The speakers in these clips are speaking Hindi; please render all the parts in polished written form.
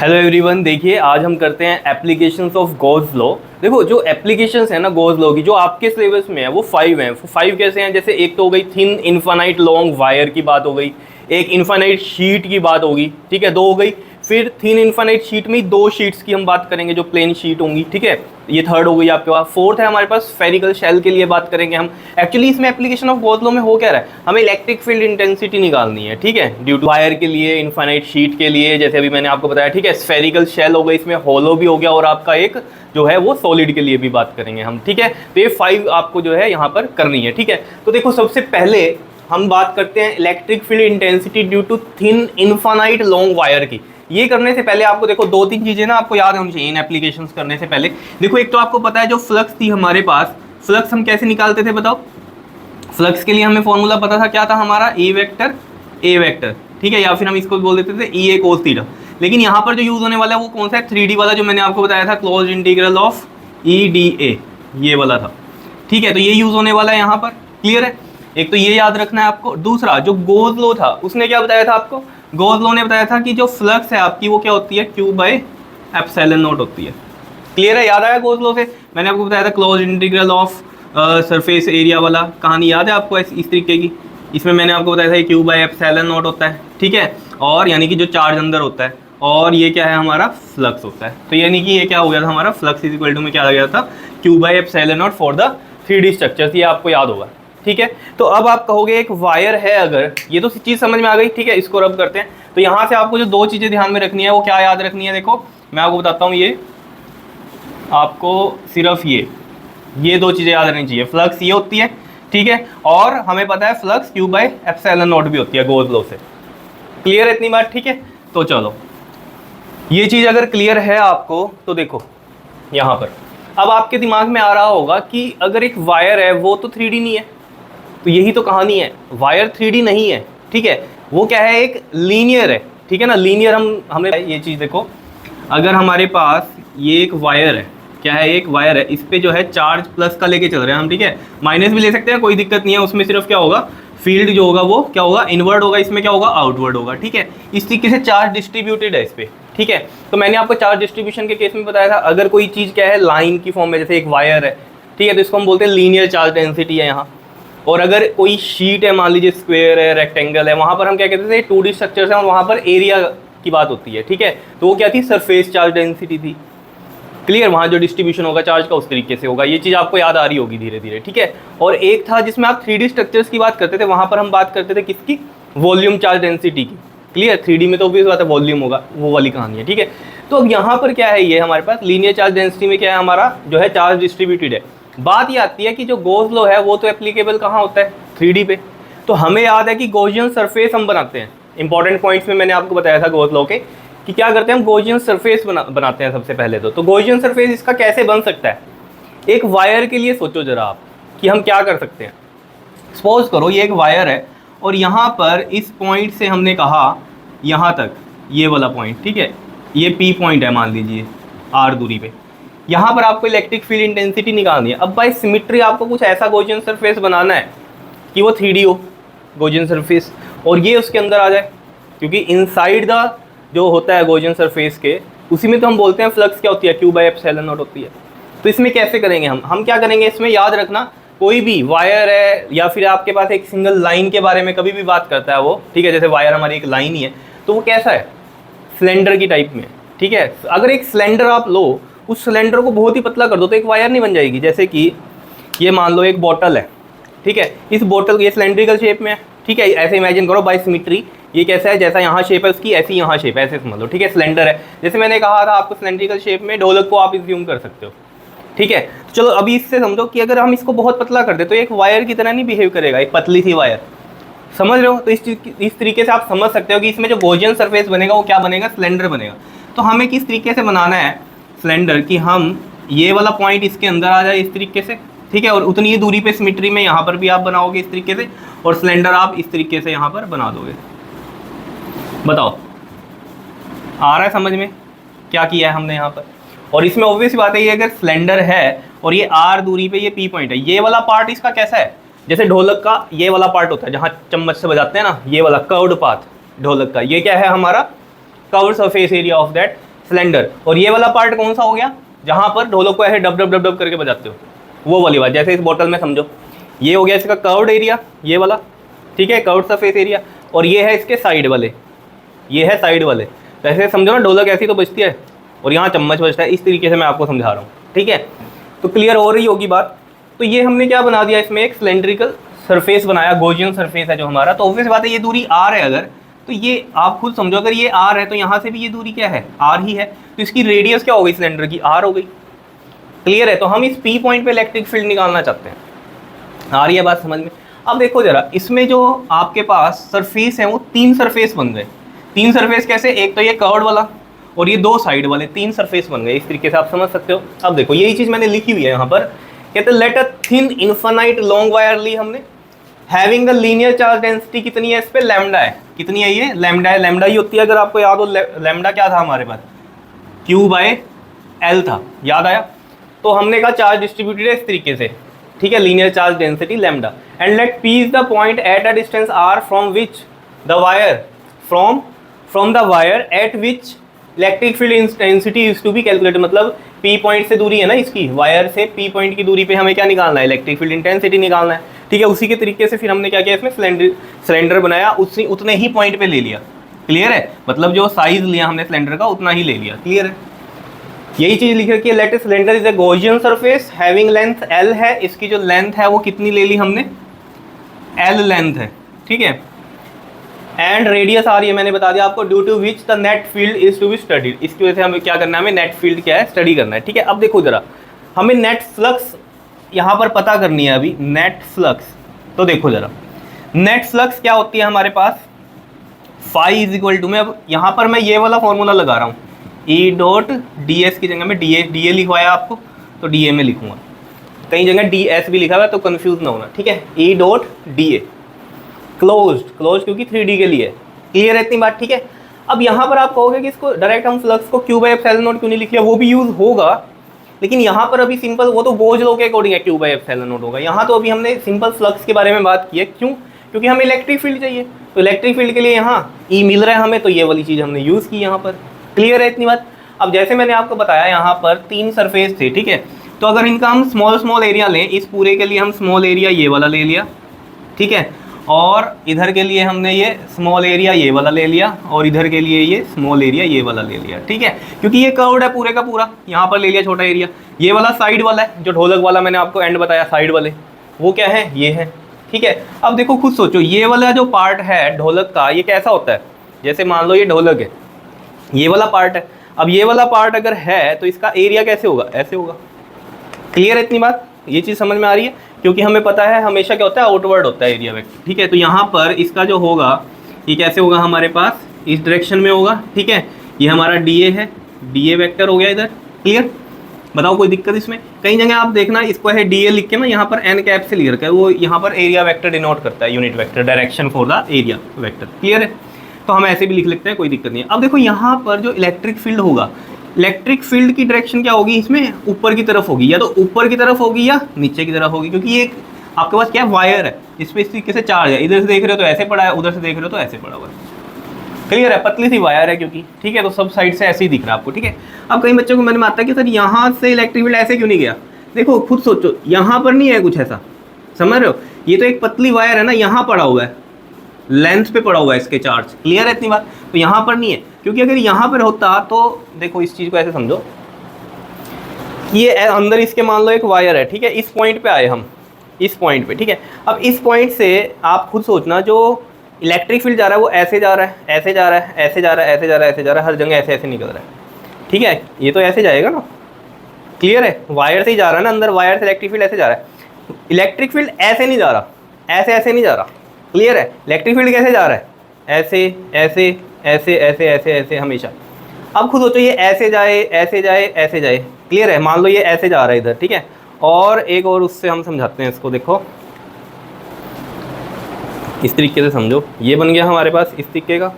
हेलो एवरीवन, देखिए आज हम करते हैं एप्लीकेशंस ऑफ गॉस लॉ। देखो जो एप्लीकेशंस है ना गॉस लॉ की, जो आपके सिलेबस में है वो 5 हैं। 5 कैसे हैं? जैसे एक तो हो गई थिन इनफाइनाइट लॉन्ग वायर की बात हो गई, एक इनफाइनाइट शीट की बात होगी, ठीक है, 2 हो गई। फिर थिन इनफाइनाइट शीट में ही 2 शीट्स की हम बात करेंगे जो प्लेन शीट होंगी, ठीक है, ये 3rd हो गई आपके पास। 4th है हमारे पास स्फेरिकल शेल के लिए बात करेंगे हम। एक्चुअली इसमें एप्लीकेशन ऑफ गॉस लॉ में हो क्या रहा है, हमें इलेक्ट्रिक फील्ड इंटेंसिटी निकालनी है, ठीक है, ड्यू टू वायर के लिए, इनफाइनाइट शीट के लिए, जैसे अभी मैंने आपको बताया, ठीक है। स्फेरिकल शेल हो गई, इसमें होलो भी हो गया, और आपका एक जो है वो सॉलिड के लिए भी बात करेंगे हम, ठीक है। तो ये 5 आपको जो है यहाँ पर करनी है, ठीक है। तो देखो सबसे पहले हम बात करते हैं electric field intensity due to thin infinite long wire की। ये करने से पहले आपको देखो 2-3 चीजें ना आपको याद होनी चाहिए इन एप्लीकेशंस करने से पहले। देखो एक तो आपको पता है जो फ्लक्स थी हमारे पास, फ्लक्स हम कैसे निकालते थे बताओ। फ्लक्स के लिए हमें फॉर्मूला पता था, क्या था हमारा, ए वेक्टर, ठीक है, या फिर हम इसको बोल देते थे ई ए कोस थीटा। लेकिन यहाँ पर जो यूज होने वाला है वो कौन सा है, 3D वाला, जो मैंने आपको बताया था, close integral of E D A, ये वाला था, ठीक है। तो ये यूज होने वाला है यहाँ पर, क्लियर है। एक तो ये याद रखना है आपको। दूसरा जो गॉस लॉ था उसने क्या बताया था आपको, गॉस लॉ ने बताया था कि जो फ्लक्स है आपकी वो क्या होती है, Q बाय एप्सिलॉन नॉट होती है, क्लियर है, याद आया गॉस लॉ से। मैंने आपको बताया था close integral of surface area वाला कहानी, याद है आपको इस तरीके की। इसमें मैंने आपको बताया था Q बाय एप्सिलॉन नॉट होता है, ठीक है, और यानी कि जो चार्ज अंदर होता है, और ये क्या है हमारा फ्लक्स होता है। तो यानी कि ये क्या हो गया था हमारा, फ्लक्स इज इक्वल टू में क्या आ गया था, Q by epsilon not for the 3D structures, ये आपको याद होगा, ठीक है। तो अब आप कहोगे एक वायर है, अगर ये तो चीज़ समझ में आ गई, ठीक है, इसको रब करते हैं। तो यहाँ से आपको जो 2 चीज़ें ध्यान में रखनी है वो क्या याद रखनी है, देखो मैं आपको बताता हूँ, ये आपको सिर्फ ये 2 चीज़ें याद रखनी चाहिए। फ्लक्स ये होती है, ठीक है, और हमें पता है flux Q by epsilon not भी होती है गॉस लॉ से, क्लियर है इतनी बात, ठीक है। तो चलो ये चीज़ अगर क्लियर है आपको तो देखो यहाँ पर अब आपके दिमाग में आ रहा होगा कि अगर एक वायर है वो तो 3D नहीं है, तो यही तो कहानी है, वायर 3D नहीं है, ठीक है, वो क्या है, एक लीनियर है, ठीक है ना। लीनियर हमने ये चीज़ देखो, अगर हमारे पास ये एक वायर है, क्या है, एक वायर है, इस पे जो है चार्ज प्लस का लेके चल रहे हैं हम, ठीक है, माइनस भी ले सकते हैं, कोई दिक्कत नहीं है, उसमें सिर्फ क्या होगा, फील्ड जो होगा वो क्या होगा, इनवर्ड होगा, इसमें क्या होगा, आउटवर्ड होगा, ठीक है। इस तरीके से चार्ज डिस्ट्रीब्यूटेड है इस पर, ठीक है। तो मैंने आपको चार्ज डिस्ट्रीब्यूशन के केस में बताया था, अगर कोई चीज़ क्या है लाइन की फॉर्म में, जैसे एक वायर है, ठीक है, तो इसको हम बोलते हैं लीनियर चार्ज डेंसिटी है यहाँ। और अगर कोई शीट है, मान लीजिए स्क्वायर है, रेक्टेंगल है, वहाँ पर हम क्या कहते थे, 2D स्ट्रक्चर्स हैं, और वहाँ पर एरिया की बात होती है, ठीक है। तो वो क्या थी, सरफेस चार्ज डेंसिटी थी, क्लियर, वहाँ जो डिस्ट्रीब्यूशन होगा चार्ज का उस तरीके से होगा। ये चीज़ आपको याद आ रही होगी धीरे धीरे, ठीक है। और एक था जिसमें आप 3D स्ट्रक्चर्स की बात करते थे, वहाँ पर हम बात करते थे किसकी, वॉल्यूम चार्ज डेंसिटी की, क्लियर। 3D में तो ऑब्वियस बात है वॉल्यूम होगा, वो वाली कहानी है, ठीक है। तो अब यहाँ पर क्या है, ये हमारे पास लीनियर चार्ज डेंसिटी में क्या है, हमारा जो है चार्ज डिस्ट्रीब्यूटेड है। बात ये आती है कि जो गॉस लॉ है वो तो एप्लीकेबल कहाँ होता है, 3D पे। तो हमें याद है कि गॉसियन सरफेस हम बनाते हैं, इंपॉर्टेंट पॉइंट्स में मैंने आपको बताया था गॉस लॉ के कि क्या करते हैं हम, गॉसियन सरफेस बनाते हैं सबसे पहले। तो गॉसियन सरफेस इसका कैसे बन सकता है, एक वायर के लिए सोचो जरा आप कि हम क्या कर सकते हैं। सपोज करो ये एक वायर है, और यहाँ पर इस पॉइंट से हमने कहा यहाँ तक ये वाला पॉइंट, ठीक है, ये P पॉइंट है मान लीजिए R दूरी पे, यहाँ पर आपको इलेक्ट्रिक फील्ड इंटेंसिटी निकालनी है। अब बाय सिमिट्री आपको कुछ ऐसा गॉसियन सरफेस बनाना है कि वो 3D हो गॉसियन सरफेस, और ये उसके अंदर आ जाए, क्योंकि इनसाइड द जो होता है गॉसियन सरफेस के, उसी में तो हम बोलते हैं फ्लक्स क्या होती है, Q बाय एप्सिलॉन नॉट होती है। तो इसमें कैसे करेंगे हम क्या करेंगे, इसमें याद रखना, कोई भी वायर है या फिर आपके पास एक सिंगल लाइन के बारे में कभी भी बात करता है वो, ठीक है, जैसे वायर हमारी एक लाइन ही है, तो वो कैसा है, सिलेंडर की टाइप में, ठीक है। अगर एक सिलेंडर आप लो, उस सिलेंडर को बहुत ही पतला कर दो तो एक वायर नहीं बन जाएगी। जैसे कि ये मान लो एक बोतल है, ठीक है, इस बोतल ये सिलेंड्रिकल शेप में है, ठीक है, ऐसे इमेजिन करो बाय सिमिट्री, ये कैसा है, जैसा यहाँ शेप है उसकी ऐसी यहाँ शेप है, ऐसे समझ लो, ठीक है, सिलेंडर है। जैसे मैंने कहा था आपको सिलेंड्रिकल शेप में ढोलक को आप इज्यूम कर सकते हो, ठीक है। तो चलो अभी इससे समझो कि अगर हम इसको बहुत पतला कर दे तो एक वायर की तरह नहीं बिहेव करेगा, एक पतली सी वायर, समझ रहे हो। तो इस तरीके से आप समझ सकते हो कि इसमें जो गॉसियन सरफेस बनेगा वो क्या बनेगा, सिलेंडर बनेगा। तो हमें किस तरीके से बनाना है सिलेंडर कि हम ये वाला पॉइंट इसके अंदर आ जाए इस तरीके से, ठीक है, और उतनी ही दूरी पे सिमिट्री में यहाँ पर भी आप बनाओगे इस तरीके से, और सिलेंडर आप इस तरीके से यहाँ पर बना दोगे। बताओ आ रहा है समझ में क्या किया है हमने यहाँ पर। और इसमें ऑब्वियस बात है, ये अगर सिलेंडर है और ये R दूरी पे ये P पॉइंट है, ये वाला पार्ट इसका कैसा है, जैसे ढोलक का ये वाला पार्ट होता है जहाँ चम्मच से बजाते हैं ना, ये वाला कर्व्ड पाथ ढोलक का, ये क्या है हमारा, cover surface area of that cylinder. और ये वाला पार्ट कौन सा हो गया, जहाँ पर ढोलक को ऐसे डब डब डब डब करके बजाते हो, वो वाली बात। जैसे इस बोतल में समझो, ये हो गया इसका कर्व्ड एरिया, ये वाला, ठीक है, कर्व्ड सरफेस एरिया। और ये है इसके साइड वाले, ये है साइड वाले। तो ऐसे समझो ना, ढोलक ऐसी तो बजती है और यहाँ चम्मच बजता है, इस तरीके से मैं आपको समझा रहा हूँ, ठीक है। तो क्लियर हो रही होगी बात। तो ये हमने क्या बना दिया, इसमें एक सिलेंड्रिकल सरफेस बनाया, गॉसियन सरफेस है जो हमारा। तो ऑब्वियस बात है, ये दूरी r है अगर, तो ये आप खुद समझो, अगर ये r है तो यहाँ से भी ये दूरी क्या है, r ही है। तो इसकी रेडियस क्या हो गई सिलेंडर की, r हो गई। क्लियर है। तो हम इस P पॉइंट पे इलेक्ट्रिक फील्ड निकालना चाहते हैं। आ रही है बात समझ में। अब देखो जरा, इसमें जो आपके पास सरफेस है वो 3 सरफेस बन गए। 3 सरफेस कैसे, एक तो ये कर्व्ड वाला और ये 2 साइड वाले, 3 सरफेस बन गए। इस तरीके से आप समझ सकते हो। अब देखो यही चीज़ मैंने लिखी हुई है यहाँ पर, कहते हैं let a thin infinite long wire ली हमने, having the linear charge density कितनी है इस पे, लैम्डा है। कितनी है ये, लैम्डा है। लैम्डा ही होती है, अगर आपको याद हो, लैम्डा क्या था हमारे पास, Q/L था, याद आया। तो हमने कहा चार्ज डिस्ट्रीब्यूटेड है इस तरीके से, ठीक है, linear charge density lambda. And let P is the point at a distance R from which the wire, from the wire at which electric field intensity is to be calculated. मतलब P पॉइंट से दूरी है ना इसकी, वायर से P पॉइंट की दूरी पे हमें क्या निकालना है, इलेक्ट्रिक फील्ड इंटेंसिटी निकालना है, ठीक है। उसी के तरीके से फिर हमने क्या किया, इसमें सिलेंडर बनाया, उतने ही पॉइंट पे ले लिया। क्लियर है, मतलब जो साइज लिया हमने सिलेंडर का उतना ही ले लिया। क्लियर है, यही चीज लिख रखी है। Let cylinder is a Gaussian surface having length L है, इसकी जो लेंथ है वो कितनी ले ली हमने, L लेंथ है, ठीक है। एंड रेडियस आ रही है, मैंने बता दिया आपको, due to which the net field is to be studied. इसकी वजह से हमें क्या करना है, हमें नेट फील्ड क्या है, स्टडी करना है, ठीक है। अब देखो जरा, हमें नेट फ्लक्स यहाँ पर पता करनी है अभी, नेट फ्लक्स। तो देखो जरा, नेट फ्लक्स क्या होती है हमारे पास, फाई इज इक्वल टू में, अब यहाँ पर मैं ये वाला फॉर्मूला लगा रहा हूँ, E डॉट डी एस की जगह में डी ए लिखवाया आपको, तो डी ए में लिखूंगा। कई जगह डी एस भी लिखा हुआ है, तो कंफ्यूज ना होना, ठीक है। E डॉट डी ए, क्लोज क्योंकि 3D के लिए। क्लियर है इतनी बात, ठीक है। अब यहाँ पर आप कहोगे कि इसको डायरेक्ट हम फ्लक्स को Q/ε0 क्यों नहीं लिख लिया, वो भी यूज़ होगा, लेकिन यहाँ पर अभी सिंपल, वो तो गोज लो के अकॉर्डिंग है, Q/ε0 होगा। यहाँ तो अभी हमने सिंपल फ्लक्स के बारे में बात की है, क्यों, क्योंकि हमें इलेक्ट्रिक फील्ड चाहिए। तो इलेक्ट्रिक फील्ड के लिए यहाँ E मिल रहा है हमें, तो ये वाली चीज़ हमने यूज़ की यहाँ पर। क्लियर है इतनी बात। अब जैसे मैंने आपको बताया, यहाँ पर 3 सरफेस थे, ठीक है। तो अगर इनका हम स्मॉल एरिया लें, इस पूरे के लिए हम स्मॉल एरिया ये वाला ले लिया, ठीक है, और इधर के लिए हमने ये स्मॉल एरिया ये वाला ले लिया, और इधर के लिए ये स्मॉल एरिया ये वाला ले लिया, ठीक है। क्योंकि ये कर्व्ड है पूरे का पूरा, यहाँ पर ले लिया छोटा एरिया। ये वाला साइड वाला है, जो ढोलक वाला मैंने आपको एंड बताया, साइड वाले वो क्या है, ये है, ठीक है। अब देखो खुद सोचो, ये वाला जो पार्ट है ढोलक का, ये कैसा होता है, जैसे मान लो ये ढोलक है, ये वाला पार्ट है। अब ये वाला पार्ट अगर है तो इसका एरिया कैसे होगा, ऐसे होगा। क्लियर है इतनी बात, ये चीज़ समझ में आ रही है। क्योंकि हमें पता है हमेशा क्या होता है, आउटवर्ड होता है एरिया वेक्टर, ठीक है। तो यहाँ पर इसका जो होगा, ये कैसे होगा हमारे पास, इस डायरेक्शन में होगा, ठीक है। ये हमारा DA है, DA वेक्टर हो गया इधर। क्लियर, बताओ कोई दिक्कत इसमें। कई जगह आप देखना, इसको है DA लिख के ना यहाँ पर n कैप से लिख रखा है, वो यहाँ पर एरिया वेक्टर डिनोट करता है, unit vector, direction for the area vector. Clear है, तो हम ऐसे भी लिख लेते हैं, कोई दिक्कत नहीं है। अब देखो यहाँ पर जो इलेक्ट्रिक फील्ड होगा, इलेक्ट्रिक फील्ड की डायरेक्शन क्या होगी इसमें, ऊपर की तरफ होगी, या तो ऊपर की तरफ होगी या नीचे की तरफ होगी। क्योंकि ये आपके पास क्या है, वायर है, इस पर इस तरीके से चार्ज है, इधर से देख रहे हो तो ऐसे पड़ा है, उधर से देख रहे हो तो ऐसे पड़ा हुआ है। क्लियर है, पतली सी वायर है क्योंकि, ठीक है। तो सब साइड से ऐसे ही दिख रहा है आपको, ठीक है। अब कई बच्चों को मन में आता है कि सर यहाँ से इलेक्ट्रिक फील्ड ऐसे क्यों नहीं गया। देखो खुद सोचो, यहाँ पर नहीं है कुछ ऐसा, समझ रहे हो, ये तो एक पतली वायर है ना, यहाँ पड़ा हुआ है, लेंथ पे पड़ा हुआ है इसके चार्ज। क्लियर है इतनी बात। तो यहाँ पर नहीं है, क्योंकि अगर यहाँ पर होता तो देखो इस चीज़ को ऐसे समझो, ये अंदर इसके मान लो एक वायर है, ठीक है। इस पॉइंट पे आए हम, इस पॉइंट पे, ठीक है। अब इस पॉइंट से आप खुद सोचना, जो इलेक्ट्रिक फील्ड जा रहा है वो ऐसे जा रहा है, ऐसे जा रहा है, ऐसे जा रहा है, ऐसे जा रहा है, ऐसे जा रहा है, हर जगह ऐसे ऐसे निकल रहा है, ठीक है। ये तो ऐसे जाएगा ना, क्लियर है, वायर से ही जा रहा है ना अंदर, वायर से इलेक्ट्रिक फील्ड ऐसे जा रहा है। इलेक्ट्रिक फील्ड ऐसे नहीं जा रहा, ऐसे ऐसे नहीं जा रहा। क्लियर है, इलेक्ट्रिक फील्ड कैसे जा रहा है, ऐसे ऐसे ऐसे ऐसे ऐसे ऐसे हमेशा। अब खुद सोचो, ये ऐसे जाए, ऐसे जाए, ऐसे जाए। क्लियर है, मान लो ये ऐसे जा रहा है इधर, ठीक है। और एक और उससे हम समझाते हैं इसको, देखो इस तरीके से समझो, ये बन गया हमारे पास इस तरीके का,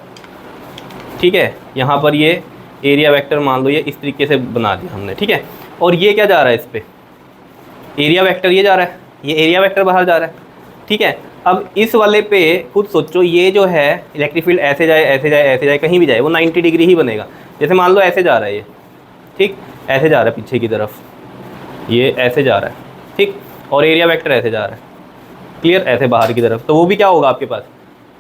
ठीक है। यहाँ पर ये एरिया वेक्टर मान लो, ये इस तरीके से बना दिया हमने, ठीक है। और ये क्या जा रहा है इस पर, एरिया वेक्टर ये जा रहा है, ये एरिया वेक्टर बाहर जा रहा है, ठीक है। अब इस वाले पे खुद सोचो, ये जो है इलेक्ट्रिक फील्ड ऐसे जाए, ऐसे जाए, ऐसे जाए, कहीं भी जाए, वो 90 डिग्री ही बनेगा। जैसे मान लो ऐसे जा रहा है ये, ठीक, ऐसे जा रहा है पीछे की तरफ, ये ऐसे जा रहा है, ठीक, और एरिया वेक्टर ऐसे जा रहा है, क्लियर, ऐसे बाहर की तरफ, तो वो भी क्या होगा आपके पास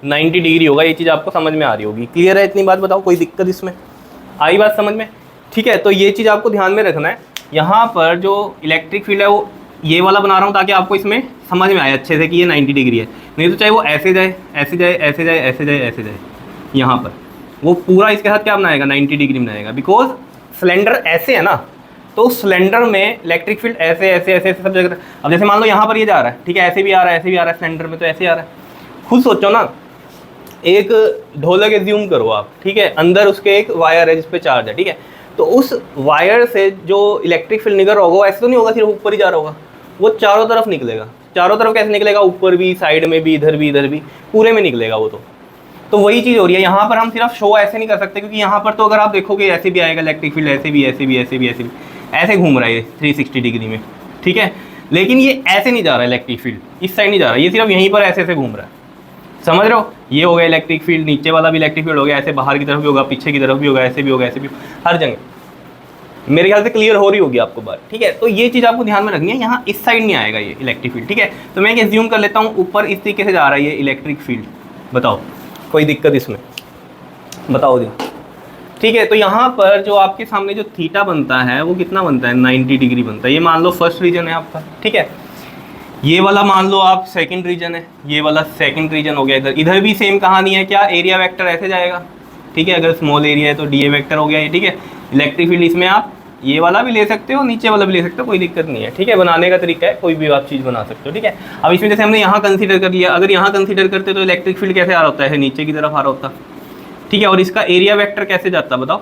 90 डिग्री होगा। ये चीज़ आपको समझ में आ रही होगी, क्लियर है इतनी बात? बताओ कोई दिक्कत इसमें आई बात समझ में? ठीक है, तो ये चीज़ आपको ध्यान में रखना है। यहाँ पर जो इलेक्ट्रिक फील्ड है वो ये वाला बना रहा हूँ ताकि आपको इसमें समझ में आए अच्छे से कि ये 90 डिग्री है, नहीं तो चाहे वो ऐसे जाए, ऐसे जाए, ऐसे जाए, ऐसे जाए, ऐसे जाए, यहाँ पर वो पूरा इसके साथ क्या बनाएगा, 90 डिग्री बनाएगा। बिकॉज सिलेंडर ऐसे है ना, तो सिलेंडर में इलेक्ट्रिक फील्ड ऐसे ऐसे ऐसे ऐसे सब जगह। अब जैसे मान लो यहाँ पर ये जा रहा है, ठीक है, ऐसे भी आ रहा है, ऐसे भी आ रहा है, सिलेंडर में तो ऐसे आ रहा है। खुद सोचो ना, एक ढोलक एज्यूम करो आप, ठीक है, अंदर उसके एक वायर है जिस पे चार्ज है, ठीक है, तो उस वायर से जो इलेक्ट्रिक फील्ड निकल रहा होगा ऐसे तो नहीं होगा सिर्फ ऊपर ही जा रहा होगा, वो चारों तरफ निकलेगा। चारों तरफ कैसे निकलेगा, ऊपर भी, साइड में भी, इधर भी, इधर भी, पूरे में निकलेगा वो। तो वही चीज़ हो रही है यहाँ पर। हम सिर्फ शो ऐसे नहीं कर सकते, क्योंकि यहाँ पर तो अगर आप देखोगे ऐसे भी आएगा इलेक्ट्रिक फील्ड, ऐसे भी, ऐसे भी, ऐसे भी, ऐसे भी, ऐसे घूम रहा है ये 360 डिग्री में, ठीक है, लेकिन ये ऐसे नहीं जा रहा इलेक्ट्रिक फील्ड, इस साइड नहीं जा रहा, ये सिर्फ यहीं पर ऐसे ऐसे घूम रहा है, समझ रहे हो? ये हो गया इलेक्ट्रिक फील्ड, नीचे वाला भी इलेक्ट्रिक फील्ड हो गया, ऐसे बाहर की तरफ भी होगा, पीछे की तरफ भी होगा, ऐसे भी होगा, ऐसे भी, हर जगह। मेरे ख्याल से क्लियर हो रही होगी आपको बात, ठीक है? तो ये चीज़ आपको ध्यान में रखनी है, यहाँ इस साइड नहीं आएगा ये इलेक्ट्रिक फील्ड, ठीक है? तो मैं एज्यूम कर लेता हूँ ऊपर इस तरीके से जा रहा है ये इलेक्ट्रिक फील्ड। बताओ कोई दिक्कत इसमें? बताओ जी, ठीक है। तो यहाँ पर जो आपके सामने जो थीटा बनता है वो कितना बनता है, 90 डिग्री बनता है। ये मान लो फर्स्ट रीजन है आपका, ठीक है, ये वाला मान लो आप सेकंड रीजन है, ये वाला सेकंड रीजन हो गया। इधर इधर भी सेम कहानी है, क्या एरिया वेक्टर ऐसे जाएगा, ठीक है, अगर स्मॉल एरिया है तो डी ए वेक्टर हो गया ये, ठीक है। इलेक्ट्रिक फील्ड इसमें आप ये वाला भी ले सकते हो, नीचे वाला भी ले सकते हो, कोई दिक्कत नहीं है, ठीक है। बनाने का तरीका है, कोई भी आप चीज़ बना सकते हो, ठीक है। अब इसमें जैसे हमने यहाँ कंसीडर कर लिया, अगर यहाँ कंसीडर करते तो इलेक्ट्रिक फील्ड कैसे आ रहा होता है, नीचे की तरफ आ रहा होता, ठीक है। और इसका एरिया वेक्टर कैसे जाता, बताओ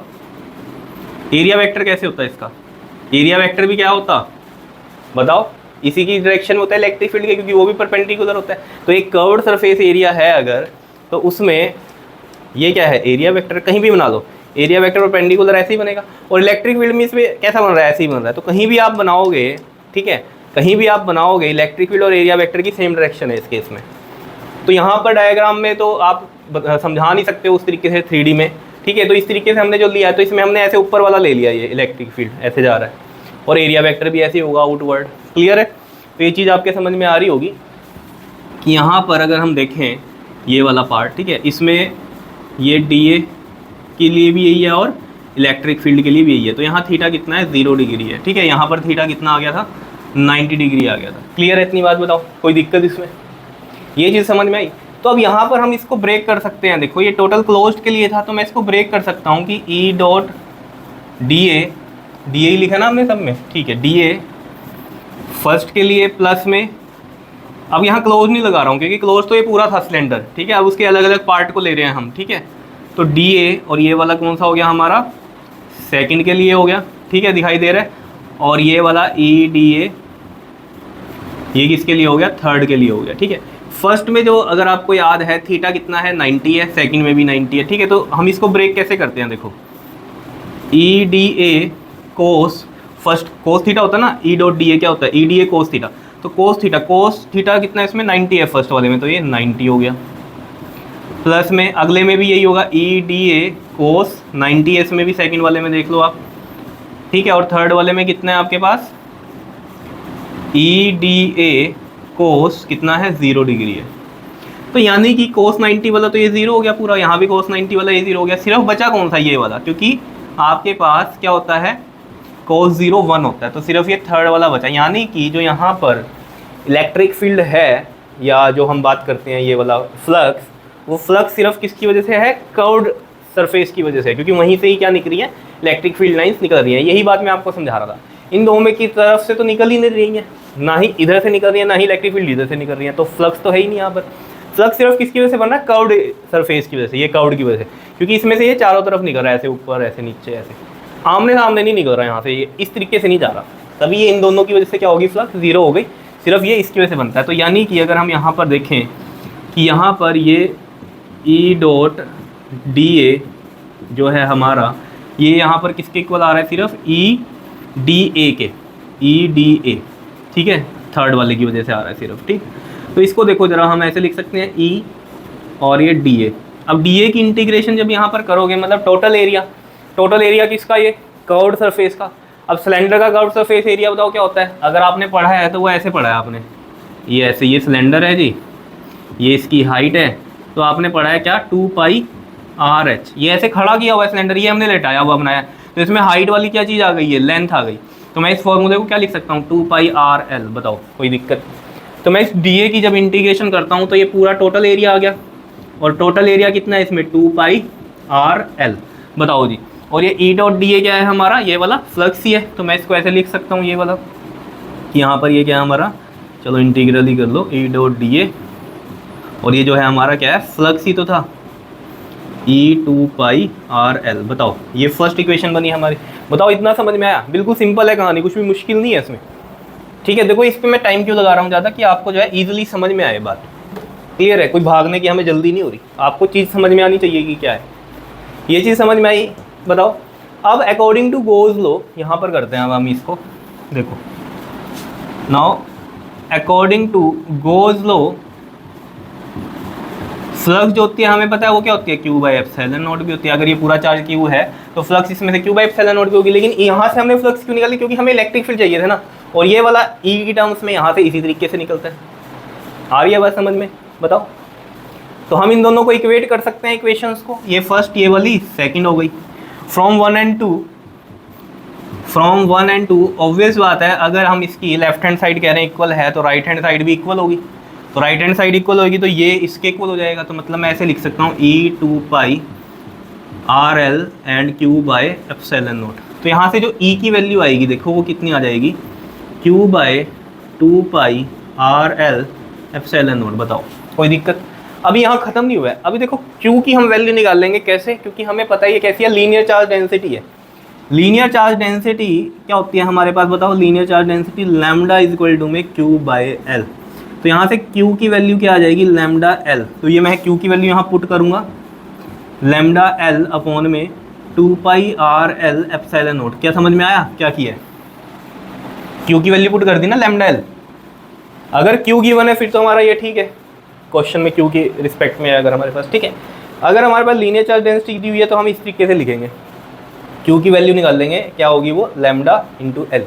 एरिया वेक्टर कैसे होता है इसका? एरिया वेक्टर भी क्या होता, बताओ? इसी की डायरेक्शन में होता है इलेक्ट्रिक फील्ड के, क्योंकि वो भी परपेंडिकुलर होता है। तो एक कर्व्ड सरफेस एरिया है अगर, तो उसमें ये क्या है, एरिया वेक्टर। कहीं भी बना लो एरिया वेक्टर परपेंडिकुलर ऐसे ही बनेगा। और इलेक्ट्रिक फील्ड में इसमें कैसा बन रहा है, ऐसे ही बन रहा है। तो कहीं भी आप बनाओगे, ठीक है, कहीं भी आप बनाओगे इलेक्ट्रिक फील्ड और एरिया वेक्टर की सेम डायरेक्शन है इस केस में। तो यहाँ पर डायग्राम में तो आप समझा नहीं सकते उस तरीके से 3D में, ठीक है। तो इस तरीके से हमने जो लिया है, तो इसमें हमने ऐसे ऊपर वाला ले लिया, ये इलेक्ट्रिक फील्ड ऐसे जा रहा है और एरिया वेक्टर भी ऐसे ही होगा आउटवर्ड, क्लियर है? तो ये चीज़ आपके समझ में आ रही होगी कि यहाँ पर अगर हम देखें ये वाला पार्ट, ठीक है, इसमें ये DA के लिए भी यही है और इलेक्ट्रिक फील्ड के लिए भी यही है। तो यहाँ थीटा कितना है, 0 डिग्री है, ठीक है। यहाँ पर थीटा कितना आ गया था, 90 डिग्री आ गया था, क्लियर है? इतनी बात बताओ, कोई दिक्कत इसमें? ये चीज़ समझ में आई? तो अब यहाँ पर हम इसको ब्रेक कर सकते हैं। देखो ये टोटल क्लोज्ड के लिए था, तो मैं इसको ब्रेक कर सकता हूँ कि E डॉट DA, DA लिखा ना हमने सब में, ठीक है, DA फर्स्ट के लिए प्लस में, अब यहाँ क्लोज नहीं लगा रहा हूँ क्योंकि क्लोज तो ये पूरा था सिलेंडर, ठीक है। अब उसके अलग अलग पार्ट को ले रहे हैं हम, ठीक है। तो DA और ये वाला कौन सा हो गया हमारा, सेकंड के लिए हो गया, ठीक है, दिखाई दे रहा है। और ये वाला EDA ये किसके लिए हो गया, थर्ड के लिए हो गया, ठीक है। फर्स्ट में जो अगर आपको याद है थीटा कितना है, 90 है, सेकंड में भी 90 है, ठीक है। तो हम इसको ब्रेक कैसे करते हैं, देखो EDA कोस, फर्स्ट कोस थीटा होता है ना, E डॉट DA क्या होता है, EDA कोस थीटा। तो कोस थीटा कितना है इसमें, 90 है फर्स्ट वाले में, तो ये 90 हो गया। प्लस में अगले में भी यही होगा, EDA कोस 90 है इसमें भी, सेकंड वाले में देख लो आप, ठीक है। और थर्ड वाले में कितना है आपके पास, EDA कोस कितना है, 0 डिग्री है। तो यानी कि कोस 90 वाला तो ये 0 हो गया पूरा, यहाँ भी कोस 90 वाला ये 0 हो गया। सिर्फ बचा कौन सा, ये वाला, क्योंकि आपके पास क्या होता है, कोस 0 1 होता है, तो सिर्फ ये थर्ड वाला बचा। यानी कि जो यहाँ पर इलेक्ट्रिक फील्ड है, या जो हम बात करते हैं ये वाला फ्लक्स, वो फ्लक्स सिर्फ किसकी वजह से है, कर्व्ड सरफेस की वजह से, क्योंकि वहीं से ही क्या निकल रही है, इलेक्ट्रिक फील्ड लाइंस निकल रही हैं। यही बात मैं आपको समझा रहा था। इन दोनों में की तरफ से तो निकल ही नहीं रही है, ना ही इधर से निकल रही है, ना ही इलेक्ट्रिक फील्ड इधर से निकल रही है, तो फ्लक्स तो है ही नहीं यहाँ पर। फ्लक्स सिर्फ किसकी वजह से बन रहा है, कर्व्ड सरफेस की वजह से, ये कर्व्ड की वजह से, क्योंकि इसमें से ये चारों तरफ निकल रहा है, ऐसे ऊपर, ऐसे नीचे, ऐसे आमने सामने नहीं निकल रहा है यहाँ से, ये इस तरीके से नहीं जा रहा। तभी ये इन दोनों की वजह से क्या होगी, फ्लक्स 0 हो गई, सिर्फ ये इसकी वजह से बनता है। तो यानी कि अगर हम यहाँ पर देखें कि यहाँ पर ये E डॉट DA जो है हमारा, ये यहाँ पर किसके इक्वल आ रहा है, सिर्फ EDA के, EDA, ठीक है, थर्ड वाले की वजह से आ रहा है सिर्फ, ठीक। तो इसको देखो जरा, हम ऐसे लिख सकते हैं E और ये DA। अब DA की इंटीग्रेशन जब यहाँ पर करोगे, मतलब टोटल एरिया, टोटल एरिया किसका, ये कर्व्ड सरफेस का। अब सिलेंडर का कर्व्ड सरफेस एरिया बताओ क्या होता है, अगर आपने पढ़ा है तो वो ऐसे पढ़ा है आपने, ये ऐसे, ये सिलेंडर है जी, ये इसकी हाइट है, तो आपने पढ़ा है क्या, 2πr/h। ये ऐसे खड़ा किया हुआ है सिलेंडर, ये हमने लेटाया हुआ बनाया, तो इसमें हाइट वाली क्या चीज़ आ गई है, लेंथ आ गई। तो मैं इस फॉर्मूले को क्या लिख सकता हूँ, 2πrl। बताओ कोई दिक्कत। तो मैं इस डीए की जब इंटीग्रेशन करता हूँ तो ये पूरा टोटल एरिया आ गया, और टोटल एरिया कितना है इसमें, 2πrl। बताओ जी। और ये ई डॉट डी ए क्या है हमारा, ये वाला फ्लक्स ही है, तो मैं इसको ऐसे लिख सकता हूँ ये वाला, कि यहाँ पर ये क्या है हमारा, चलो इंटीग्रल ही कर लो, ई डॉट डी ए, और ये जो है हमारा क्या है, फ्लक्स ही तो था, E2πrl। बताओ, ये फर्स्ट इक्वेशन बनी हमारी। बताओ इतना समझ में आया, बिल्कुल सिंपल है कहानी, कुछ भी मुश्किल नहीं है इसमें। ठीक है, देखो इस पर मैं टाइम क्यों लगा रहा हूँ ज़्यादा, कि आपको जो है ईजिली समझ में आए बात। क्लियर है, कोई भागने की हमें जल्दी नहीं हो रही, आपको चीज़ समझ में आनी चाहिए कि क्या है। ये चीज़ समझ में आई। बताओ अब अकॉर्डिंग टू गोज लॉ, यहाँ पर करते हैं अब हम इसको, देखो now according to Gauss law, flux जो होती है हमें पता है वो क्या होती है, Q/ε0 भी होती है। अगर ये पूरा चार्ज Q है तो फ्लक्स इसमें से Q/ε0 भी होगी। लेकिन यहाँ से हमने फ्लक्स क्यों निकाली, क्योंकि हमें इलेक्ट्रिक फील्ड चाहिए था ना, और ये वाला E की टर्म्स में यहाँ से इसी तरीके से निकलता है। आ रही है बात समझ में। बताओ, तो हम इन दोनों को इक्वेट कर सकते हैं इक्वेशंस को, ये फर्स्ट ये वाली सेकंड हो गई। फ्रॉम 1 एंड 2 ऑब्वियस बात है, अगर हम इसकी लेफ्ट हैंड साइड कह रहे हैं इक्वल है, तो राइट हैंड साइड भी इक्वल होगी। तो राइट हैंड साइड इक्वल होगी तो ये इसके इक्वल हो जाएगा। तो मतलब मैं ऐसे लिख सकता हूँ E2πrl एंड Q/ε0। तो यहाँ से जो E की वैल्यू आएगी देखो वो कितनी आ जाएगी, Q/2πrl/ε0। बताओ कोई दिक्कत। अभी यहाँ ख़त्म नहीं हुआ है, अभी देखो Q की हम वैल्यू निकाल लेंगे कैसे, क्योंकि हमें पता है ये कैसी है, लीनियर चार्ज डेंसिटी है। लीनियर चार्ज डेंसिटी क्या होती है हमारे पास, बताओ। Linear charge density lambda is equal to में Q/L। तो यहाँ से Q की वैल्यू क्या आ जाएगी, लैम्डा L। तो ये मैं Q की वैल्यू यहाँ पुट करूँगा, लैम्डा L अपॉन में 2πrl/ε0। क्या समझ में आया क्या किया है, Q की वैल्यू पुट कर दी ना, लैम्डा L। अगर Q गिवन है फिर तो हमारा ये ठीक है, क्वेश्चन में Q की रिस्पेक्ट में है अगर हमारे पास, ठीक है। अगर हमारे पास लीनियर चार्ज डेंसिटी दी हुई है तो हम इस तरीके से लिखेंगे, Q की वैल्यू निकाल लेंगे, क्या होगी वो, लैम्डा इंटू L।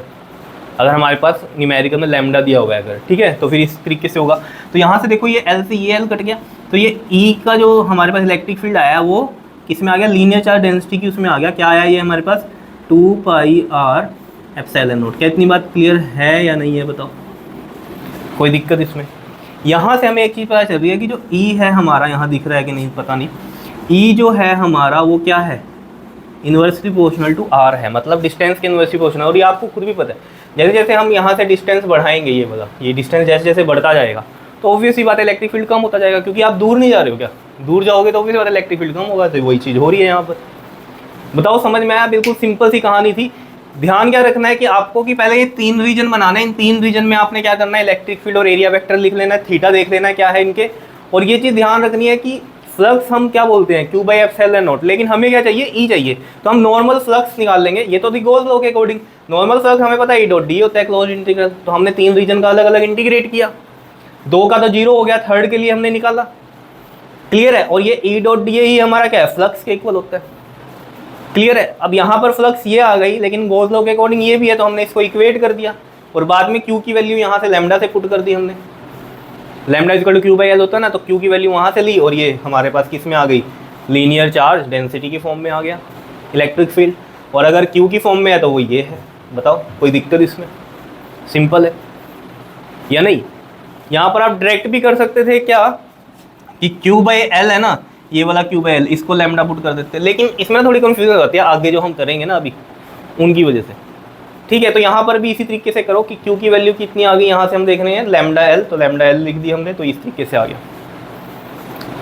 अगर हमारे पास न्यूमेरिकल में लैम्डा दिया हुआ है अगर, ठीक है, तो फिर इस तरीके से होगा। तो यहाँ से देखो ये L से ये L कट गया, तो ये E का जो हमारे पास इलेक्ट्रिक फील्ड आया वो किस में आ गया, लीनियर चार्ज डेंसिटी की उसमें आ गया। क्या आया ये हमारे पास, 2πrε0। क्या इतनी बात क्लियर है या नहीं है, बताओ कोई दिक्कत इसमें। यहाँ से हमें एक चीज़ पता चल रही है कि जो E है हमारा, यहाँ दिख रहा है कि नहीं पता नहीं, E जो है हमारा वो क्या है, इन्वर्सली प्रोपोर्शनल टू R है, मतलब डिस्टेंस के इन्वर्सली प्रोपोर्शनल। और ये आपको खुद भी पता है, जैसे जैसे हम यहाँ से डिस्टेंस बढ़ाएंगे, ये वाला ये डिस्टेंस जैसे जैसे बढ़ता जाएगा तो ऑब्वियस ही बात है इलेक्ट्रिक फील्ड कम होता जाएगा, क्योंकि आप दूर नहीं जा रहे हो। क्या दूर जाओगे तो ऑब्वियस बात है इलेक्ट्रिक फील्ड कम होगा। तो वही चीज़ हो रही है यहाँ पर। बताओ समझ में आया, बिल्कुल सिंपल सी कहानी थी। ध्यान क्या रखना है कि आपको कि पहले ये 3 रीजन बनाना है, इन 3 रीजन में आपने क्या करना है, इलेक्ट्रिक फील्ड और एरिया वेक्टर लिख लेना है, थीटा देख लेना है क्या है इनके। और ये चीज़ ध्यान रखनी है कि फ्लक्स हम क्या बोलते हैं, Q/ε0, लेकिन हमें क्या चाहिए, E चाहिए। तो हम नॉर्मल फ्लक्स निकाल लेंगे, ये तो गोज लॉ के अकॉर्डिंग नॉर्मल फ्लक्स हमें पता है E डॉट डी होता है, क्लोज इंटीग्रल। तो हमने 3 रीजन का अलग अलग इंटीग्रेट किया, 2 का तो 0 हो गया, थर्ड के लिए हमने निकाला। क्लियर है। और ये E डॉट डी ही हमारा क्या है, फ्लक्स के इक्वल होता है। क्लियर है। अब यहाँ पर फ्लक्स ये आ गई, लेकिन गोज लॉ के अकॉर्डिंग ये भी है, तो हमने इसको इक्वेट कर दिया और बाद में Q की वैल्यू यहाँ से लैम्डा से पुट कर दी हमने। लैम्डा इक्वल टू Q/L होता है ना, तो Q की वैल्यू वहाँ से ली और ये हमारे पास किस में आ गई, लीनियर चार्ज डेंसिटी की फॉर्म में आ गया इलेक्ट्रिक फील्ड। और अगर Q की फॉर्म में है तो वो ये है। बताओ कोई दिक्कत इसमें, सिंपल है या नहीं। यहाँ पर आप डायरेक्ट भी कर सकते थे क्या कि Q/L है ना, ये वाला Q/L, इसको लैम्डा पुट कर देते, लेकिन इसमें थोड़ी कंफ्यूजन हो जाती है आगे जो हम करेंगे ना अभी उनकी वजह से। ठीक है, तो यहाँ पर भी इसी तरीके से करो कि Q की वैल्यू कितनी आ गई, यहाँ से हम देख रहे हैं लैम्डा L, तो लैम्डा L लिख दी हमने, तो इस तरीके से आ गया।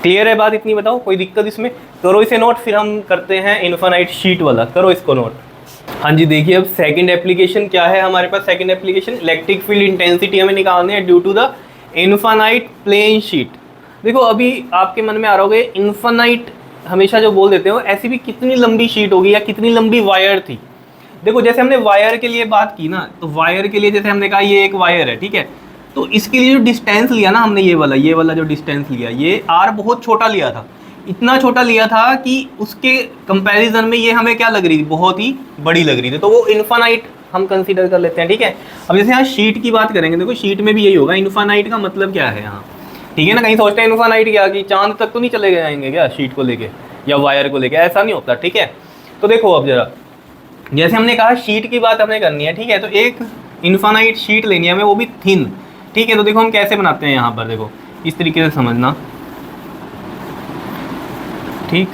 क्लियर है बात इतनी। बताओ कोई दिक्कत इसमें, करो इसे नोट, फिर हम करते हैं इन्फिनाइट शीट वाला, करो इसको नोट। हाँ जी, देखिए अब सेकंड एप्लीकेशन क्या है हमारे पास। Second application electric field intensity हमें निकालनी है due to the infinite plane sheet. देखो अभी आपके मन में आ रहा होगा, इन्फिनाइट हमेशा जो बोल देते हो, ऐसी भी कितनी लंबी शीट होगी या कितनी लंबी वायर थी। देखो जैसे हमने वायर के लिए बात की ना, तो वायर के लिए जैसे हमने कहा ये एक वायर है, ठीक है, तो इसके लिए जो डिस्टेंस लिया ना हमने, ये वाला जो डिस्टेंस लिया, ये R बहुत छोटा लिया था, इतना छोटा लिया था कि उसके कंपैरिजन में ये हमें क्या लग रही थी, बहुत ही बड़ी लग रही थी, तो वो इन्फानाइट हम कंसीडर कर लेते हैं। ठीक है, अब जैसे यहाँ शीट की बात करेंगे, देखो शीट में भी यही होगा। इन्फानाइट का मतलब क्या है यहाँ, ठीक है ना, कहीं सोचते हैं इन्फानाइट क्या कि चांद तक तो नहीं चले जाएंगे क्या शीट को लेके या वायर को लेके, ऐसा नहीं होता। ठीक है, तो देखो अब जरा, जैसे हमने कहा शीट की बात हमने करनी है, ठीक है, तो एक इन्फानाइट शीट लेनी है हमें, वो भी थिन। ठीक है, तो देखो हम कैसे बनाते हैं यहाँ पर, देखो इस तरीके से समझना। ठीक,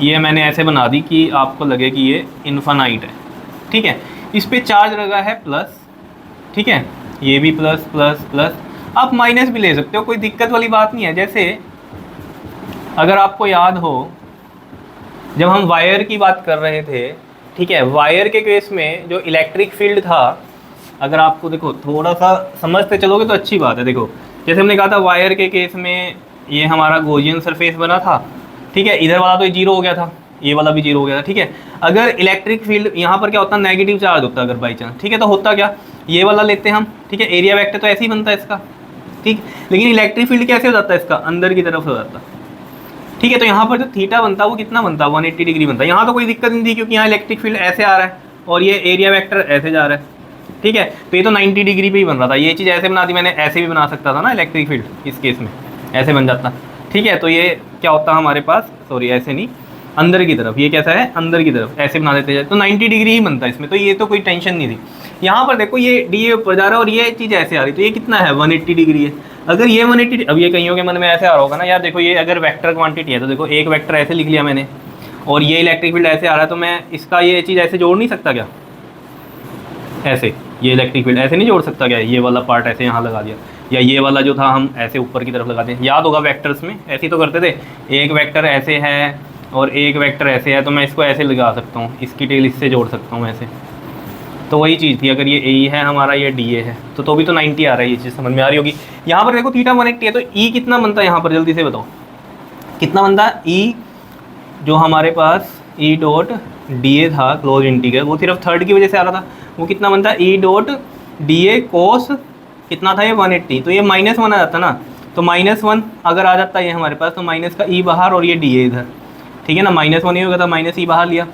ये मैंने ऐसे बना दी कि आपको लगे कि ये इन्फानाइट है। ठीक है, इस पे चार्ज लगा है प्लस, ठीक है, ये भी प्लस प्लस प्लस, आप माइनस भी ले सकते हो, कोई दिक्कत वाली बात नहीं है। जैसे अगर आपको याद हो जब हम वायर की बात कर रहे थे, ठीक है, वायर के केस में जो इलेक्ट्रिक फील्ड था, अगर आपको देखो थोड़ा सा समझते चलोगे तो अच्छी बात है। देखो जैसे हमने कहा था वायर के केस में ये हमारा गॉसियन सरफेस बना था, ठीक है, इधर वाला तो जीरो हो गया था, ये वाला भी जीरो हो गया था। ठीक है, अगर इलेक्ट्रिक फील्ड यहाँ पर क्या होता है, नेगेटिव चार्ज होता है अगर बाई चांस, ठीक है, तो होता क्या, ये वाला लेते हैं हम, ठीक है, एरिया वेक्टर तो ऐसे ही बनता है इसका, ठीक, लेकिन इलेक्ट्रिक फील्ड कैसे हो जाता है इसका, अंदर की तरफ हो जाता है। ठीक है, तो यहाँ पर जो थीटा बनता है वो कितना बनता है, 180 डिग्री बनता है। यहाँ तो कोई दिक्कत नहीं थी क्योंकि यहाँ इलेक्ट्रिक फील्ड ऐसे आ रहा है और ये एरिया वेक्टर ऐसे जा रहा है। ठीक है, तो ये तो 90 डिग्री पे ही बन रहा था, ये चीज़ ऐसे बना दी मैंने, ऐसे भी बना सकता था ना इलेक्ट्रिक फील्ड, इस केस में ऐसे बन जाता। ठीक है, तो ये क्या होता है हमारे पास, सॉरी ऐसे नहीं, अंदर की तरफ, ये कैसा है, अंदर की तरफ ऐसे बना देते हैं, तो 90 डिग्री ही बनता है इसमें, तो ये तो कोई टेंशन नहीं थी। यहाँ पर देखो ये डी ऊपर जा रहा है और ये चीज़ ऐसे आ रही, तो ये कितना है, 180 डिग्री है। अगर ये 180, अब ये कईयों के मन में ऐसे आ रहा होगा ना, यार देखो ये अगर वेक्टर क्वांटिटी है तो देखो एक वेक्टर ऐसे लिख लिया मैंने और ये इलेक्ट्रिक फील्ड ऐसे आ रहा है, तो मैं इसका ये चीज़ ऐसे जोड़ नहीं सकता क्या, ऐसे ये इलेक्ट्रिक फील्ड ऐसे नहीं जोड़ सकता क्या, ये वाला पार्ट ऐसे यहाँ लगा दिया, या ये वाला जो था हम ऐसे ऊपर की तरफ लगाते हैं, याद होगा वेक्टर्स में ऐसे ही तो करते थे, एक वेक्टर ऐसे है और एक वेक्टर ऐसे है, तो मैं इसको ऐसे लगा सकता हूँ, इसकी टेल इससे जोड़ सकता हूँ ऐसे। तो वही चीज़ थी, अगर ये ए है हमारा, ये डी है, तो भी तो 90 आ रहा है, ये चीज़ समझ में आ रही होगी। यहाँ पर देखो थीटा 180 है, तो ई कितना बनता है यहाँ पर, जल्दी से बताओ कितना बनता है, ई जो हमारे पास ई डॉट डी ए था क्लोज इंटीग्रल, वो सिर्फ थर्ड की वजह से आ रहा था, वो कितना बनता है, ई डॉट डी ए कोस कितना था ये 180, तो ये -1 आ जाता ना, तो -1 अगर आ जाता है ये हमारे पास, तो माइनस का ई बाहर और ये डी ए इधर, ठीक है ना, -1 ही होगा था, माइनस ई बाहर लिया,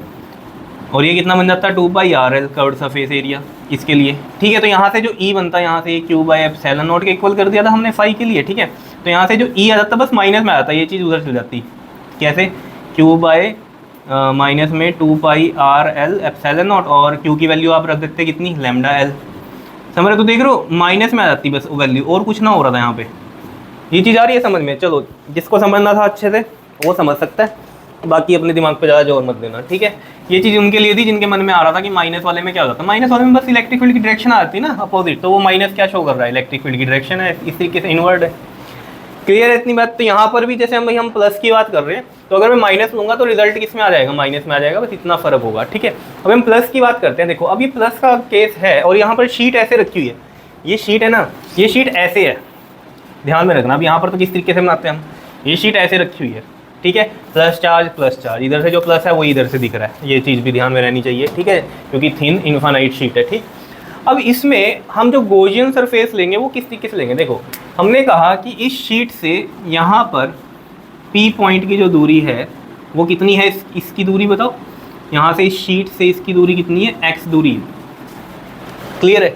और ये कितना बन जाता है 2πr कर्व्ड सरफेस एरिया इसके लिए। ठीक है, तो यहाँ से जो ई बनता है, यहाँ से Q/ε0 के इक्वल कर दिया था हमने फाई के लिए। ठीक है, तो यहाँ से जो ई आ जाता बस माइनस में आ जाता, ये चीज़ उधर चल जाती, कैसे, Q/ माइनस में 2πr/ε0 और Q की वैल्यू आप रख देते कितनी, λl, समझ रहे, तो देख रहे हो माइनस में आ जाती बस वैल्यू, और कुछ ना हो रहा था यहाँ पे। ये चीज़ आ रही है समझ में, चलो जिसको समझना था अच्छे से वो समझ सकता है, बाकी अपने दिमाग पे ज़्यादा जोर मत देना। ठीक है, ये चीज़ उनके लिए थी जिनके मन में आ रहा था कि माइनस वाले में क्या होता है, माइनस वाले में बस इलेक्ट्रिक फील्ड की डायरेक्शन आ जाती है ना अपोजिट, तो वो माइनस क्या शो कर रहा है, इलेक्ट्रिक फील्ड की डायरेक्शन है, इस तरीके से इनवर्ड है। क्लियर है इतनी बात। तो यहाँ पर भी जैसे हम प्लस की बात कर रहे हैं, तो अगर मैं माइनस लूँगा तो रिजल्ट किस में आ जाएगा, माइनस में आ जाएगा, बस इतना फर्क होगा। ठीक है, अब हम प्लस की बात करते हैं। देखो अब ये प्लस का केस है और यहाँ पर शीट ऐसे रखी हुई है, ये शीट है ना, ये शीट ऐसे है, ध्यान में रखना। अब यहाँ पर तो किस तरीके से बनाते हैं हम, ये शीट ऐसे रखी हुई है, ठीक है, प्लस चार्ज, इधर से जो प्लस है वो इधर से दिख रहा है, ये चीज़ भी ध्यान में रहनी चाहिए। ठीक है, क्योंकि थिन इनफाइनाइट शीट है। ठीक, अब इसमें हम जो गॉसियन सरफेस लेंगे वो किस तरीके से लेंगे, देखो हमने कहा कि इस शीट से यहाँ पर P पॉइंट की जो दूरी है वो कितनी है, इसकी दूरी बताओ, यहाँ से इस शीट से इसकी दूरी कितनी है, x दूरी। क्लियर है,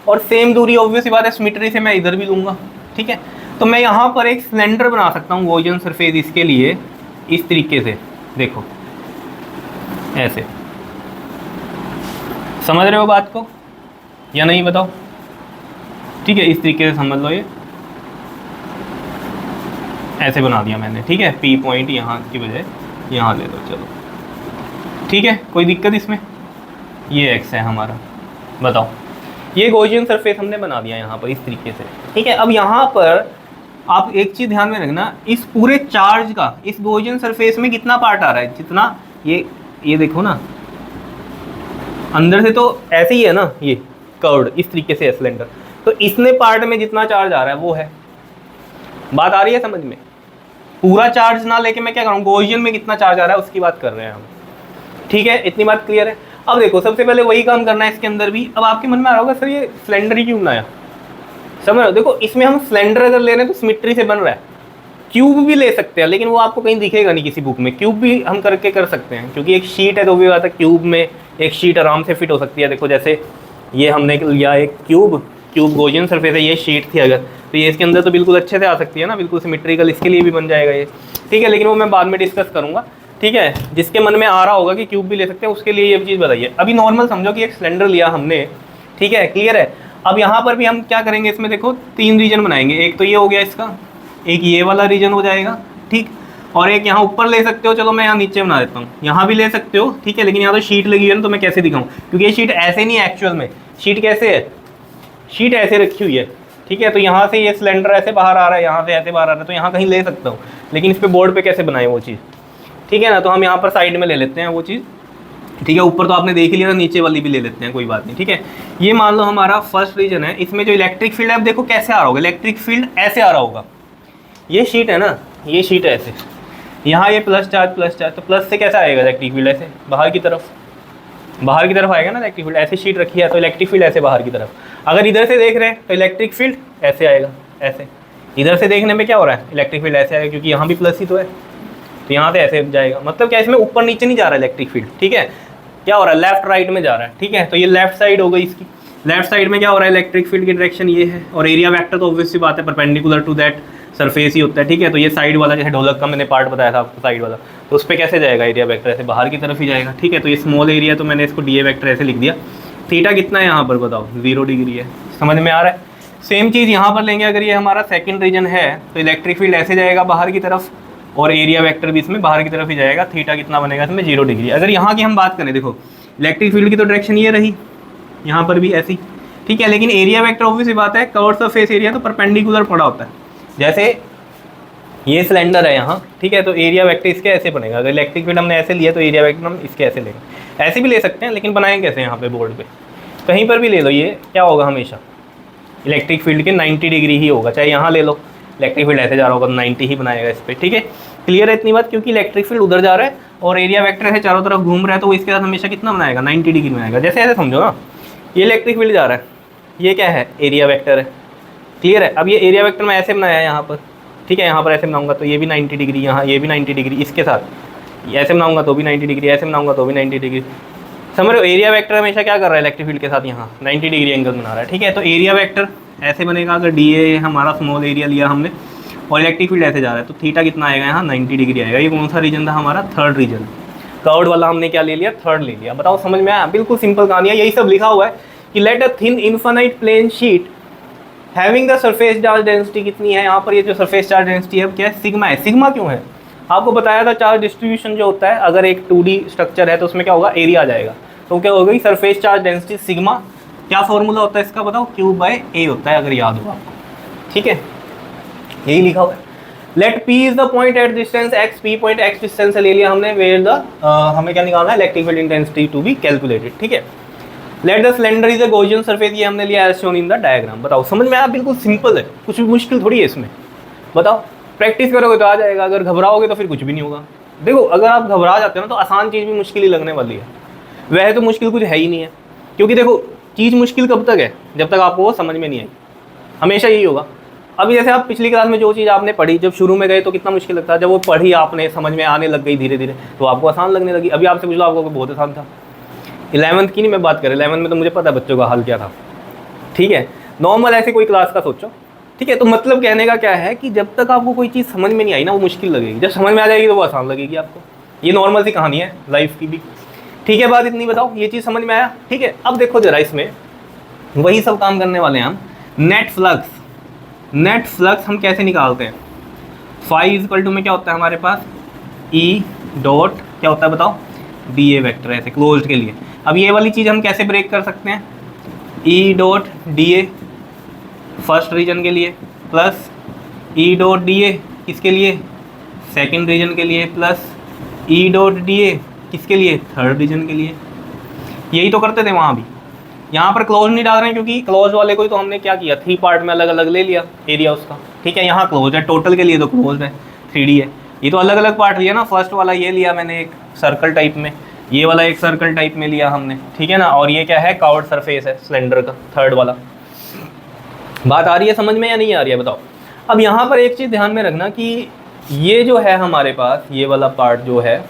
और सेम दूरी ऑब्वियस बात है सिमेट्री से मैं इधर भी लूँगा। ठीक है, तो मैं यहाँ पर एक सिलेंडर बना सकता हूँ गॉसियन सरफेस इसके लिए, इस तरीके से, देखो ऐसे, समझ रहे हो बात को या नहीं बताओ। ठीक है, इस तरीके से समझ लो, ये ऐसे बना दिया मैंने। ठीक है, P पॉइंट यहाँ की बजाय यहाँ ले लो, चलो ठीक है, कोई दिक्कत इसमें, ये x है हमारा, बताओ, ये गॉसियन सरफेस हमने बना दिया यहाँ पर इस तरीके से। ठीक है, अब यहाँ पर आप एक चीज़ ध्यान में रखना, इस पूरे चार्ज का इस गॉसियन सरफेस में कितना पार्ट आ रहा है, जितना ये देखो ना, अंदर से तो ऐसे ही है ना, ये कर्व्ड इस तरीके से है सिलेंडर, तो इसने पार्ट में जितना चार्ज आ रहा है वो है, बात आ रही है समझ में। पूरा चार्ज ना लेके मैं क्या करूँ, गॉसियन में कितना चार्ज आ रहा है उसकी बात कर रहे हैं हम। ठीक है, इतनी बात क्लियर है। अब देखो सबसे पहले वही काम करना है इसके अंदर भी। अब आपके मन में आ रहा होगा सर ये सिलेंडर ही क्यों बनाया, समझ रहे हो, देखो इसमें हम सिलेंडर अगर ले रहे हैं तो सिमेट्री से बन रहा है, क्यूब भी ले सकते हैं, लेकिन वो आपको कहीं दिखेगा नहीं किसी बुक में। क्यूब भी हम करके कर सकते हैं, क्योंकि एक शीट है तो भी बात है, क्यूब में एक शीट आराम से फिट हो सकती है। देखो जैसे ये हमने लिया एक क्यूब गॉसियन सरफेस है, ये शीट थी अगर, तो ये इसके अंदर तो बिल्कुल अच्छे से आ सकती है ना, बिल्कुल सिमेट्रिकल, इसके लिए भी बन जाएगा ये, ठीक है। लेकिन वो मैं बाद में डिस्कस करूँगा, ठीक है। जिसके मन में आ रहा होगा कि क्यूब भी ले सकते हैं, उसके लिए ये चीज़ बताइए। अभी नॉर्मल समझो कि एक सिलेंडर लिया हमने, ठीक है, क्लियर है। अब यहाँ पर भी हम क्या करेंगे, इसमें देखो 3 रीजन बनाएंगे। एक तो ये हो गया इसका, एक ये वाला रीजन हो जाएगा, ठीक, और एक यहाँ ऊपर ले सकते हो, चलो मैं यहाँ नीचे बना देता हूँ, यहाँ भी ले सकते हो, ठीक है। लेकिन यहाँ तो शीट लगी है ना, तो मैं कैसे दिखाऊँ, क्योंकि ये शीट ऐसे नहीं है एक्चुअल में। शीट कैसे है, शीट ऐसे रखी हुई है, ठीक है। तो यहाँ से ये सिलेंडर ऐसे बाहर आ रहा है, यहाँ से ऐसे बाहर आ रहा है, तो यहाँ कहीं ले सकता हूँ, लेकिन इस पर बोर्ड पे कैसे बनाए वो चीज़, ठीक है ना। तो हम यहाँ पर साइड में ले लेते हैं वो चीज़, ठीक है। ऊपर तो आपने देख लिया ना, नीचे वाली भी ले लेते हैं, कोई बात नहीं, ठीक है। ये मान लो हमारा फर्स्ट रीजन है, इसमें जो इलेक्ट्रिक फील्ड है, अब देखो कैसे आ रहा होगा, इलेक्ट्रिक फील्ड ऐसे आ रहा होगा। ये शीट है ना, ये शीट है ऐसे, यहाँ ये प्लस चार्ज, तो प्लस से कैसे आएगा इलेक्ट्रिक फील्ड, ऐसे बाहर की तरफ आएगा ना इलेक्ट्रिक फील्ड। ऐसे शीट रखी है तो इलेक्ट्रिक फील्ड ऐसे बाहर की तरफ। अगर इधर से देख रहे हैं तो इलेक्ट्रिक फील्ड ऐसे आएगा, ऐसे। इधर से देखने में क्या हो रहा है, इलेक्ट्रिक फील्ड ऐसे आएगा, क्योंकि यहाँ भी प्लस ही तो है, तो यहाँ से ऐसे जाएगा। मतलब क्या, इसमें ऊपर नीचे नहीं जा रहा इलेक्ट्रिक फील्ड, ठीक है। क्या हो रहा है, लेफ्ट राइट में जा रहा है, ठीक है। तो ये लेफ्ट साइड हो गई इसकी। लेफ्ट साइड में क्या हो रहा है, इलेक्ट्रिक फील्ड की डायरेक्शन ये है, और एरिया वेक्टर तो ऑब्वियस सी बात है परपेंडिकुलर टू दैट सरफेस ही होता है, ठीक है। तो ये साइड वाला, जैसे ढोलक का मैंने पार्ट बताया था आपको, साइड वाला, तो उस पर कैसे जाएगा एरिया वेक्टर, ऐसे बाहर की तरफ ही जाएगा, ठीक है। तो ये स्मॉल एरिया, तो मैंने इसको डीए वेक्टर ऐसे लिख दिया। थीटा कितना है यहाँ पर बताओ, 0 डिग्री है, समझ में आ रहा है। सेम चीज़ यहाँ पर लेंगे, अगर ये हमारा सेकंड रीजन है तो इलेक्ट्रिक फील्ड ऐसे जाएगा बाहर की तरफ, और एरिया वेक्टर भी इसमें बाहर की तरफ ही जाएगा। थीटा कितना बनेगा इसमें, 0 डिग्री। अगर यहाँ की हम बात करें, देखो इलेक्ट्रिक फील्ड की तो डायरेक्शन ये रही, यहाँ पर भी ऐसी, ठीक है। लेकिन एरिया वेक्टर ऑब्वियस बात है, कवर्ड सरफेस एरिया तो परपेंडिकुलर पड़ा होता है। जैसे ये सिलेंडर है यहाँ, ठीक है, तो एरिया वेक्टर इसके ऐसे बनेगा। अगर इलेक्ट्रिक फील्ड हमने ऐसे लिया तो एरिया वेक्टर हम इसके ऐसे लेंगे। ऐसे भी ले सकते हैं, लेकिन बनाएंगे कैसे, यहाँ पे बोर्ड पे कहीं पर भी ले लो, ये क्या होगा, हमेशा इलेक्ट्रिक फील्ड के 90 डिग्री ही होगा। चाहे यहाँ ले लो, इलेक्ट्रिक फील्ड ऐसे जा रहा होगा तो 90 ही बनाएगा इस पर, ठीक है। क्लियर है इतनी बात, क्योंकि इलेक्ट्रिक फील्ड उधर जा रहा है और एरिया वेक्टर ऐसे चारों तरफ घूम रहा है, तो वो इसके साथ हमेशा कितना बनाएगा, 90 डिग्री बनाएगा। जैसे ऐसे समझो ना, ये इलेक्ट्रिक फील्ड जा रहा है, ये क्या है, एरिया वेक्टर है, क्लियर है। अब ये एरिया वेक्टर मैं ऐसे बनाया है यहाँ पर, ठीक है, यहाँ पर ऐसे बनाऊंगा तो ये भी 90 डिग्री, यहाँ ये भी 90 डिग्री, इसके साथ ऐसे बनाऊंगा तो भी 90 डिग्री, ऐसे बनाऊंगा तो भी 90 डिग्री। समझ रहे हो, एरिया वेक्टर हमेशा क्या कर रहा है, इलेक्ट्रिक फील्ड के साथ यहाँ 90 डिग्री एंगल बना रहा है, ठीक है। तो एरिया वेक्टर ऐसे बनेगा, अगर डी ए हमारा स्मॉल एरिया लिया हमने और इलेक्ट्रिक फील्ड ऐसे जा रहा है, तो थीटा कितना आएगा यहाँ, 90 डिग्री आएगा। ये कौन सा रीजन था हमारा, थर्ड रीजन। कर्व्ड वाला हमने क्या ले लिया, थर्ड ले लिया। बताओ समझ में आया, बिल्कुल सिंपल कहानी है। यही सब लिखा हुआ है कि let a thin infinite plane sheet having the surface charge density कितनी है। यहाँ पर ये जो सरफेस चार्ज डेंसिटी है क्या है, सिग्मा है। सिग्मा क्यों है, आपको बताया था चार्ज डिस्ट्रीब्यूशन जो होता है, अगर एक 2D स्ट्रक्चर है तो उसमें क्या होगा, एरिया आ जाएगा, तो क्या होगी सरफेस चार्ज डेंसिटी सिग्मा। क्या फॉर्मूला होता है इसका बताओ, Q/A होता है, अगर याद हो आपको, ठीक है, यही लिखा हुआ है। Let P is the point at distance x, P point x distance से ले लिया हमने, वेयर द हमें क्या निकालना है, electric field intensity to be calculated, ठीक है। Let the cylinder is a Gaussian surface, ये हमने लिया as shown in the diagram. बताओ समझ में आया, बिल्कुल सिंपल है, कुछ भी मुश्किल थोड़ी है इसमें। बताओ प्रैक्टिस करोगे तो आ जाएगा, अगर घबराओगे तो फिर कुछ भी नहीं होगा। देखो अगर आप घबरा जाते हो ना, तो आसान चीज़ भी मुश्किल ही लगने वाली है। वह तो मुश्किल कुछ है ही नहीं है, क्योंकि देखो चीज़ मुश्किल कब तक है, जब तक आपको वो समझ में नहीं आई, हमेशा यही होगा। अभी जैसे आप पिछली क्लास में जो चीज़ आपने पढ़ी, जब शुरू में गए तो कितना मुश्किल लगता है, जब वो पढ़ी आपने, समझ में आने लग गई धीरे धीरे, तो आपको आसान लगने लगी। अभी आपसे पूछ लो, आपको बहुत आसान था। 11th की नहीं मैं बात कर, 11th में तो मुझे पता है बच्चों का हाल क्या था, ठीक है। नॉर्मल ऐसे कोई क्लास का सोचो, ठीक है। तो मतलब कहने का क्या है कि जब तक आपको कोई चीज़ समझ में नहीं आई ना, वो मुश्किल लगेगी, जब समझ में आ जाएगी तो वो आसान लगेगी आपको। ये नॉर्मल सी कहानी है लाइफ की भी, ठीक है। बात इतनी बताओ, ये चीज़ समझ में आया, ठीक है। अब देखो जरा, इसमें वही सब काम करने वाले हैं हम। नेट फ्लक्स हम कैसे निकालते हैं, फाई इक्वल टू में क्या होता है हमारे पास, ई डॉट क्या होता है बताओ, डी ए वैक्टर, ऐसे क्लोज्ड के लिए। अब ये वाली चीज़ हम कैसे ब्रेक कर सकते हैं, E dot d A first region के लिए, plus E dot d A किसके लिए, सेकंड रीजन के लिए, plus E dot d A किसके लिए, थर्ड रीजन के लिए। यही तो करते थे वहाँ भी। यहाँ पर क्लोज नहीं डाल रहे हैं, क्योंकि क्लोज वाले को ही तो हमने क्या किया, 3 पार्ट में अलग अलग ले लिया एरिया उसका, ठीक है। यहाँ क्लोज है, टोटल के लिए तो क्लोज है, 3D है, ये तो अलग अलग पार्ट लिया ना। फर्स्ट वाला ये लिया मैंने एक सर्कल टाइप में, ये वाला एक सर्कल टाइप में लिया हमने, ठीक है ना। और ये क्या है, कर्व्ड सरफेस है सिलेंडर का, थर्ड वाला। बात आ रही है समझ में या नहीं आ रही है बताओ। अब यहाँ पर एक चीज़ ध्यान में रखना कि ये जो है हमारे पास ये वाला पार्ट जो है,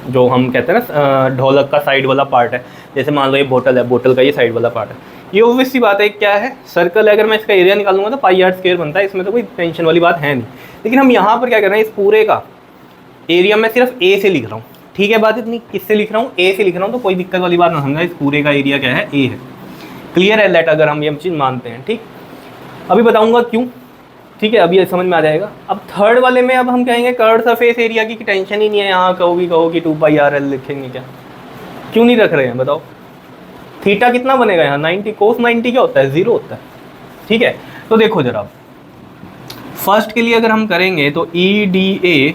जो हम कहते हैं ना ढोलक का साइड वाला पार्ट है, जैसे मान लो ये बोतल है, बोतल का ये साइड वाला पार्ट है, ये ऑब्वियस सी बात है क्या है, सर्कल है। अगर मैं इसका एरिया निकालूंगा तो पाई आर स्क्वायर बनता है, इसमें तो कोई टेंशन वाली बात है नहीं। लेकिन हम यहाँ पर क्या कर रहे हैं, इस पूरे का एरिया मैं सिर्फ ए से लिख रहा हूँ, ठीक है बात इतनी। किससे लिख रहा हूँ, ए से लिख रहा हूँ, तो कोई दिक्कत वाली बात ना समझना, इस पूरे का एरिया क्या है, ए है। क्लियर है लेट, अगर हम ये चीज़ मानते हैं, ठीक। अभी बताऊँगा क्यों, ठीक है, अभी ये समझ में आ जाएगा। अब थर्ड वाले में अब हम कहेंगे कर्व सरफेस एरिया की टेंशन ही नहीं है, यहाँ कहो कि 2πr लिखेंगे क्या, क्यों नहीं रख रहे हैं बताओ। थीटा कितना बनेगा यहाँ 90, कोस 90 क्या होता है, 0 होता है, ठीक है। तो देखो जरा, फर्स्ट के लिए अगर हम करेंगे तो E D A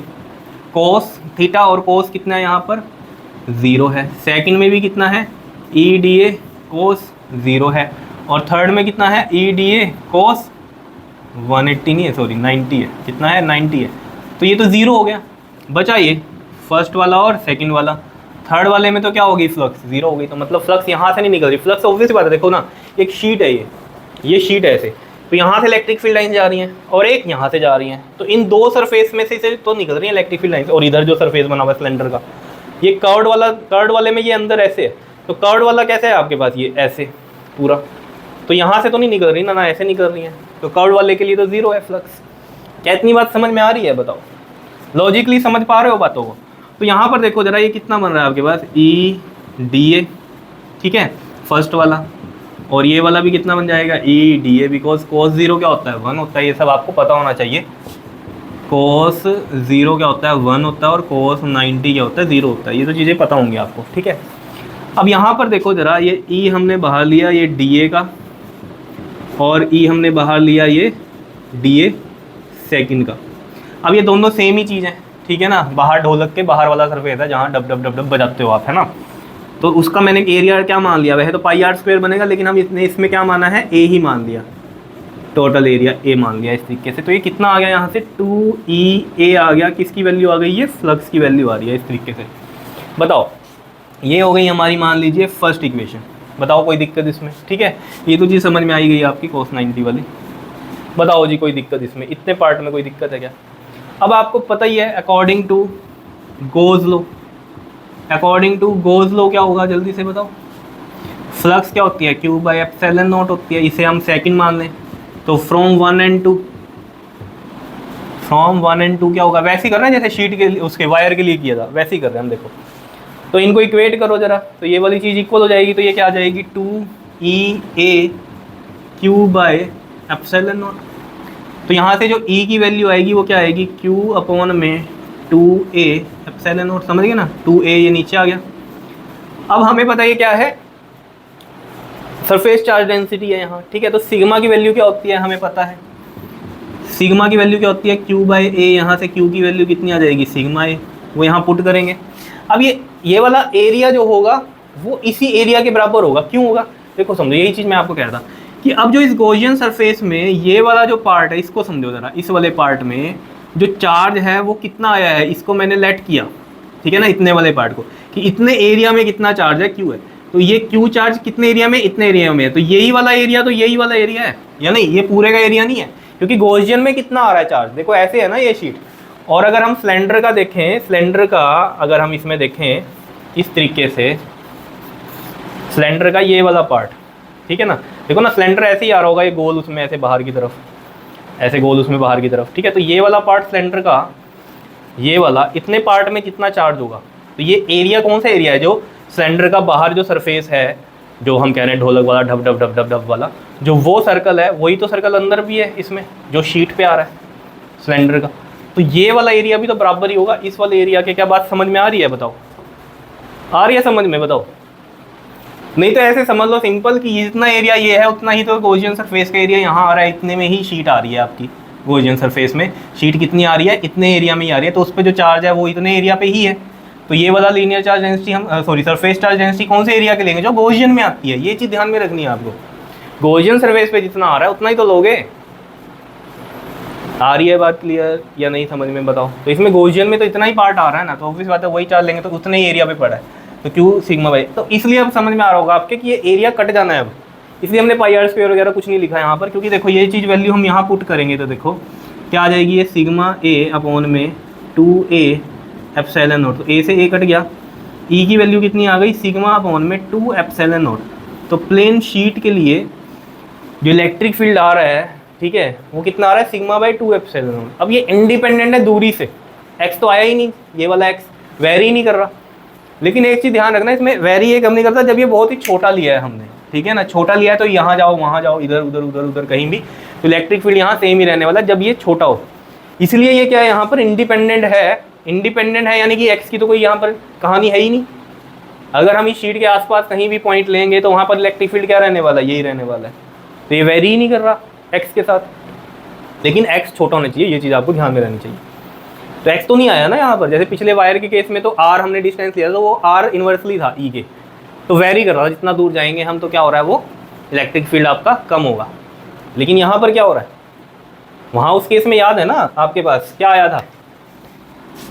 cos theta और कोस कितना है यहाँ पर 0 है। सेकंड में भी कितना है, ई डी ए कोस 0 है। और थर्ड में कितना है, ई डी ए कोस 180 नहीं है, सॉरी 90 है। कितना है, 90 है। तो ये तो 0 हो गया, बचा ये फर्स्ट वाला और सेकंड वाला। थर्ड वाले में तो क्या होगी, फ्लक्स 0 हो गई। तो मतलब फ्लक्स यहाँ से नहीं निकल रही, फ्लक्स ऑब्वियस बात है, देखो ना एक शीट है, ये शीट है ऐसे, तो यहाँ से इलेक्ट्रिक फील्ड लाइन जा रही हैं और एक यहाँ से जा रही हैं, तो इन दो सरफेस में से तो निकल रही है इलेक्ट्रिक फील्ड लाइन। और इधर जो सरफेस बना हुआ है सिलेंडर का, ये कर्व्ड वाले में ये अंदर ऐसे है, तो कर्व्ड वाला कैसे है आपके पास, ये ऐसे पूरा, तो यहाँ से तो नहीं निकल रही ना ऐसे निकल रही है, तो कर्व्ड वाले के लिए तो 0 है फ्लक्स। क्या इतनी बात समझ में आ रही है बताओ, लॉजिकली समझ पा रहे हो बातों को। तो यहाँ पर देखो जरा, ये कितना बन रहा है आपके पास, ई डी ए, ठीक है फर्स्ट वाला, और ये वाला भी कितना बन जाएगा, ई डी ए, बिकॉज कोस 0 क्या होता है, 1 होता है। ये सब आपको पता होना चाहिए, कोस 0 क्या होता है, 1 होता है, और कोस 90 क्या होता है, 0 होता है। ये तो चीज़ें पता होंगी आपको, ठीक है। अब यहाँ पर देखो जरा, ये ई हमने बाहर लिया ये डी ए का, और ई हमने बाहर लिया ये डी ए सेकेंड का। अब ये दोनों सेम ही चीज़ है, ठीक है ना। बाहर ढोलक के बाहर वाला सरफेस है जहाँ डब डब डब डब बजाते हो आप, है ना। तो उसका मैंने एरिया क्या मान लिया, वैसे तो पाई आर स्क्वायर बनेगा, लेकिन हम इसमें क्या माना है, ए ही मान लिया, टोटल एरिया ए मान लिया इस तरीके से। तो ये कितना आ गया यहाँ से, 2E A आ गया, किसकी वैल्यू आ गई, ये फ्लक्स की वैल्यू आ रही है इस तरीके से। बताओ, ये हो गई हमारी मान लीजिए फर्स्ट इक्वेशन। बताओ कोई दिक्कत इसमें, ठीक है। ये तो चीज़ समझ में आई गई आपकी कोस 90 वाली। बताओ जी कोई दिक्कत इसमें, इतने पार्ट में कोई दिक्कत है क्या। अब आपको पता ही है according to Gauss law, according to Gauss law क्या होगा, जल्दी से बताओ। फ्लक्स क्या होती है, Q/ε0 होती है, इसे हम सेकंड मान लें। तो फ्रॉम 1 and 2 क्या होगा, वैसे ही कर रहे हैं जैसे शीट के लिए उसके वायर के लिए किया था, वैसे ही कर रहे हैं हम। देखो तो इनको इक्वेट करो जरा, तो ये वाली चीज़ इक्वल हो जाएगी, तो ये क्या आ जाएगी, 2EA Q/ε0। तो यहाँ से जो E की वैल्यू आएगी वो क्या आएगी, Q/2A∈0। समझ गए ना, 2A ये नीचे आ गया। अब हमें पता है क्या है, सरफेस चार्ज डेंसिटी है यहाँ, ठीक है। तो सिग्मा की वैल्यू क्या होती है हमें पता है, सिग्मा की वैल्यू क्या होती है, Q/A। यहाँ से Q की वैल्यू कितनी आ जाएगी, सिग्मा A, वो यहाँ पुट करेंगे। अब ये वाला एरिया जो होगा वो इसी एरिया के बराबर होगा। क्यों होगा, देखो समझो, यही चीज़ मैं आपको कह रहा था कि अब जो इस गॉसियन सरफेस में ये वाला जो पार्ट है, इसको समझो ज़रा, इस वाले पार्ट में जो चार्ज है वो कितना आया है, इसको मैंने लेट किया, ठीक है ना, इतने वाले पार्ट को, कि इतने एरिया में कितना चार्ज है, Q है। तो ये Q चार्ज कितने एरिया में, इतने एरिया में है, तो यही वाला एरिया तो यही वाला एरिया है, या नहीं, ये पूरे का एरिया नहीं है, क्योंकि गॉसियन में कितना आ रहा है चार्ज, देखो ऐसे है ना ये शीट। और अगर हम सिलेंडर का देखें, सिलेंडर का अगर हम इसमें देखें इस तरीके से, सिलेंडर का ये वाला पार्ट, ठीक है ना, देखो ना सिलेंडर ऐसे ही आ रहा होगा, ये गोल उसमें ऐसे बाहर की तरफ, ऐसे गोल उसमें बाहर की तरफ, ठीक है। तो ये वाला पार्ट सिलेंडर का, ये वाला, इतने पार्ट में कितना चार्ज होगा, तो ये एरिया कौन सा एरिया है, जो सिलेंडर का बाहर जो सरफेस है, जो हम कह रहे हैं ढोलक वाला ढब ढब ढब ढब ढब वाला, जो वो सर्कल है, वही तो सर्कल अंदर भी है इसमें, जो शीट पे आ रहा है सिलेंडर का। तो ये वाला एरिया भी तो बराबर ही होगा इस वाले एरिया के। क्या बात समझ में आ रही है, बताओ, आ रही है समझ में, बताओ। नहीं तो ऐसे समझ लो सिंपल कि जितना एरिया ये है उतना ही तो गॉसियन सरफेस का एरिया यहाँ आ रहा है, इतने में ही शीट आ रही है आपकी। गॉसियन सरफेस में शीट कितनी आ रही है, इतने एरिया में ही आ रही है, तो उस पर जो चार्ज है वो इतने एरिया पे ही है। तो ये वाला लीनियर चार्ज डेंसिटी हम सरफेस चार्ज डेंसिटी कौन से एरिया के लेंगे, जो गॉसियन में आती है। ये चीज़ ध्यान में रखनी है आपको, गॉसियन सरफेस पे जितना आ रहा है उतना ही तो लोगे। आ रही है बात क्लियर या नहीं समझ में, बताओ। तो इसमें गॉसियन में तो इतना ही पार्ट आ रहा है ना, तो ऑब्वियस बात है वही चार्ज लेंगे तो उतने ही एरिया पे पड़ा है, तो Q सिग्मा बाई। तो इसलिए अब समझ में आ रहा होगा आपके कि ये एरिया कट जाना है अब, इसलिए हमने पाई आर स्क्वायर वगैरह कुछ नहीं लिखा यहाँ पर, क्योंकि देखो ये चीज़ वैल्यू हम यहाँ पुट करेंगे तो देखो क्या आ जाएगी ये सिग्मा ए अपॉन में 2a एप्सिलॉन नॉट। तो a से a कट गया, e की वैल्यू कितनी आ गई सिग्मा अपॉन में 2 एप्सिलॉन नॉट। तो प्लेन शीट के लिए जो इलेक्ट्रिक फील्ड आ रहा है, ठीक है, वो कितना आ रहा है सिग्मा बाई 2 एप्सिलॉन नॉट। अब ये इंडिपेंडेंट है दूरी से, x तो आया ही नहीं, ये वाला x वेरी ही नहीं कर रहा। लेकिन एक चीज़ ध्यान रखना, इसमें वेरी ये कब नहीं करता जब ये बहुत ही छोटा लिया है हमने, ठीक है ना। छोटा लिया है तो यहाँ जाओ वहाँ जाओ, इधर उधर उधर उधर कहीं भी, तो इलेक्ट्रिक फील्ड यहाँ सेम ही रहने वाला जब ये छोटा हो। इसलिए ये क्या है यहाँ पर इंडिपेंडेंट है। इंडिपेंडेंट है यानी कि एक्स की तो कोई यहाँ पर कहानी है ही नहीं। अगर हम इस शीट के आसपास कहीं भी पॉइंट लेंगे तो वहाँ पर इलेक्ट्रिक फील्ड क्या रहने वाला है, यही रहने वाला है। तो ये वेरी ही नहीं कर रहा एक्स के साथ, लेकिन एक्स छोटा होना चाहिए, ये चीज़ आपको ध्यान में रहनी चाहिए। तो एक्स तो नहीं आया ना यहाँ पर, जैसे पिछले वायर के केस में तो आर हमने डिस्टेंस लिया था, वो आर इन्वर्सली था ई के, तो वेरी कर रहा था। जितना दूर जाएंगे हम तो क्या हो रहा है, वो इलेक्ट्रिक फील्ड आपका कम होगा। लेकिन यहाँ पर क्या हो रहा है, वहाँ उस केस में याद है ना आपके पास क्या आया था,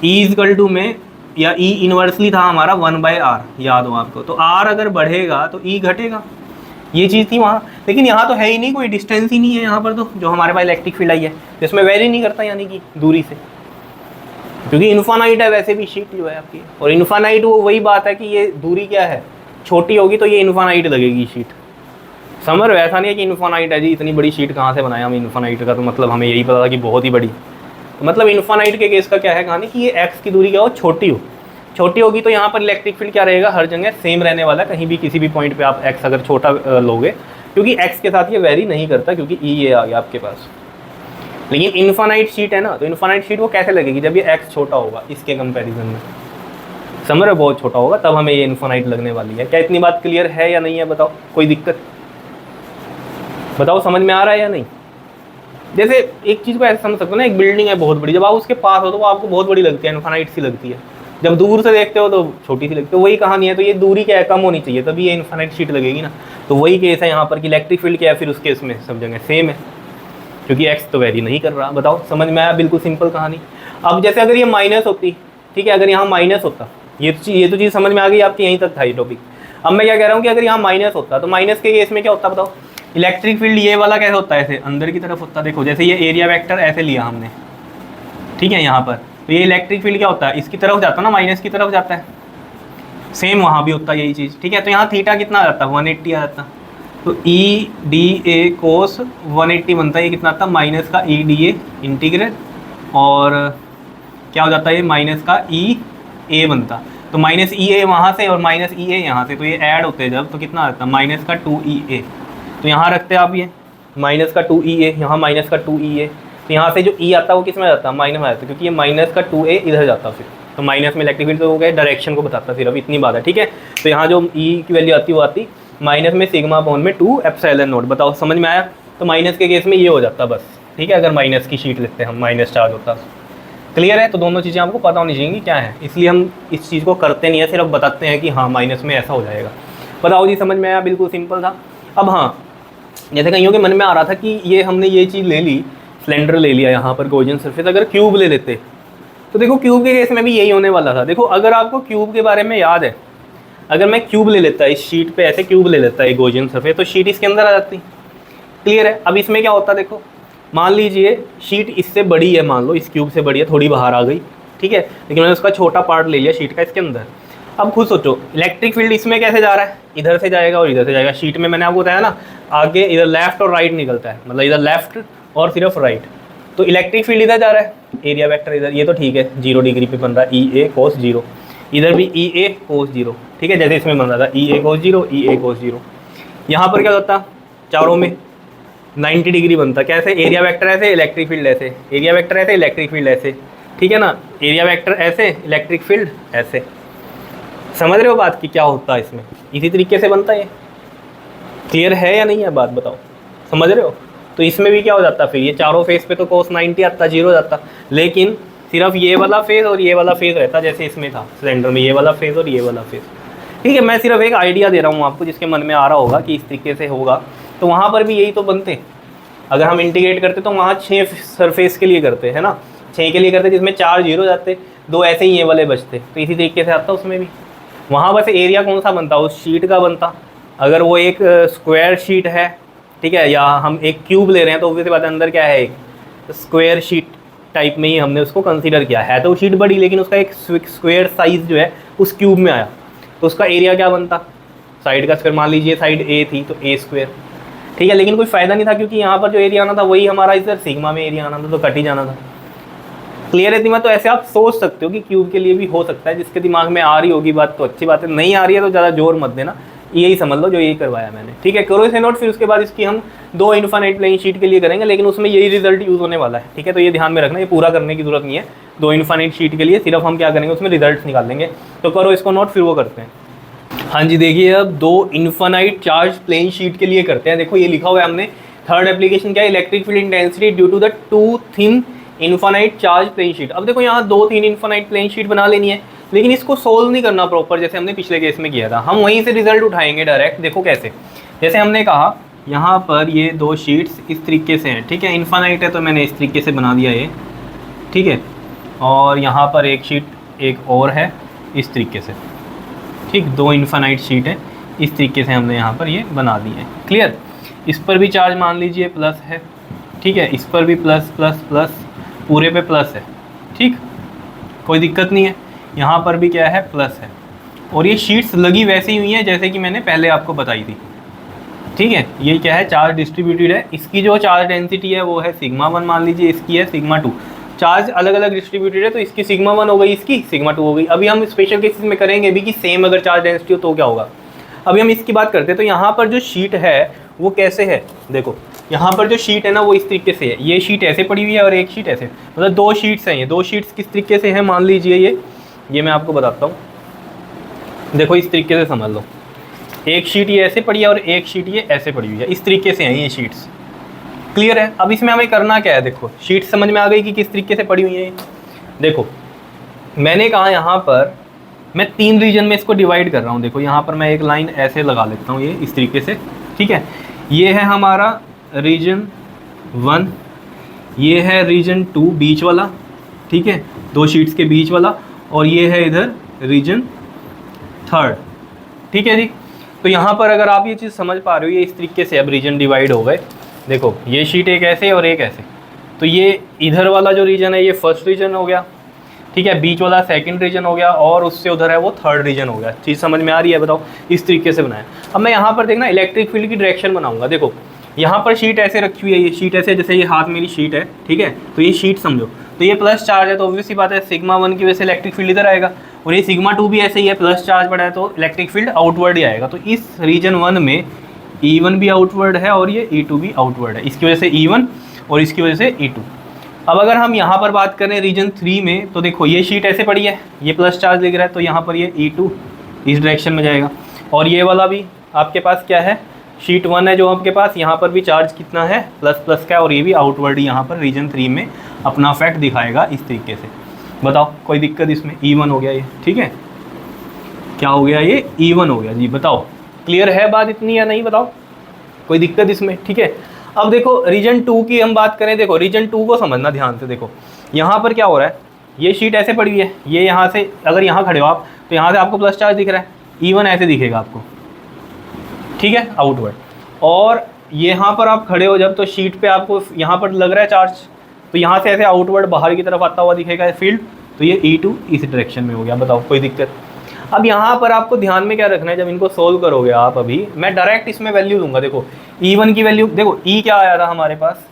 ई इक्वल टू में, या ई इन्वर्सली था हमारा 1/r, याद हो आपको। तो आर अगर बढ़ेगा तो ई घटेगा, ये चीज़ थी वहाँ। लेकिन यहाँ तो है ही नहीं, कोई डिस्टेंस ही नहीं है यहाँ पर, तो जो हमारे पास इलेक्ट्रिक फील्ड आई है जिसमें वेरी नहीं करता यानी कि दूरी से, क्योंकि इन्फानाइट है वैसे भी शीट जो है आपकी। और इन्फानाइट वो वही बात है कि ये दूरी क्या है, छोटी होगी तो ये इन्फानाइट लगेगी शीट। समझ रहे हो, ऐसा नहीं है कि इन्फानाइट है जी, इतनी बड़ी शीट कहाँ से बनाया हम इन्फानाइट का, तो मतलब हमें यही पता था कि बहुत ही बड़ी। तो मतलब इन्फानाइट के केस का क्या है कहानी कि ये एक्स की दूरी क्या हो, छोटी हो। छोटी होगी तो यहाँ पर इलेक्ट्रिक फील्ड क्या रहेगा, हर जगह सेम रहने वाला, कहीं भी किसी भी पॉइंट पे आप एक्स अगर छोटा लोगे, क्योंकि एक्स के साथ ये वेरी नहीं करता, क्योंकि ई ये आ गया आपके पास। लेकिन इन्फानाइट शीट है ना, तो इन्फानाइट शीट वो कैसे लगेगी, जब ये एक्स छोटा होगा इसके कंपैरिजन में। समझ रहे, बहुत छोटा होगा तब हमें ये इन्फानाइट लगने वाली है। क्या इतनी बात क्लियर है या नहीं है, बताओ, कोई दिक्कत बताओ, समझ में आ रहा है या नहीं। जैसे एक चीज़ को ऐसे समझ सकते हो ना, एक बिल्डिंग है बहुत बड़ी, जब आप उसके पास हो तो वो आपको बहुत बड़ी लगती है, इन्फानाइट सी लगती है, जब दूर से देखते हो तो छोटी सी लगती है। वही कहानी है, तो ये दूरी क्या है, कम होनी चाहिए तभी ये इन्फानाइट शीट लगेगी ना। तो वही केस है यहाँ पर कि इलेक्ट्रिक फील्ड क्या है, फिर उस केस में सब जगह सेम है, क्योंकि एक्स तो वेरी नहीं कर रहा। बताओ, समझ में आया, बिल्कुल सिंपल कहानी। अब जैसे अगर ये माइनस होती, ठीक है, अगर यहाँ माइनस होता, ये तो चीज़ समझ में आ गई आपकी, यहीं तक था ये टॉपिक। अब मैं क्या कह रहा हूँ कि अगर यहाँ माइनस होता तो माइनस के केस में क्या होता बताओ, इलेक्ट्रिक फील्ड ये वाला कैसे होता है, ऐसे अंदर की तरफ होता। देखो जैसे ये एरिया वेक्टर ऐसे लिया हमने, ठीक है, यहाँ पर, तो ये इलेक्ट्रिक फील्ड क्या होता है, इसकी तरफ जाता है ना, माइनस की तरफ जाता है। सेम वहाँ भी होता है यही चीज़, ठीक है। तो यहाँ थीटा कितना आ जाता है, 180 आ जाता। तो ई डी ए कोस 180 बनता है, ये कितना आता है, माइनस का ई डी ए इंटीग्रेट, और क्या हो जाता है ये माइनस का ई ए बनता। तो माइनस ई ए वहाँ से और माइनस ई ए यहाँ से, तो ये ऐड होते हैं जब, तो कितना आता है, माइनस का 2EA। तो यहाँ रखते हैं आप ये माइनस का 2EA, यहाँ माइनस का 2EA। तो यहाँ से जो ई आता है वो किस में जाता है, माइनस में आता है, क्योंकि ये माइनस का 2A इधर जाता है फिर। तो माइनस में इलेक्ट्रिक फील्ड तो हो गया, डायरेक्शन को बताता है सिर्फ, इतनी बात है, ठीक है। तो यहाँ जो ई की वैल्यू आती है वो आती माइनस में सिग्मा अपॉन में 2 एप्सिलॉन नॉट। बताओ समझ में आया। तो माइनस के केस में ये हो जाता बस, ठीक है, अगर माइनस की शीट लेते हैं हम, माइनस चार्ज होता। क्लियर है। तो दोनों चीज़ें आपको पता होनी चाहिए क्या है, इसलिए हम इस चीज़ को करते नहीं है, सिर्फ बताते हैं कि हाँ माइनस में ऐसा हो जाएगा। बताओ जी, समझ में आया, बिल्कुल सिंपल था। अब हाँ, जैसे कईयों के मन में आ रहा था कि ये हमने ये चीज़ ले ली, सिलेंडर ले लिया यहाँ पर गॉसियन सरफेस, अगर क्यूब ले लेते तो देखो क्यूब के केस में भी यही होने वाला था। देखो अगर आपको क्यूब के बारे में याद है, अगर मैं क्यूब ले लेता इस शीट पे, ऐसे क्यूब ले लेता है गॉसियन सरफेस, तो शीट इसके अंदर आ जाती। क्लियर है। अब इसमें क्या होता है, देखो मान लीजिए शीट इससे बड़ी है, मान लो इस क्यूब से बड़ी है, थोड़ी बाहर आ गई, ठीक है, लेकिन मैंने उसका छोटा पार्ट ले लिया शीट का इसके अंदर। अब खुद सोचो इलेक्ट्रिक फील्ड इसमें कैसे जा रहा है, इधर से जाएगा और इधर से जाएगा। शीट में मैंने आपको बताया ना, आगे इधर लेफ्ट और राइट निकलता है, मतलब इधर लेफ्ट और सिर्फ राइट। तो इलेक्ट्रिक फील्ड इधर जा रहा है, एरिया वेक्टर इधर, ये तो ठीक है, 0 डिग्री पे बन रहा है, ई ए कोस 0, इधर भी ई ए कोस 0, ठीक है, जैसे इसमें बन रहा था ई ए कोस 0, ई ए कोस 0। यहाँ पर क्या होता, चारों में 90 डिग्री बनता। कैसे, एरिया वेक्टर ऐसे, इलेक्ट्रिक फील्ड ऐसे, एरिया वेक्टर ऐसे, इलेक्ट्रिक फील्ड ऐसे, ठीक है ना, एरिया वेक्टर ऐसे, इलेक्ट्रिक फील्ड ऐसे। समझ रहे हो बात की क्या होता है इसमें, इसी तरीके से बनता है ये। क्लियर है या नहीं है बात, बताओ, समझ रहे हो। तो इसमें भी क्या हो जाता, फिर ये चारों फेस पे तो कोस 90 आता, 0 जाता, लेकिन सिर्फ ये वाला फेज और ये वाला फेज रहता, जैसे इसमें था सिलेंडर में, ये वाला फेज और ये वाला फेज। ठीक है, मैं सिर्फ एक आइडिया दे रहा हूँ आपको, जिसके मन में आ रहा होगा कि इस तरीके से होगा। तो वहाँ पर भी यही तो बनते, अगर हम इंटीग्रेट करते तो वहाँ 6 सरफेस के लिए करते है ना, 6 के लिए करते, जिसमें 4 0 जाते, 2 ऐसे ही ये वाले बचते। तो इसी तरीके से आता उसमें भी। वहाँ बस एरिया कौन सा बनता, उस शीट का बनता। अगर वो एक स्क्वायर शीट है, ठीक है, या हम एक क्यूब ले रहे हैं, तो ऑब्वियसली बात है अंदर क्या है, एक स्क्वायर शीट टाइप में ही हमने उसको कंसीडर किया है। तो शीट बड़ी लेकिन उसका एक स्क्वायर साइज जो है उस क्यूब में आया, तो उसका एरिया क्या बनता, साइड का स्क्वायर। मान लीजिए साइड ए थी तो ए स्क्वायर, ठीक है। लेकिन कोई फ़ायदा नहीं था क्योंकि यहाँ पर जो एरिया आना था वही हमारा इधर सिग्मा में एरिया आना था, तो कट ही जाना था। क्लियर है दिमाग? तो ऐसे आप सोच सकते हो कि क्यूब के लिए भी हो सकता है। जिसके दिमाग में आ रही होगी बात तो अच्छी बात है, नहीं आ रही है तो ज़्यादा जोर मत देना, यही समझ लो जो यही करवाया मैंने, ठीक है। करो इसे नोट। फिर उसके बाद इसकी हम 2 इनफाइनाइट प्लेन शीट के लिए करेंगे, लेकिन उसमें यही रिजल्ट यूज़ होने वाला है, ठीक है। तो ये ध्यान में रखना, ये पूरा करने की जरूरत नहीं है। 2 इनफाइनाइट शीट के लिए सिर्फ हम क्या करेंगे, उसमें रिजल्ट निकाल लेंगे। तो करो इसको नोट, फिर वो करते हैं। हाँ जी, देखिए अब 2 इनफाइनाइट चार्ज प्लेन शीट के लिए करते हैं। देखो ये लिखा हुआ है हमने, थर्ड एप्लीकेशन क्या है, electric field intensity due to the 2 thin infinite charge plane sheet. अब देखो यहाँ 2-3 इनफाइनाइट प्लेन शीट बना लेनी है, लेकिन इसको सोल्व नहीं करना प्रॉपर, जैसे हमने पिछले केस में किया था। हम वहीं से रिजल्ट उठाएंगे डायरेक्ट। देखो कैसे, जैसे हमने कहा यहाँ पर ये 2 शीट्स इस तरीके से हैं, ठीक है। इनफाइनाइट है तो मैंने इस तरीके से बना दिया ये, ठीक है। और यहाँ पर एक शीट एक और है इस तरीके से, ठीक। 2 इनफाइनाइट शीट है, इस तरीके से हमने यहाँ पर ये बना दी है। क्लियर? इस पर भी चार्ज मान लीजिए प्लस है, ठीक है। इस पर भी प्लस प्लस प्लस, पूरे पे प्लस है, ठीक, कोई दिक्कत नहीं है। यहाँ पर भी क्या है, प्लस है। और ये शीट्स लगी वैसे ही हुई हैं जैसे कि मैंने पहले आपको बताई थी, ठीक है। ये क्या है, चार्ज डिस्ट्रीब्यूटेड है। इसकी जो चार्ज डेंसिटी है वो है सिग्मा 1 मान लीजिए, इसकी है सिग्मा 2। चार्ज अलग अलग डिस्ट्रीब्यूटेड है तो इसकी सिग्मा 1 हो गई, इसकी सिग्मा 2 हो गई। अभी हम स्पेशल केसेस में करेंगे भी कि सेम अगर चार्ज डेंसिटी हो तो क्या होगा। अभी हम इसकी बात करते हैं। तो यहाँ पर जो शीट है वो कैसे है, देखो यहाँ पर जो शीट है ना वो इस तरीके से है। ये शीट ऐसे पड़ी हुई है और एक शीट ऐसे, मतलब 2 शीट्स हैं। ये 2 शीट्स किस तरीके से हैं, मान लीजिए ये मैं आपको बताता हूँ। देखो इस तरीके से समझ लो, एक शीट ये ऐसे पड़ी है और एक शीट ये ऐसे पड़ी हुई है, इस तरीके से हैं ये शीट्स। क्लियर है? अब इसमें हमें करना क्या है, देखो शीट समझ में आ गई कि किस तरीके से पड़ी हुई है। देखो मैंने कहा यहाँ पर मैं 3 रीजन में इसको डिवाइड कर रहा हूँ। देखो यहाँ पर मैं एक लाइन ऐसे लगा लेता हूँ, ये इस तरीके से, ठीक है। ये है हमारा रीजन 1, ये है रीजन 2 बीच वाला, ठीक है, 2 शीट्स के बीच वाला, और ये है इधर रीजन 3, ठीक है जी। तो यहाँ पर अगर आप ये चीज़ समझ पा रहे हो, ये इस तरीके से अब रीजन डिवाइड हो गए। देखो ये शीट एक ऐसे और एक ऐसे, तो ये इधर वाला जो रीजन है ये फर्स्ट रीजन हो गया, ठीक है। बीच वाला सेकंड रीजन हो गया, और उससे उधर है वो थर्ड रीजन हो गया। चीज़ समझ में आ रही है? बताओ, इस तरीके से बनाया। अब मैं यहाँ पर देखना इलेक्ट्रिक फील्ड की डायरेक्शन बनाऊंगा। देखो यहाँ पर शीट ऐसे रखी हुई है, ये शीट ऐसे, जैसे ये हाथ मेरी शीट है, ठीक है। तो ये शीट समझो, तो ये प्लस चार्ज है तो ऑब्वियस सी बात है सिग्मा 1 की वजह से इलेक्ट्रिक फील्ड इधर आएगा, और ये सिग्मा 2 भी ऐसे ही है, प्लस चार्ज बढ़ा है तो इलेक्ट्रिक फील्ड आउटवर्ड ही आएगा। तो इस रीजन 1 में E1 भी आउटवर्ड है और ये E2 भी आउटवर्ड है, इसकी वजह से E1 और इसकी वजह से E2। अब अगर हम यहाँ पर बात करें रीजन 3 में, तो देखो ये शीट ऐसे पड़ी है, ये प्लस चार्ज दिख रहा है, तो यहाँ पर ये E2 इस डायरेक्शन में जाएगा, और ये वाला भी आपके पास क्या है, शीट 1 है जो आपके पास, यहाँ पर भी चार्ज कितना है, प्लस प्लस का, और ये भी आउटवर्ड यहाँ पर रीजन 3 में अपना इफेक्ट दिखाएगा इस तरीके से। बताओ कोई दिक्कत इसमें? E1 हो गया ये, ठीक है। क्या हो गया ये? E1 हो गया जी। बताओ क्लियर है बात इतनी या नहीं? बताओ कोई दिक्कत इसमें? ठीक है। अब देखो रीजन 2 की हम बात करें, देखो रीजन 2 को समझना ध्यान से। देखो यहाँ पर क्या हो रहा है, ये शीट ऐसे पड़ी हुई है, ये यहाँ से अगर यहाँ खड़े हो आप तो यहाँ से आपको प्लस चार्ज दिख रहा है, E1 ऐसे दिखेगा आपको, ठीक है, आउटवर्ड। और यहाँ पर आप खड़े हो जब, तो शीट पे आपको यहाँ पर लग रहा है चार्ज, तो यहाँ से ऐसे आउटवर्ड बाहर की तरफ आता हुआ दिखेगा फील्ड, तो ये E2 इस डायरेक्शन में हो गया। बताओ कोई दिक्कत? अब यहाँ पर आपको ध्यान में क्या रखना है, जब इनको सोल्व करोगे आप, अभी मैं डायरेक्ट इसमें वैल्यू दूंगा। देखो E1 की वैल्यू, देखो E क्या आया था हमारे पास,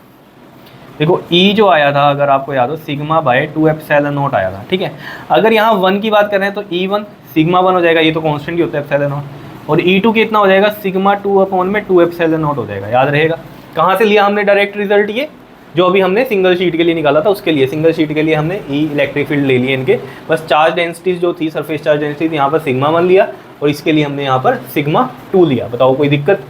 देखो E जो आया था अगर आपको याद हो, सिग्मा बाय 2 एप्सिलॉन नॉट आया था, ठीक है। अगर यहाँ 1 की बात करें तो E1 सिग्मा 1 हो जाएगा, ये तो कॉन्स्टेंट ही होता है एप्सिलॉन नॉट, और E2 कितना हो जाएगा, सिग्मा 2 अपॉन में 2 एप्सिलॉन नॉट हो जाएगा। याद रहेगा कहाँ से लिया हमने डायरेक्ट रिजल्ट, ये जो अभी हमने सिंगल शीट के लिए निकाला था उसके लिए, सिंगल शीट के लिए हमने ई इलेक्ट्रिक फील्ड ले लिए इनके, बस चार्ज डेंसिटीज जो थी, सरफेस चार्ज डेंसिटी यहाँ पर सिग्मा 1 लिया, और इसके लिए हमने यहाँ पर सिग्मा 2 लिया। बताओ कोई दिक्कत?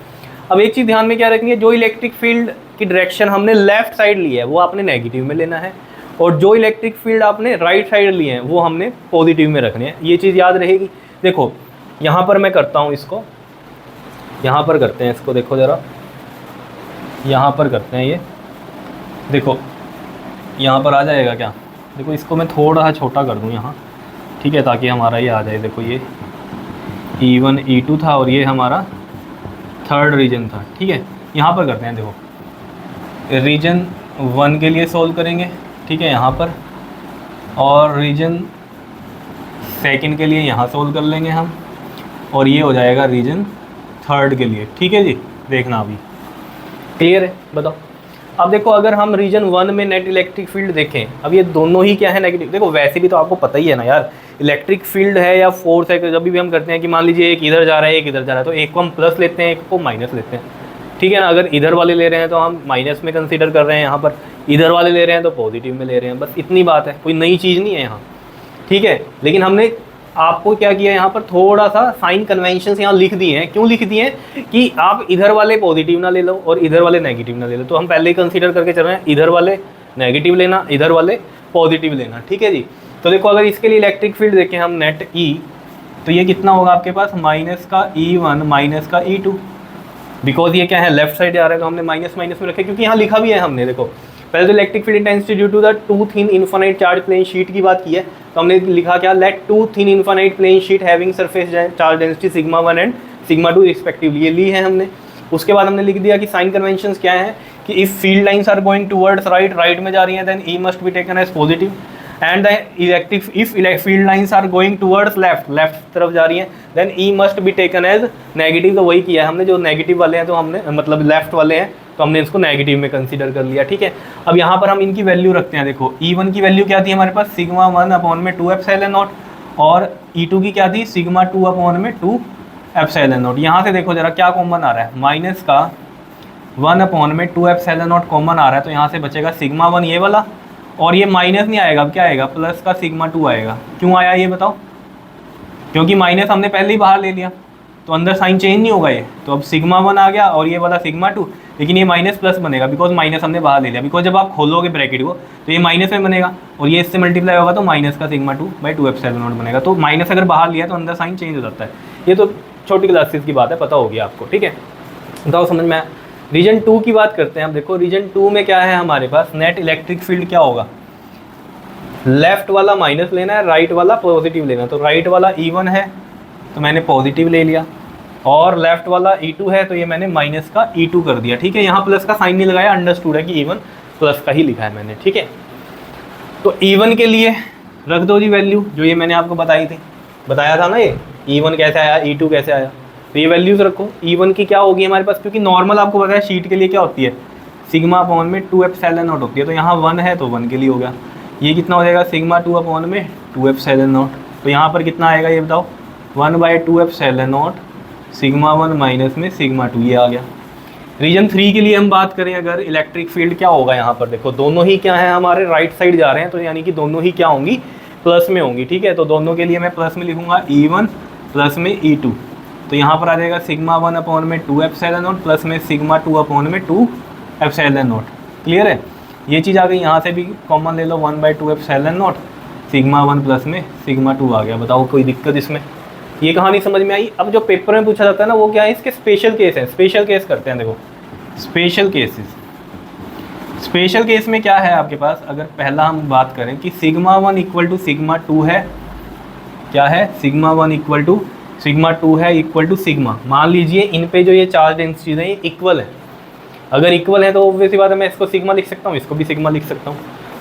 अब एक चीज़ ध्यान में क्या रखेंगे, जो इलेक्ट्रिक फील्ड की डायरेक्शन हमने लेफ्ट साइड ली है वो आपने नेगेटिव में लेना है, और जो इलेक्ट्रिक फील्ड आपने राइट साइड लिए हैं वो हमने पॉजिटिव में रखने हैं। ये चीज़ याद रहेगी। देखो यहाँ पर मैं करता हूँ इसको, यहाँ पर करते हैं इसको, देखो ज़रा यहाँ पर करते हैं ये, देखो यहाँ पर आ जाएगा क्या, देखो इसको मैं थोड़ा सा छोटा कर दूँ यहाँ, ठीक है, ताकि हमारा ये आ जाए। देखो ये E1 E2 था और ये हमारा थर्ड रीजन था, ठीक है। यहाँ पर करते हैं, देखो रीजन 1 के लिए सोल्व करेंगे, ठीक है, यहाँ पर, और रीजन सेकंड के लिए यहाँ सोल्व कर लेंगे हम, और ये हो जाएगा रीजन थर्ड के लिए, ठीक है जी। देखना अभी क्लियर है, बताओ। अब देखो अगर हम रीजन 1 में नेट इलेक्ट्रिक फील्ड देखें, अब ये दोनों ही क्या है, नेगेटिव। देखो वैसे भी तो आपको पता ही है ना यार, इलेक्ट्रिक फील्ड है या फोर्स है, जब भी हम करते हैं कि मान लीजिए एक इधर जा रहा है एक इधर जा रहा है, तो एक को हम प्लस लेते हैं, एक को माइनस लेते हैं, ठीक है ना। अगर इधर वाले ले रहे हैं तो हम माइनस में कंसीडर कर रहे हैं, यहाँ पर इधर वाले ले रहे हैं तो पॉजिटिव में ले रहे हैं, बस इतनी बात है, कोई नई चीज़ नहीं है यहाँ, ठीक है। लेकिन हमने आपको क्या किया यहाँ पर, थोड़ा सा साइन कन्वेंशन यहाँ लिख दिए हैं। क्यों लिख दिए हैं कि आप इधर वाले पॉजिटिव ना ले लो और इधर वाले नेगेटिव ना ले लो, तो हम पहले ही कंसीडर करके चल रहे हैं इधर वाले नेगेटिव लेना, इधर वाले पॉजिटिव लेना, ठीक है जी। तो देखो अगर इसके लिए इलेक्ट्रिक फील्ड देखें हम नेट ई, तो ये कितना होगा आपके पास, माइनस का E1 माइनस का E2, बिकॉज ये क्या है लेफ्ट साइड जा रहा है, तो हमने माइनस माइनस में रखे, क्योंकि यहाँ लिखा भी है हमने। देखो पहले तो electric field intensity due to the two thin infinite charge plane sheet की बात की है, तो हमने लिखा क्या, let two thin infinite plane sheet having surface charge density sigma 1 and sigma 2 respectively, ये ली है हमने। उसके बाद हमने लिख दिया कि साइन कन्वेंशंस क्या है, कि if field lines are going towards right, right में जा रही हैं, then E must be taken as positive, and the electric if field lines are going towards left, left तरफ जा रही हैं, then E must be taken as negative. तो वही किया है हमने, जो नेगेटिव वाले हैं तो हमने मतलब लेफ्ट वाले हैं तो हमने इसको नेगेटिव में कंसीडर कर लिया, ठीक है। अब यहाँ पर हम इनकी वैल्यू रखते हैं। देखो E1 की वैल्यू क्या थी हमारे पास, सिग्मा 1 अपॉन में 2 एप्सिलॉन नॉट, और E2 की क्या थी, सिग्मा 2 अपॉन में 2 एप्सिलॉन नॉट। यहाँ से देखो जरा क्या कॉमन आ रहा है, माइनस का 1 अपॉन में 2 एप्सिलॉन नॉट कॉमन आ रहा है, तो यहाँ से बचेगा सिग्मा 1 ये वाला, और ये माइनस नहीं आएगा, अब क्या आएगा, प्लस का सिग्मा 2 आएगा। क्यों आया ये बताओ, क्योंकि माइनस हमने पहले ही बाहर ले लिया, तो अंदर साइन चेंज नहीं होगा ये, तो अब सिग्मा 1 आ गया और ये वाला सिग्मा 2, लेकिन ये माइनस प्लस बनेगा, बिकॉज माइनस हमने बाहर ले लिया, बिकॉज जब आप खोलोगे ब्रैकेट को तो ये माइनस में बनेगा, और ये इससे मल्टीप्लाई होगा तो माइनस का सिग्मा 2 बाई 2 एप्सिलॉन नॉट बनेगा। तो माइनस अगर बाहर लिया तो अंदर साइन चेंज हो जाता है। ये तो छोटी क्लासेस की बात है, पता होगी आपको, ठीक है। बताओ समझ में। रीजन 2 की बात करते हैं। अब देखो रीजन 2 में क्या है हमारे पास, नेट इलेक्ट्रिक फील्ड क्या होगा, लेफ्ट वाला माइनस लेना है, राइट वाला पॉजिटिव लेना है। तो राइट वाला E1 है तो मैंने पॉजिटिव ले लिया, और लेफ्ट वाला E2 है तो ये मैंने माइनस का E2 कर दिया, ठीक है। यहाँ प्लस का साइन नहीं लगाया, अंडरस्टूड है कि E1 प्लस का ही लिखा है मैंने, ठीक है। तो E1 के लिए रख दो जी वैल्यू, जो ये मैंने आपको बताई थी, बताया था ना ये E1 कैसे आया, E2 कैसे आया, तो ये वैल्यूज रखो। E1 की क्या होगी हमारे पास, क्योंकि नॉर्मल आपको पता है शीट के लिए क्या होती है, सिग्मा अपॉन में 2 एप्सिलॉन नॉट होती है, तो यहाँ 1 है तो 1 के लिए हो गया। ये कितना हो जाएगा, सिग्मा 2 अपॉन में 2 एप्सिलॉन नॉट, तो यहाँ पर कितना आएगा ये बताओ, 1 by 2 epsilon not sigma 1 minus में सिग्मा 2, ये आ गया। रीजन 3 के लिए हम बात करें अगर, इलेक्ट्रिक फील्ड क्या होगा, यहाँ पर देखो दोनों ही क्या है हमारे राइट साइड जा रहे हैं, तो यानी कि दोनों ही क्या होंगी, प्लस में होंगी, ठीक है। तो दोनों के लिए मैं प्लस में लिखूंगा E1 प्लस में E2, तो यहाँ पर आ जाएगा सिग्मा 1 अपॉन में 2 एप्सिलॉन नॉट प्लस में सिग्मा 2 अपॉन में 2 एप्सिलॉन नॉट। क्लियर है, ये चीज़ आ गई। यहाँ से भी कॉमन ले लो, 1 by 2 epsilon not sigma 1 plus में सिग्मा 2 आ गया। बताओ कोई दिक्कत इसमें, ये कहानी समझ में आई। अब जो पेपर में पूछा जाता है ना वो क्या है, इसके स्पेशल केस है, स्पेशल केस करते हैं। देखो स्पेशल केसेस, स्पेशल केस में क्या है आपके पास, अगर पहला हम बात करें कि सिग्मा 1 इक्वल टू सिग्मा 2 है, क्या है, सिग्मा 1 इक्वल टू सिग्मा 2 है इक्वल टू सिग्मा। मान लीजिए इन पे जो ये चार्ज डेंसिटीज है ये इक्वल है, अगर इक्वल है तो ऑब्वियसली बात है मैं इसको सिग्मा लिख सकता हूँ, इसको भी सिग्मा लिख सकता हूँ।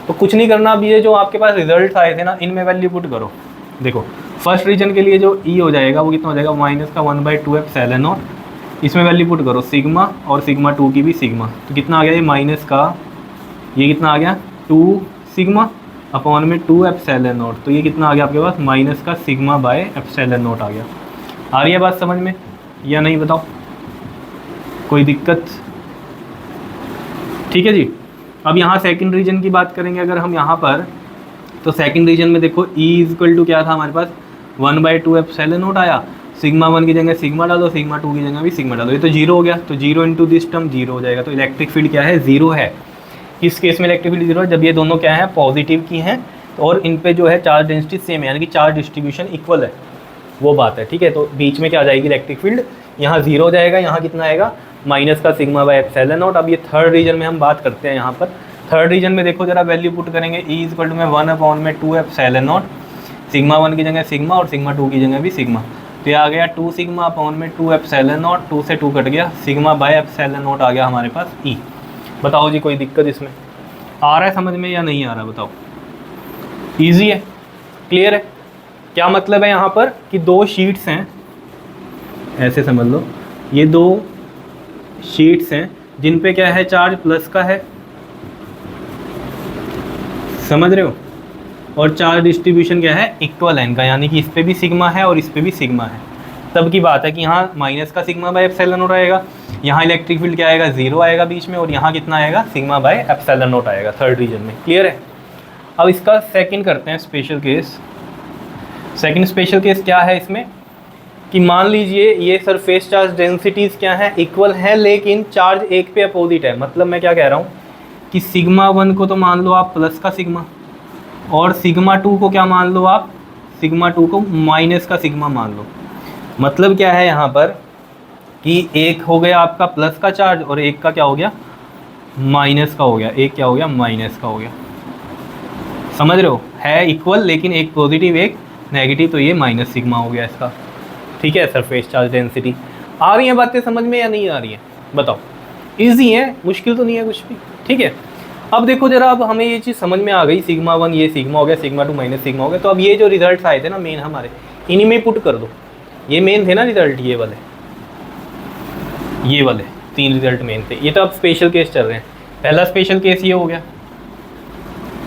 तो कुछ नहीं करना, अब ये जो आपके पास रिजल्ट आए थे ना इनमें वैल्यू पुट करो। देखो फर्स्ट रीजन के लिए जो E हो जाएगा वो कितना हो जाएगा, माइनस का 1 बाई 2 एप्सिलॉन नॉट, इसमें वैल्यू पुट करो सिग्मा, और सिग्मा 2 की भी सिग्मा, तो कितना आ गया ये माइनस का, ये कितना आ गया 2 सिग्मा अपॉन में 2 एप्सिलॉन नॉट, तो ये कितना आ गया आपके पास माइनस का सिग्मा बाय एप्सिलॉन नॉट आ गया। आ रही है बात समझ में या नहीं, बताओ कोई दिक्कत, ठीक है जी। अब यहाँ सेकंड रीजन की बात करेंगे अगर हम यहाँ पर, तो सेकंड रीजन में देखो E इक्वल टू क्या था हमारे पास, 1 बाई 2 एप्सिलॉन नॉट आया, सिग्मा 1 की जगह सिग्मा डालो, सिग्मा 2 की जगह भी सिग्मा डालो, ये तो जीरो हो गया, तो zero into this term zero हो जाएगा। तो इलेक्ट्रिक फील्ड क्या है, जीरो है। किस केस में इलेक्ट्रिक फील्ड जीरो है, जब ये दोनों क्या है पॉजिटिव की हैं और इन पे जो है चार्ज डेंसिटी सेम है, यानी कि चार्ज डिस्ट्रीब्यूशन इक्वल है, वो बात है, ठीक है। तो बीच में क्या आ जाएगी इलेक्ट्रिक फील्ड, यहाँ जीरो हो जाएगा, यहाँ कितना आएगा माइनस का सिग्मा बाय एप्सिलॉन नॉट। अब ये थर्ड रीजन में हम बात करते हैं। यहाँ पर थर्ड रीजन में देखो जरा वैल्यू पुट करेंगे, E इक्वल टू में 1 अपॉन में 2 एप्सिलॉन नॉट, सिग्मा 1 की जगह सिग्मा और सिग्मा 2 की जगह भी सिग्मा, तो ये आ गया 2 सिग्मा अपॉन में 2 एप्सिलॉन नॉट, 2 से 2 कट गया, सिग्मा बाय एप्सिलॉन नॉट आ गया हमारे पास E। बताओ जी कोई दिक्कत इसमें, आ रहा है समझ में या नहीं आ रहा बताओ? ईजी है, क्लियर है? क्या मतलब है यहाँ पर कि दो शीट्स हैं, ऐसे समझ लो, ये दो शीट्स हैं जिन पे क्या है, चार्ज प्लस का है, समझ रहे हो, और चार्ज डिस्ट्रीब्यूशन क्या है, इक्वल है इनका, यानी कि इस पे भी सिग्मा है और इस पे भी सिग्मा है। तब की बात है कि यहाँ माइनस का सिग्मा बाय एप्सिलॉन नॉट आएगा, यहाँ इलेक्ट्रिक फील्ड क्या आएगा, जीरो आएगा बीच में, और यहाँ कितना आएगा, सिग्मा बाय एप्सिलॉन नॉट आएगा थर्ड रीजन में। क्लियर है? अब इसका सेकंड करते हैं special case. Second special case क्या है इसमें, कि मान लीजिए ये सरफेस चार्ज डेंसिटीज़ क्या है, इक्वल है, लेकिन चार्ज एक पे अपोजिट है। मतलब मैं क्या कह रहा हूँ कि सिग्मा 1 को तो मान लो आप प्लस का सिग्मा, और सिग्मा 2 को क्या मान लो आप, सिग्मा 2 को माइनस का सिग्मा मान लो। मतलब क्या है यहाँ पर कि एक हो गया आपका प्लस का चार्ज और एक का क्या हो गया, माइनस का हो गया, एक क्या हो गया, माइनस का हो गया। समझ रहे हो? है इक्वल लेकिन एक पॉजिटिव एक नेगेटिव, तो ये माइनस सिग्मा हो गया इसका। ठीक है, सरफेस चार्ज डेंसिटी। आ रही हैं बातें समझ में या नहीं आ रही हैं बताओ? ईजी है, मुश्किल तो नहीं है कुछ भी। ठीक है, अब देखो जरा, अब हमें ये चीज़ समझ में आ गई, सिग्मा 1 ये सिग्मा हो गया, सिग्मा 2 माइनस सिग्मा हो गया। तो अब ये जो रिजल्ट आए थे ना मेन हमारे, इन्हीं में पुट कर दो। ये मेन थे ना रिजल्ट, ये वाले 3 रिजल्ट मेन थे। ये तो अब स्पेशल केस चल रहे हैं। पहला स्पेशल केस ये हो गया,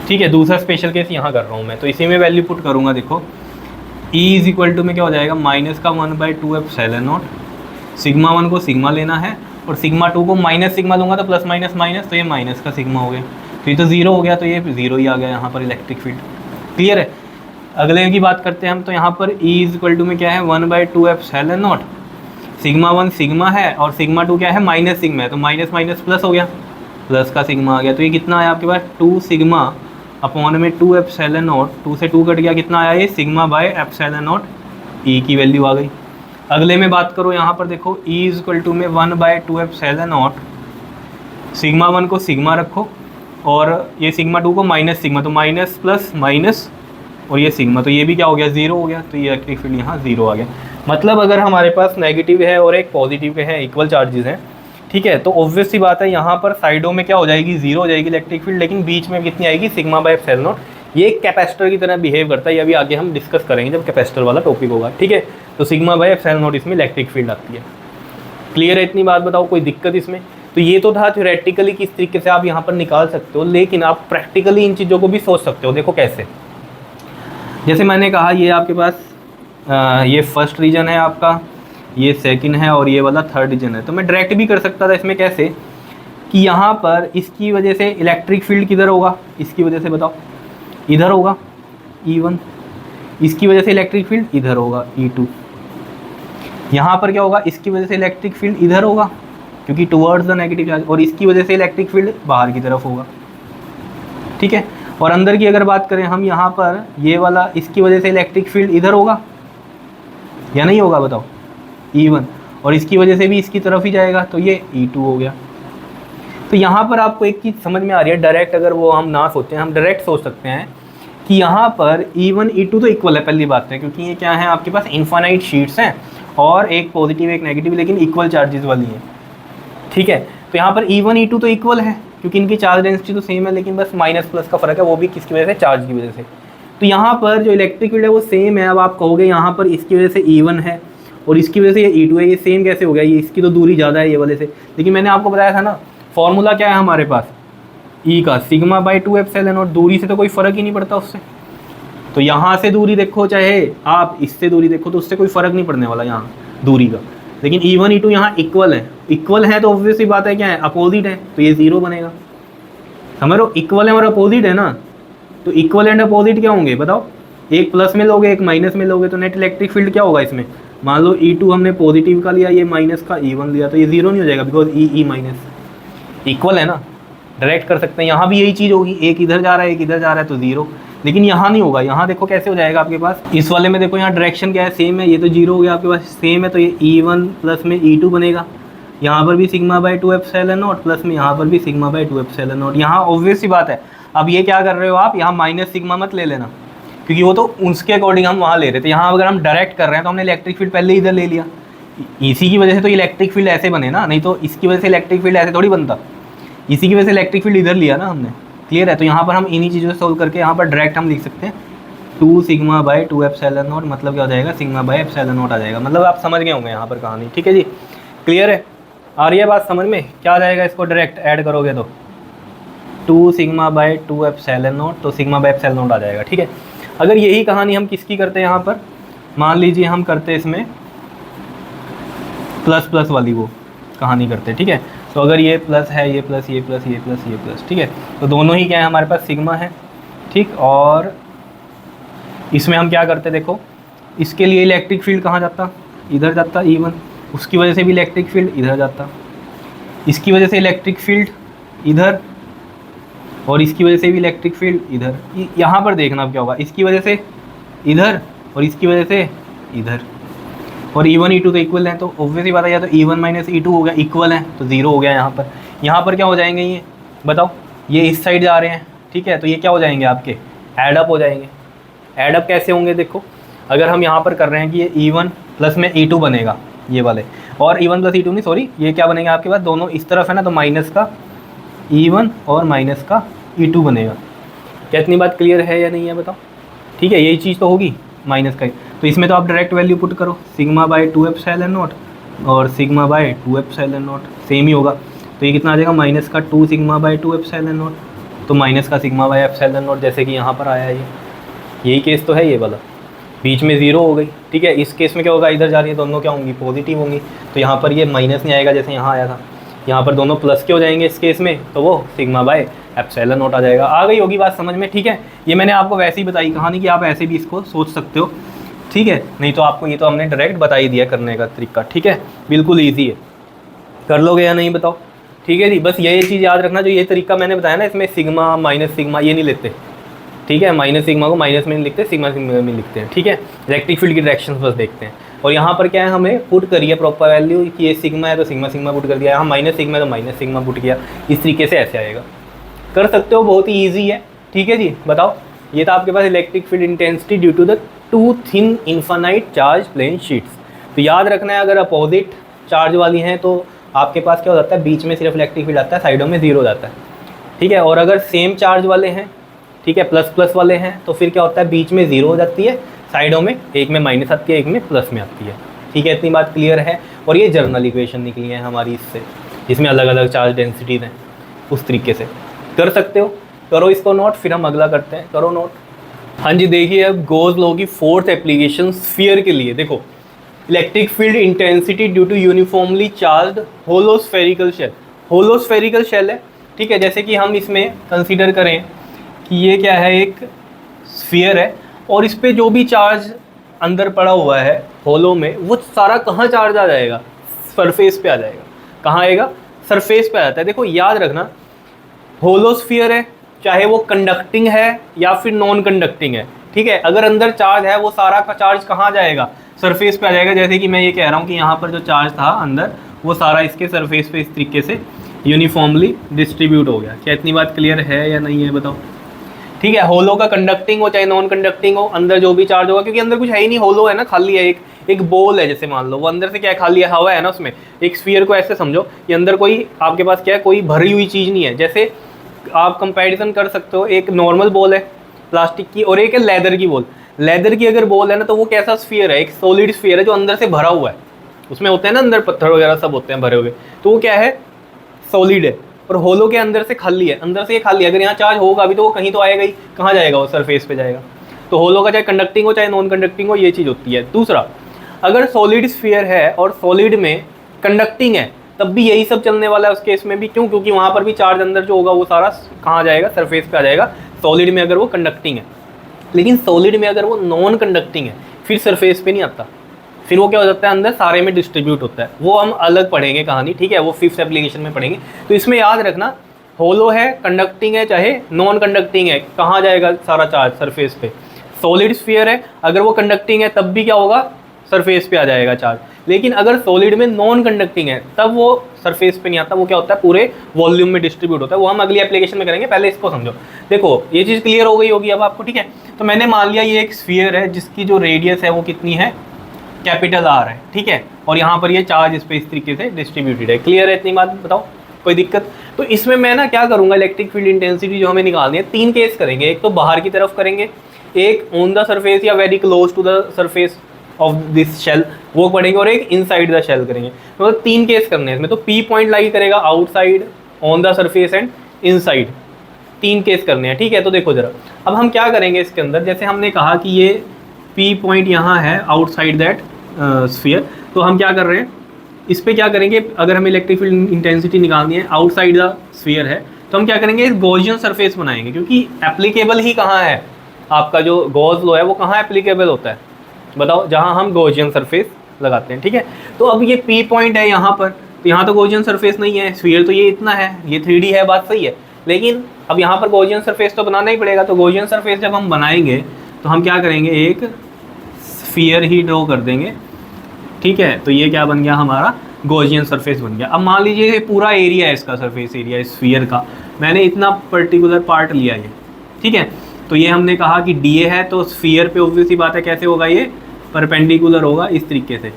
ठीक है। दूसरा स्पेशल केस यहाँ कर रहा हूँ मैं, तो इसी में वैल्यू पुट करूँगा। देखो E इज इक्वल टू में क्या हो जाएगा, माइनस का 1/2 एप्सिलॉन नॉट। सिग्मा 1 को सिग्मा लेना है और सिग्मा 2 को माइनस सिग्मा लूँगा तो प्लस माइनस माइनस, तो ये माइनस का सिग्मा हो गया, तो ये तो ज़ीरो हो गया, तो ये ज़ीरो ही आ गया यहाँ पर इलेक्ट्रिक फील्ड। क्लियर है? अगले की बात करते हैं हम, तो यहाँ पर E इज इक्वल टू में क्या है, 1/2 एप्सिलॉन नॉट। सिग्मा 1 सिग्मा है और सिग्मा 2 क्या है, माइनस सिग्मा है, तो माइनस माइनस प्लस हो गया, प्लस का सिग्मा आ गया। तो ये कितना आया आपके पास, 2 सिग्मा अपॉन में 2 एप्सिलॉन नॉट, 2 से 2 कट गया, कितना आया ये, sigma by epsilon not. E की वैल्यू आ गई। अगले में बात करो, यहाँ पर देखो E इज इक्वल टू में 1/2 एप्सिलॉन नॉट। सिग्मा 1 को सिग्मा रखो और ये सिग्मा 2 को माइनस सिग्मा, तो माइनस प्लस माइनस और ये सिग्मा, तो ये भी क्या हो गया, ज़ीरो हो गया, तो ये इलेक्ट्रिक फील्ड यहाँ ज़ीरो आ गया। मतलब अगर हमारे पास नेगेटिव है और एक पॉजिटिव के हैं, इक्वल चार्जेस हैं, ठीक है, तो ऑब्वियस सी बात है यहाँ पर साइडों में क्या हो जाएगी, ज़ीरो हो जाएगी इलेक्ट्रिक फील्ड, लेकिन बीच में कितनी आएगी, सिग्मा बाय एप्सिलॉन नॉट। ये एक कैपेसिटर की तरह बिहेव करता है, ये अभी आगे हम डिस्कस करेंगे जब कैपेसिटर वाला टॉपिक होगा। ठीक है, तो सिग्मा बाय एप्सिलॉन नॉट इसमें इलेक्ट्रिक फील्ड आती है। क्लियर है? इतनी बात बताओ, कोई दिक्कत इसमें? तो ये तो था थ्योरेटिकली किस तरीके से आप यहाँ पर निकाल सकते हो, लेकिन आप प्रैक्टिकली इन चीज़ों को भी सोच सकते हो। देखो कैसे, जैसे मैंने कहा ये आपके पास ये फर्स्ट रीजन है आपका, ये सेकंड है और ये वाला थर्ड रीजन है। तो मैं डायरेक्ट भी कर सकता था इसमें, कैसे कि यहाँ पर इसकी वजह से इलेक्ट्रिक फील्ड किधर होगा, इसकी वजह से बताओ, इधर होगा E1, इसकी वजह से इलेक्ट्रिक फील्ड इधर होगा E2। यहाँ पर क्या होगा, इसकी वजह से इलेक्ट्रिक फील्ड इधर होगा क्योंकि टुवर्ड्स द नेगेटिव चार्ज, और इसकी वजह से इलेक्ट्रिक फील्ड बाहर की तरफ होगा। ठीक है, और अंदर की अगर बात करें हम, यहाँ पर ये वाला, इसकी वजह से इलेक्ट्रिक फील्ड इधर होगा या नहीं होगा बताओ, E1, और इसकी वजह से भी इसकी तरफ ही जाएगा, तो ये E2 हो गया। तो यहाँ पर आपको एक चीज़ समझ में आ रही है, डायरेक्ट अगर वो हम ना सोचें, हम डायरेक्ट सोच सकते हैं कि यहाँ पर E1 E2 तो इक्वल है, पहली बात है, क्योंकि ये क्या है, आपके पास इनफाइनाइट शीट्स हैं और एक पॉजिटिव एक नेगेटिव, लेकिन इक्वल चार्जेस वाली हैं। ठीक है, तो यहाँ पर E1 E2 तो इक्वल है क्योंकि इनकी चार्ज डेंसिटी तो सेम है, लेकिन बस माइनस प्लस का फ़र्क है, वो भी किसकी वजह से, चार्ज की वजह से। तो यहाँ पर जो इलेक्ट्रिक फील्ड है वो सेम है। अब आप कहोगे यहाँ पर इसकी वजह से E1 है और इसकी वजह से ये E2 है, ये सेम कैसे हो गया, ये इसकी तो दूरी ज़्यादा है ये वाले से, लेकिन मैंने आपको बताया था ना, फॉर्मूला क्या है हमारे पास, E का सिग्मा बाय 2 एप्सिलॉन नॉट, दूरी से तो कोई फ़र्क ही नहीं पड़ता उससे। तो यहाँ से दूरी देखो, चाहे आप इससे दूरी देखो, तो उससे कोई फ़र्क नहीं पड़ने वाला यहाँ दूरी का। लेकिन E1 E2 यहाँ इक्वल है तो ऑब्वियस सी बात है क्या है, अपोजिट है, तो ये ज़ीरो बनेगा। समझ लो, इक्वल है और अपोजिट है ना, तो इक्वल एंड अपोजिट क्या होंगे बताओ, एक प्लस में लोगे एक माइनस में लोगे, तो नेट इलेक्ट्रिक फील्ड क्या होगा इसमें, मान लो E2 हमने पॉजिटिव का लिया, ये माइनस का E1 लिया, तो ये ज़ीरो नहीं हो जाएगा, बिकॉज E माइनस इक्वल है ना। डायरेक्ट कर सकते हैं, यहाँ भी यही चीज़ होगी, एक इधर जा रहा है एक इधर जा रहा है, तो ज़ीरो। लेकिन यहाँ नहीं होगा, यहाँ देखो कैसे हो जाएगा आपके पास, इस वाले में देखो यहाँ डायरेक्शन क्या है, सेम है, ये तो जीरो हो गया आपके पास, सेम है, तो ये E1 प्लस में E2 बनेगा। यहाँ पर भी sigma bye 2 epsilon not, plus में यहाँ पर भी सिग्मा बाय 2 एप्सिलॉन नॉट। यहाँ ऑब्वियस सी बात है, अब ये क्या कर रहे हो आप, यहाँ माइनस सिग्मा मत ले लेना, क्योंकि वो तो उसके अकॉर्डिंग हम वहाँ ले रहे थे। यहाँ अगर हम डायरेक्ट कर रहे हैं तो हमने इलेक्ट्रिक फील्ड पहले इधर ले लिया, इसी की वजह से तो इलेक्ट्रिक फील्ड ऐसे बने ना, नहीं तो इसकी वजह से इलेक्ट्रिक फील्ड ऐसे थोड़ी बनता, इसी की वजह से इलेक्ट्रिक फील्ड इधर लिया ना हमने, क्लियर है। तो यहाँ पर हम इन्हीं चीज़ों से सोल्व करके यहाँ पर डायरेक्ट हम लिख सकते हैं 2 सिग्मा बाई 2 एप्सिलॉन नॉट, मतलब क्या हो जाएगा सिग्मा बाई एप्सिलॉन नॉट आ जाएगा। मतलब आप समझ गए होंगे यहाँ पर कहानी, ठीक है जी। क्लियर है, आ रही है बात समझ में? क्या आ जाएगा, इसको डायरेक्ट ऐड करोगे तो 2 सिग्मा बाई 2 एप्सिलॉन नॉट, तो सिग्मा बाई एप्सिलॉन नॉट आ जाएगा, ठीक है। अगर यही कहानी हम किसकी करते हैं यहाँ पर, मान लीजिए हम करते इसमें प्लस प्लस वाली वो कहानी करते हैं, ठीक है। तो अगर ये प्लस है, ये प्लस, ये प्लस, ये प्लस, ये प्लस, ठीक है, तो दोनों ही क्या है हमारे पास सिग्मा है, ठीक। और इसमें हम क्या करते देखो, इसके लिए इलेक्ट्रिक फील्ड कहाँ जाता, इधर जाता E1, उसकी वजह से भी इलेक्ट्रिक फील्ड इधर जाता, इसकी वजह से इलेक्ट्रिक फील्ड इधर, और इसकी वजह से भी इलेक्ट्रिक फील्ड इधर। यहाँ पर देखना अब क्या होगा, इसकी वजह से इधर और इसकी वजह से इधर, और E1 E2 तो इक्वल हैं, तो ऑब्वियसली बात है, या तो E1 माइनस E2 हो गया, इक्वल है तो ज़ीरो हो गया यहाँ पर। यहाँ पर क्या हो जाएंगे ये बताओ, ये इस साइड जा रहे हैं, ठीक है, तो ये क्या हो जाएंगे आपके, एडअप हो जाएंगे। एडअप कैसे होंगे देखो, अगर हम यहाँ पर कर रहे हैं कि ये E1 प्लस में E2 बनेगा ये वाले, और E1 प्लस E2 नहीं सॉरी, ये क्या बनेगा आपके पास, दोनों इस तरफ है ना, तो माइनस का E1 और माइनस का E2 बनेगा। क्या इतनी बात क्लियर है या नहीं है बताओ, ठीक है, यही चीज़ तो होगी माइनस का ही। तो इसमें तो आप डायरेक्ट वैल्यू पुट करो, सिग्मा बाई 2 एप्सिलॉन नॉट और sigma by 2 epsilon naught same ही होगा, तो ये कितना आ जाएगा, माइनस का 2 सिग्मा बाई 2 एप्सिलॉन नॉट, तो माइनस का सिग्मा बाई एप्सिलॉन नॉट, जैसे कि यहाँ पर आया है यही केस तो है ये वाला, बीच में ज़ीरो हो गई, ठीक है। इस केस में क्या होगा, इधर जा रही है दोनों क्या होंगी, पॉजिटिव होंगी, तो यहाँ पर ये माइनस नहीं आएगा जैसे यहाँ आया था, यहाँ पर दोनों प्लस के हो जाएंगे इस केस में, तो वो सिग्मा बाय एप्सिलॉन नॉट आ जाएगा। आ गई होगी बात समझ में, ठीक है। ये मैंने आपको वैसे ही बताई कहानी कि आप ऐसे भी इसको सोच सकते हो, ठीक है, नहीं तो आपको ये तो हमने डायरेक्ट बता ही दिया करने का तरीका, ठीक है, बिल्कुल ईजी है, कर लोगे या नहीं बताओ, ठीक है जी। बस ये चीज़ याद रखना, जो ये तरीका मैंने बताया ना, इसमें सिग्मा माइनस सिग्मा ये नहीं लेते, ठीक है, माइनस सिग्मा को माइनस में नहीं लिखते, सिग्मा सिग्मा में लिखते हैं, ठीक है। इलेक्ट्रिक फील्ड की डायरेक्शंस बस देखते हैं, और यहाँ पर क्या है, हमें पुट करिए प्रॉपर वैल्यू कि ये सिग्मा है तो सिग्मा सिग्मा पुट कर दिया, यहाँ माइनस सिग्मा है तो माइनस सिग्मा पुट किया, इस तरीके से ऐसे आएगा, कर सकते हो, बहुत ही ईजी है, ठीक है जी। बताओ, ये था आपके पास electric field intensity due to the 2 thin infinite charge plane sheets. तो याद रखना है, अगर अपोजिट चार्ज वाली हैं तो आपके पास क्या हो जाता है, बीच में सिर्फ इलेक्ट्रिक फील्ड आता है, साइडों में ज़ीरो हो जाता है, ठीक है। और अगर सेम चार्ज वाले हैं, ठीक है, प्लस प्लस वाले हैं, तो फिर क्या होता है, बीच में ज़ीरो हो जाती है, साइडों में एक में माइनस आती है, एक में प्लस में आती है, ठीक है, इतनी बात क्लियर है। और ये जर्नल इक्वेशन निकली है हमारी इससे, जिसमें अलग अलग चार्ज डेंसिटीज हैं, उस तरीके से कर सकते हो। करो इसको नोट, फिर हम अगला करते हैं, करो नोट। हाँ जी, देखिए अब गोज लॉ की फोर्थ एप्लीकेशन स्फीयर के लिए। देखो, electric field intensity due to uniformly charged hollow spherical shell. Hollow spherical shell है, ठीक है, जैसे कि हम इसमें कंसीडर करें कि ये क्या है, एक स्फीयर है, और इस पे जो भी चार्ज अंदर पड़ा हुआ है होलो में, वो सारा कहाँ चार्ज आ जाएगा, सरफेस पे आ जाएगा। कहाँ आएगा, सरफेस पे आ जाता है। देखो याद रखना, होलोस्फीयर है, चाहे वो कंडक्टिंग है या फिर नॉन कंडक्टिंग है, ठीक है, अगर अंदर चार्ज है वो सारा का चार्ज कहाँ जाएगा, सरफेस पे आ जाएगा। जैसे कि मैं ये कह रहा हूँ कि यहाँ पर जो चार्ज था अंदर, वो सारा इसके सरफेस पे इस तरीके से यूनिफॉर्मली डिस्ट्रीब्यूट हो गया। क्या इतनी बात क्लियर है या नहीं है बताओ, ठीक है। होलो का कंडक्टिंग हो चाहे नॉन कंडक्टिंग हो, अंदर जो भी चार्ज होगा, क्योंकि अंदर कुछ है ही नहीं, होलो है ना, खाली है, एक बोल है, जैसे मान लो वो अंदर से क्या है, खाली है, हवा है ना उसमें। एक स्फीयर को ऐसे समझो कि अंदर कोई आपके पास क्या है, कोई भरी हुई चीज़ नहीं है। जैसे आप कंपैरिजन कर सकते हो, एक नॉर्मल बॉल है प्लास्टिक की और एक है लेदर की बॉल। लेदर की अगर बॉल है ना, तो वो कैसा स्फीयर है, एक सॉलिड स्फीयर है जो अंदर से भरा हुआ है, उसमें होते हैं ना अंदर पत्थर वगैरह सब होते हैं भरे हुए, तो वो क्या है, सॉलिड है। और होलो के अंदर से खाली है, अंदर से ये खाली है। अगर यहाँ चार्ज होगा भी तो वो कहीं तो आएगा ही, कहाँ जाएगा, वो सरफेस पे जाएगा। तो होलो का चाहे कंडक्टिंग हो चाहे नॉन कंडक्टिंग हो, ये चीज़ होती है। दूसरा, अगर सॉलिड स्फीयर है और सॉलिड में कंडक्टिंग है, तब भी यही सब चलने वाला है उस केस में भी। क्यों, क्योंकि वहाँ पर भी चार्ज अंदर जो होगा वो सारा कहाँ जाएगा, सरफेस पे आ जाएगा, सॉलिड में अगर वो कंडक्टिंग है। लेकिन सॉलिड में अगर वो नॉन कंडक्टिंग है, फिर सरफेस पे नहीं आता, फिर वो क्या हो जाता है, अंदर सारे में डिस्ट्रीब्यूट होता है। वो हम अलग पढ़ेंगे कहानी, ठीक है, वो फिफ्थ एप्लीकेशन में पढ़ेंगे। तो इसमें याद रखना, होलो है, कंडक्टिंग है चाहे नॉन कंडक्टिंग है, कहाँ जाएगा सारा चार्ज, सरफेस पे। सॉलिड स्फीयर है, अगर वो कंडक्टिंग है तब भी क्या होगा, सरफेस पे आ जाएगा चार्ज। लेकिन अगर सॉलिड में नॉन कंडक्टिंग है, तब वो सरफेस पे नहीं आता, वो क्या होता है, पूरे वॉल्यूम में डिस्ट्रीब्यूट होता है। वो हम अगली एप्लीकेशन में करेंगे, पहले इसको समझो। देखो ये चीज़ क्लियर हो गई होगी अब आपको, ठीक है। तो मैंने मान लिया ये एक स्फीयर है जिसकी जो रेडियस है वो कितनी है, कैपिटल आर है, ठीक है, और यहाँ पर ये चार्ज इस पे इस तरीके से डिस्ट्रीब्यूटेड है। क्लियर है इतनी बात बताओ, कोई दिक्कत? तो इसमें मैं ना क्या करूँगा, इलेक्ट्रिक फील्ड इंटेंसिटी जो हमें निकालनी है, 3 केस करेंगे। एक तो बाहर की तरफ करेंगे, एक ऑन द सरफेस या very close to the surface of this shell वो पढ़ेंगे, और एक इनसाइड द शेल करेंगे। तो 3 केस करने हैं इसमें। तो P पॉइंट लाई करेगा outside, on the surface and inside, 3 case करने हैं, ठीक है। तो देखो जरा, अब हम क्या करेंगे इसके अंदर, जैसे हमने कहा कि ये P पॉइंट यहाँ है आउटसाइड दैट स्फीयर, तो हम क्या कर रहे हैं इस पर, क्या करेंगे, अगर हमें इलेक्ट्रिक फील्ड इंटेंसिटी निकालनी है आउटसाइड द स्फीयर है, तो हम क्या करेंगे, इस गॉसियन सरफेस बनाएंगे, क्योंकि एप्लीकेबल ही कहाँ है आपका जो गॉस लॉ है वो कहाँ एप्लीकेबल होता है बताओ, जहाँ हम गॉसियन सरफेस लगाते हैं, ठीक है। तो अब ये P पॉइंट है यहाँ पर, तो यहाँ तो गॉसियन सरफेस नहीं है, स्फीयर तो ये इतना है, ये 3D है, बात सही है, लेकिन अब यहाँ पर गॉसियन सरफेस तो बनाना ही पड़ेगा। तो गॉसियन सरफेस जब हम बनाएंगे तो हम क्या करेंगे, एक स्फीयर ही ड्रॉ कर देंगे, ठीक है। तो ये क्या बन गया, हमारा गॉसियन सरफेस बन गया। अब मान लीजिए ये पूरा एरिया है इसका, सरफेस एरिया स्फीयर का, मैंने इतना पर्टिकुलर पार्ट लिया ये, ठीक है। तो ये हमने कहा कि DA है, तो स्फीयर पे ऑब्वियस ही बात है कैसे होगा, ये परपेंडिकुलर होगा इस तरीके से,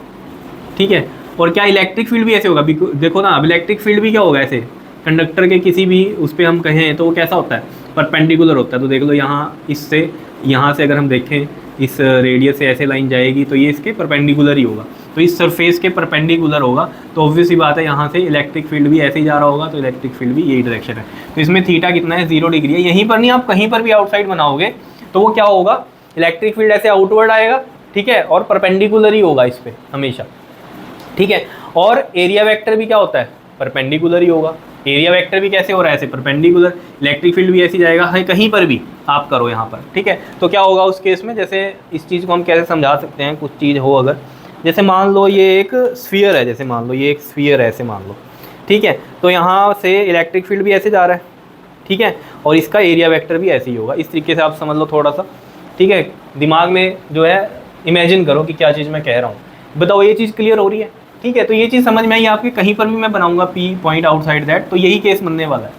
ठीक है। और क्या इलेक्ट्रिक फील्ड भी ऐसे होगा, देखो ना, अब इलेक्ट्रिक फील्ड भी क्या होगा, ऐसे कंडक्टर के किसी भी उस पर हम कहें तो वो कैसा होता है, परपेंडिकुलर होता है। तो देख लो यहाँ इससे, यहाँ से अगर हम देखें इस रेडियस से ऐसे लाइन जाएगी तो ये इसके परपेंडिकुलर ही होगा, तो इस सरफेस के परपेंडिकुलर होगा, तो ऑब्वियस ही बात है यहाँ से इलेक्ट्रिक फील्ड भी ऐसे ही जा रहा होगा, तो इलेक्ट्रिक फील्ड भी यही डायरेक्शन है। तो इसमें थीटा कितना है, 0 डिग्री है। यहीं पर नहीं, आप कहीं पर भी आउटसाइड बनाओगे तो वो क्या होगा, इलेक्ट्रिक फील्ड ऐसे आउटवर्ड आएगा, ठीक है, और परपेंडिकुलर ही होगा इस पर हमेशा, ठीक है। और एरिया वेक्टर भी क्या होता है, परपेंडिकुलर ही होगा। एरिया वेक्टर भी कैसे हो रहा है, ऐसे परपेंडिकुलर। इलेक्ट्रिक फील्ड भी ऐसी जाएगा, है कहीं पर भी आप करो यहाँ पर, ठीक है। तो क्या होगा उस केस में, जैसे इस चीज़ को हम कैसे समझा सकते हैं, कुछ चीज़ हो अगर, जैसे मान लो ये एक स्फीयर है, जैसे मान लो ये एक स्फीयर है, ऐसे मान लो, ठीक है। तो यहाँ से इलेक्ट्रिक फील्ड भी ऐसे जा रहा है, ठीक है, और इसका एरिया वेक्टर भी ऐसे ही होगा। इस तरीके से आप समझ लो थोड़ा सा, ठीक है। दिमाग में जो है इमेजिन करो कि क्या चीज़ मैं कह रहा हूँ, बताओ ये चीज़ क्लियर हो रही है, ठीक है। तो ये चीज़ समझ में आई आपके, कहीं पर भी मैं बनाऊंगा P पॉइंट आउटसाइड दैट, तो यही केस बनने वाला है,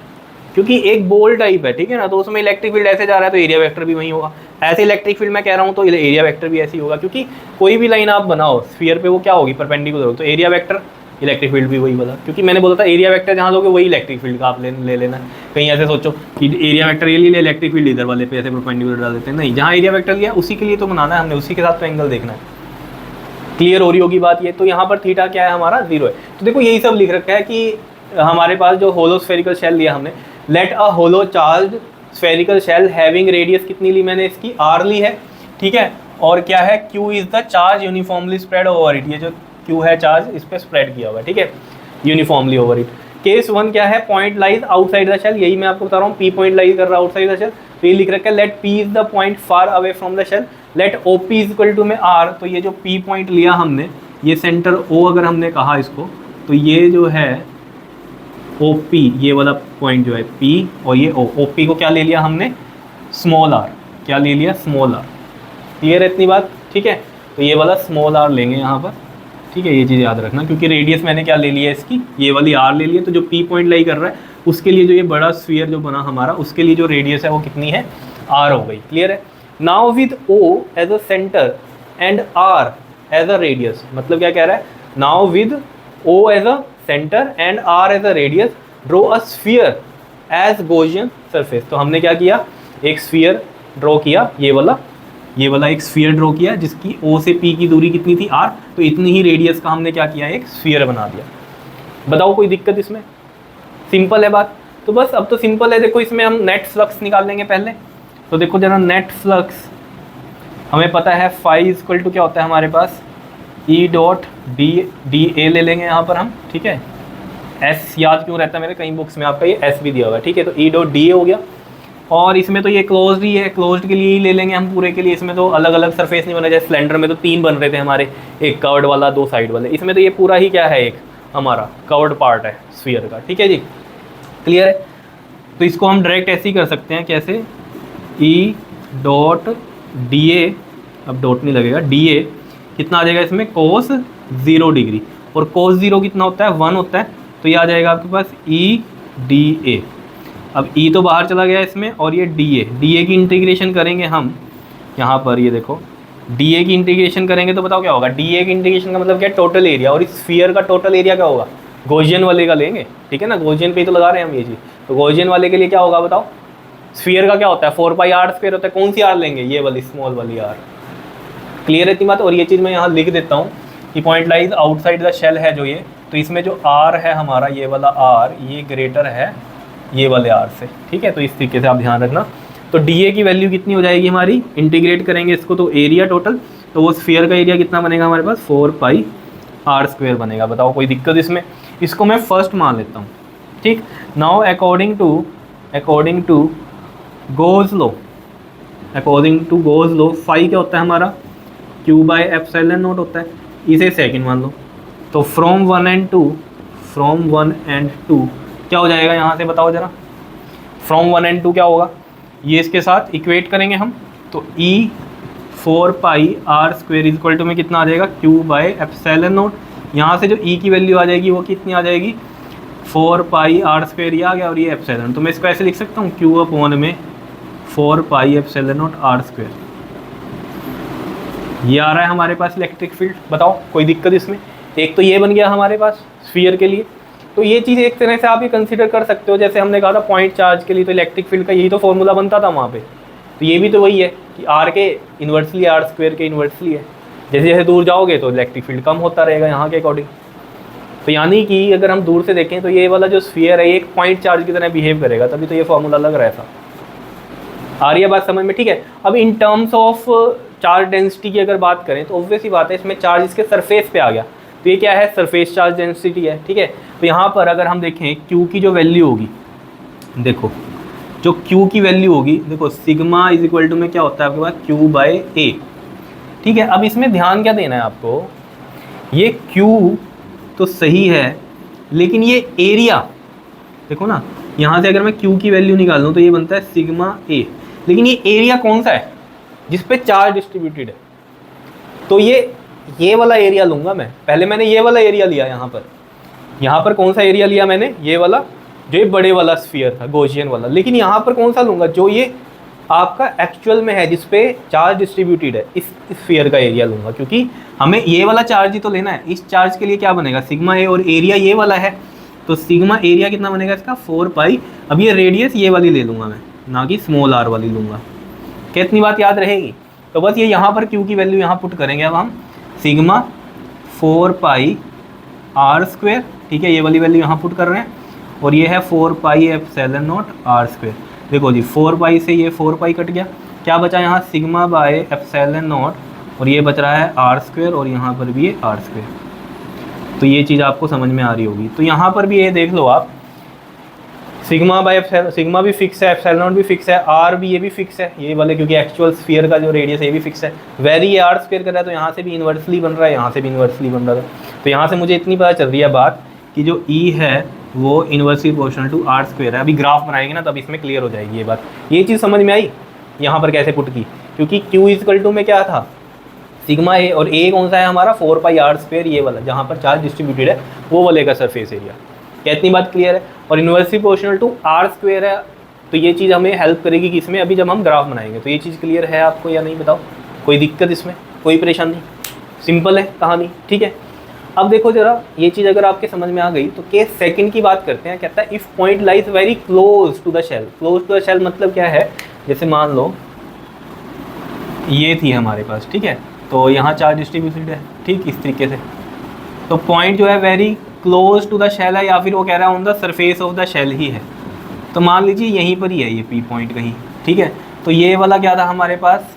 क्योंकि एक बॉल टाइप है, ठीक है ना, तो उसमें इलेक्ट्रिक फील्ड ऐसे जा रहा है तो एरिया वेक्टर भी वही होगा। ऐसे इलेक्ट्रिक फील्ड मैं कह रहा हूँ तो एरिया वेक्टर भी ऐसे ही होगा, क्योंकि कोई भी लाइन आप बनाओ स्फीयर पे वो क्या होगी, परपेंडिकुलर होगी, तो एरिया वेक्टर, इलेक्ट्रिक फील्ड भी वही बोला, क्योंकि मैंने बोला था एरिया वेक्टर जहाँ लोगे वही इलेक्ट्रिक फील्ड का आप ले लेना। कहीं ऐसे सोचो कि एरिया वेक्टर ये ले, इलेक्ट्रिक फील्ड इधर वाले पे ऐसे परपेंडिकुलर डाल देते हैं, नहीं, जहाँ एरिया वेक्टर लिया उसी के लिए तो बनाना है हमने, उसी के साथ तो एंगल देखना है। क्लियर हो रही होगी बात ये। तो यहाँ पर थीटा क्या है, हमारा 0 है। तो देखो यही सब लिख रखा है कि हमारे पास जो होलो स्फेरिकल शेल लिया हमने, let a hollow charge spherical shell having radius कितनी ली मैंने, इसकी r ली है, ठीक है। और क्या है, Q is the charge uniformly spread over it, ये जो Q है चार्ज इस पर स्प्रेड किया हुआ है, ठीक है, यूनिफॉर्मली ओवर इट। केस 1 क्या है, point lies outside the shell, यही मैं आपको बता रहा हूँ, P पॉइंट लाइज कर रहा है आउटसाइड द शेल, तो ये लिख रखा है let P is the point far away from the shell, let OP is equal to में R। तो ये जो P पॉइंट लिया हमने, ये सेंटर O अगर हमने कहा इसको, तो ये जो है OP, ये वाला पॉइंट जो है P और ये O, OP को क्या ले लिया हमने, स्मॉल r, क्या ले लिया, स्मॉल r। क्लियर है इतनी बात, ठीक है। तो ये वाला स्मॉल r लेंगे यहाँ पर, ठीक है, ये चीज़ याद रखना, क्योंकि रेडियस मैंने क्या ले लिया इसकी, ये वाली r ले लिया। तो जो P पॉइंट लाई कर रहा है उसके लिए जो ये बड़ा स्फीयर जो बना हमारा, उसके लिए जो रेडियस है वो कितनी है, r हो गई। क्लियर है। Now with O as a centre and R as a radius, मतलब क्या कह रहा है, now with O as a centre and R as a radius draw a sphere as Gaussian surface. तो हमने क्या किया, एक स्फीयर ड्रॉ किया, ये वाला एक स्फीयर ड्रॉ किया जिसकी O से P की दूरी कितनी थी, R, तो इतनी ही रेडियस का हमने क्या किया, एक स्फीयर बना दिया। बताओ कोई दिक्कत इसमें, सिंपल है बात। तो बस अब तो सिंपल है, देखो इसमें हम नेट फ्लक्स निकाल लेंगे पहले। तो देखो जरा, नेट फ्लक्स हमें पता है फाई इक्वल टू क्या होता है हमारे पास, E डॉट डी ए ले लेंगे यहाँ पर हम, ठीक है। S याद क्यों रहता है मेरे, कई बुक्स में आपका ये S भी दिया हुआ है, ठीक है। तो E डॉट डी ए हो गया, और इसमें तो ये क्लोज्ड ही है, क्लोज्ड के लिए ही ले लेंगे हम पूरे के लिए। इसमें तो अलग अलग सरफेस नहीं बना, जैसे सिलेंडर में तो 3 बन रहे थे हमारे, एक कर्व्ड वाला, 2 साइड वाले, इसमें तो ये पूरा ही क्या है, एक हमारा कर्व्ड पार्ट है स्फीयर का, ठीक है जी। क्लियर है। तो इसको हम डायरेक्ट ऐसे ही कर सकते हैं, कैसे, E डॉट डी ए, अब डॉट नहीं लगेगा, डी ए कितना आ जाएगा इसमें, कोस 0 डिग्री, और कोस 0 कितना होता है, 1 होता है, तो ये आ जाएगा आपके पास E डी ए। अब E तो बाहर चला गया इसमें, और ये डी ए की इंटीग्रेशन करेंगे हम यहाँ पर, ये देखो डी ए की इंटीग्रेशन करेंगे तो बताओ क्या होगा, डी ए की इंटीग्रेशन का मतलब क्या है, टोटल एरिया, और इस स्फीयर का टोटल एरिया क्या होगा, गॉसियन वाले का लेंगे, ठीक है ना, गॉसियन पे ही तो लगा रहे हैं हम ये चीज़। तो गॉसियन वाले के लिए क्या होगा बताओ, स्फीयर का क्या होता है 4πr² होता है, कौन सी आर लेंगे, ये वाली स्मॉल वाली आर। क्लियर है इतनी बात। और ये चीज़ मैं यहाँ लिख देता हूँ कि point lies outside the shell है जो ये, तो इसमें जो आर है हमारा ये वाला आर, ये ग्रेटर है ये वाले आर से, ठीक है। तो इस तरीके से आप ध्यान रखना। तो डी की वैल्यू कितनी हो जाएगी हमारी, इंटीग्रेट करेंगे इसको तो एरिया टोटल, तो वो स्फीयर का एरिया कितना बनेगा हमारे पास 4πr² बनेगा। बताओ कोई दिक्कत इसमें, इसको मैं फर्स्ट मान लेता हूँ, ठीक। Now according to Gauss law, according to Gauss law phi क्या होता है हमारा Q/ε0 होता है, इसे सेकंड मान लो। तो फ्रॉम 1 and 2 क्या हो जाएगा यहाँ से बताओ जरा, फ्रॉम 1 and 2 क्या होगा, ये इसके साथ इक्वेट करेंगे हम, तो E 4πr² इक्वल टू में कितना आ जाएगा Q/ε0। यहाँ से जो E की वैल्यू आ जाएगी वो कितनी आ जाएगी 4πr² ये आ गया, और ये एप्सिलॉन, तो मैं इसको ऐसे लिख सकता हूँ Q/4πε0r²। ये आ रहा है हमारे पास इलेक्ट्रिक फील्ड। बताओ कोई दिक्कत इसमें, एक तो ये बन गया हमारे पास स्फीयर के लिए। तो ये चीज़ एक तरह से आप ये कंसीडर कर सकते हो, जैसे हमने कहा था पॉइंट चार्ज के लिए तो इलेक्ट्रिक फील्ड का यही तो फॉर्मूला बनता था वहाँ पे, तो ये भी तो वही है कि आर के इन्वर्सली r² के इन्वर्सली है। जैसे जैसे दूर जाओगे तो इलेक्ट्रिक फील्ड कम होता रहेगा यहाँ के अकॉर्डिंग। तो यानी कि अगर हम दूर से देखें तो ये वाला जो स्फीयर है एक पॉइंट चार्ज की तरह बिहेव करेगा, तभी तो ये फॉर्मूला लग रहा था। आ रही है बात समझ में, ठीक है। अब in terms of charge density की अगर बात करें तो ऑब्वियस ही बात है, इसमें चार्ज इसके सरफेस पे आ गया, तो ये क्या है सरफेस चार्ज डेंसिटी है, ठीक है। तो यहाँ पर अगर हम देखें Q की जो वैल्यू होगी, देखो जो Q की वैल्यू होगी, देखो सिग्मा इज इक्वल टू में क्या होता है आपके पास Q/A, ठीक है। अब इसमें ध्यान क्या देना है आपको, ये Q तो सही है, लेकिन ये एरिया देखो ना, यहाँ से अगर मैं Q की वैल्यू निकाल लूँ तो ये बनता है सिग्मा A, लेकिन ये एरिया कौन सा है जिस पे चार्ज डिस्ट्रीब्यूटेड है। तो ये वाला एरिया लूँगा मैं, पहले मैंने ये वाला एरिया लिया, यहाँ पर कौन सा एरिया लिया मैंने, ये वाला जो ये बड़े वाला स्फीयर था गॉसियन वाला, लेकिन यहाँ पर कौन सा लूँगा जो ये आपका एक्चुअल में है जिस पे चार्ज डिस्ट्रीब्यूटेड है, इस स्फीयर का एरिया लूँगा, क्योंकि हमें ये वाला चार्ज ही तो लेना है। इस चार्ज के लिए क्या बनेगा सिग्मा A, और एरिया ये वाला है, तो सिग्मा एरिया कितना बनेगा इसका 4π। अब ये रेडियस ये वाली ले लूँगा मैं, ना कि स्मॉल r वाली लूँगा। कितनी बात याद रहेगी, तो बस ये यहाँ पर Q की वैल्यू यहाँ पुट करेंगे अब हम, सिग्मा 4πr², ठीक है, ये वाली वैल्यू यहाँ पुट कर रहे हैं, और ये है 4πε0r²। देखो जी 4π से ये 4π कट गया, क्या बचा यहाँ सिग्मा/ε0, और ये बच रहा है r², और यहाँ पर भी ये r²। तो ये चीज़ आपको समझ में आ रही होगी। तो यहाँ पर भी ये देख लो आप, सिग्मा भी फिक्स है, एप्सिलॉन भी फिक्स है, आर भी ये भी फिक्स है, ये वाले क्योंकि एक्चुअल स्फीयर का जो रेडियस है ये भी फिक्स है। वेरी ये r² कर रहा है, तो यहाँ से भी इन्वर्सली बन रहा है, यहाँ से भी इन्वर्सली बन रहा है। तो यहाँ से मुझे इतनी पता चल रही है बात कि जो E है वो इन्वर्सली प्रोपोर्शनल टू r²। है। अभी ग्राफ बनाएंगे ना तब इसमें क्लियर हो जाएगी ये बात। ये चीज़ समझ में आई यहाँ पर कैसे पुट की, क्योंकि Q में क्या था सिग्मा A, और A कौन सा है हमारा 4πr², ये वाला जहाँ पर चार्ज डिस्ट्रीब्यूटेड है वो वाले का सरफेस एरिया। क्या इतनी बात क्लियर है। और इन्वर्सली प्रोपोर्शनल टू r² है, तो ये चीज़ हमें हेल्प करेगी कि इसमें अभी जब हम ग्राफ बनाएंगे। तो ये चीज़ क्लियर है आपको या नहीं बताओ, कोई दिक्कत इसमें, कोई परेशानी, सिंपल है कहानी, ठीक है। अब देखो जरा ये चीज़ अगर आपके समझ में आ गई तो केस सेकंड की बात करते हैं। कहता है if point lies very close to the shell. Close to the shell मतलब क्या है, जैसे मान लो ये थी हमारे पास, ठीक है, तो यहाँ चार्ज डिस्ट्रीब्यूटेड है, ठीक, इस तरीके से। तो पॉइंट जो है very close to the shell है, या फिर वो कह रहा है on the surface of the shell ही है। तो मान लीजिए यहीं पर ही है ये P पॉइंट कहीं, ठीक है। तो ये वाला क्या था हमारे पास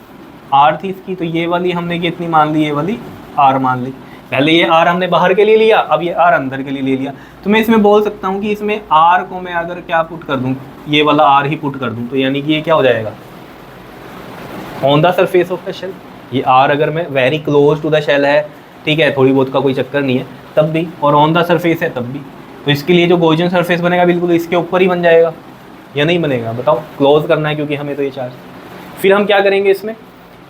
R थी इसकी, तो ये वाली हमने कितनी मान ली, ये वाली R मान ली। पहले ये R हमने बाहर के लिए लिया, अब ये R अंदर के लिए ले लिया। तो मैं इसमें बोल सकता हूँ कि इसमें R को मैं अगर क्या पुट कर दूँ, ये वाला R ही पुट कर दूँ, तो यानी कि ये क्या हो जाएगा on the surface of the shell. ये R अगर मैं very close to the shell है, ठीक है, थोड़ी बहुत का कोई चक्कर नहीं है तब भी, और ऑन द सरफेस है तब भी। तो इसके लिए जो गॉसियन सरफेस बनेगा बिल्कुल इसके ऊपर ही बन जाएगा, या नहीं बनेगा बताओ। क्लोज करना है क्योंकि हमें तो ये चार्ज। फिर हम क्या करेंगे इसमें,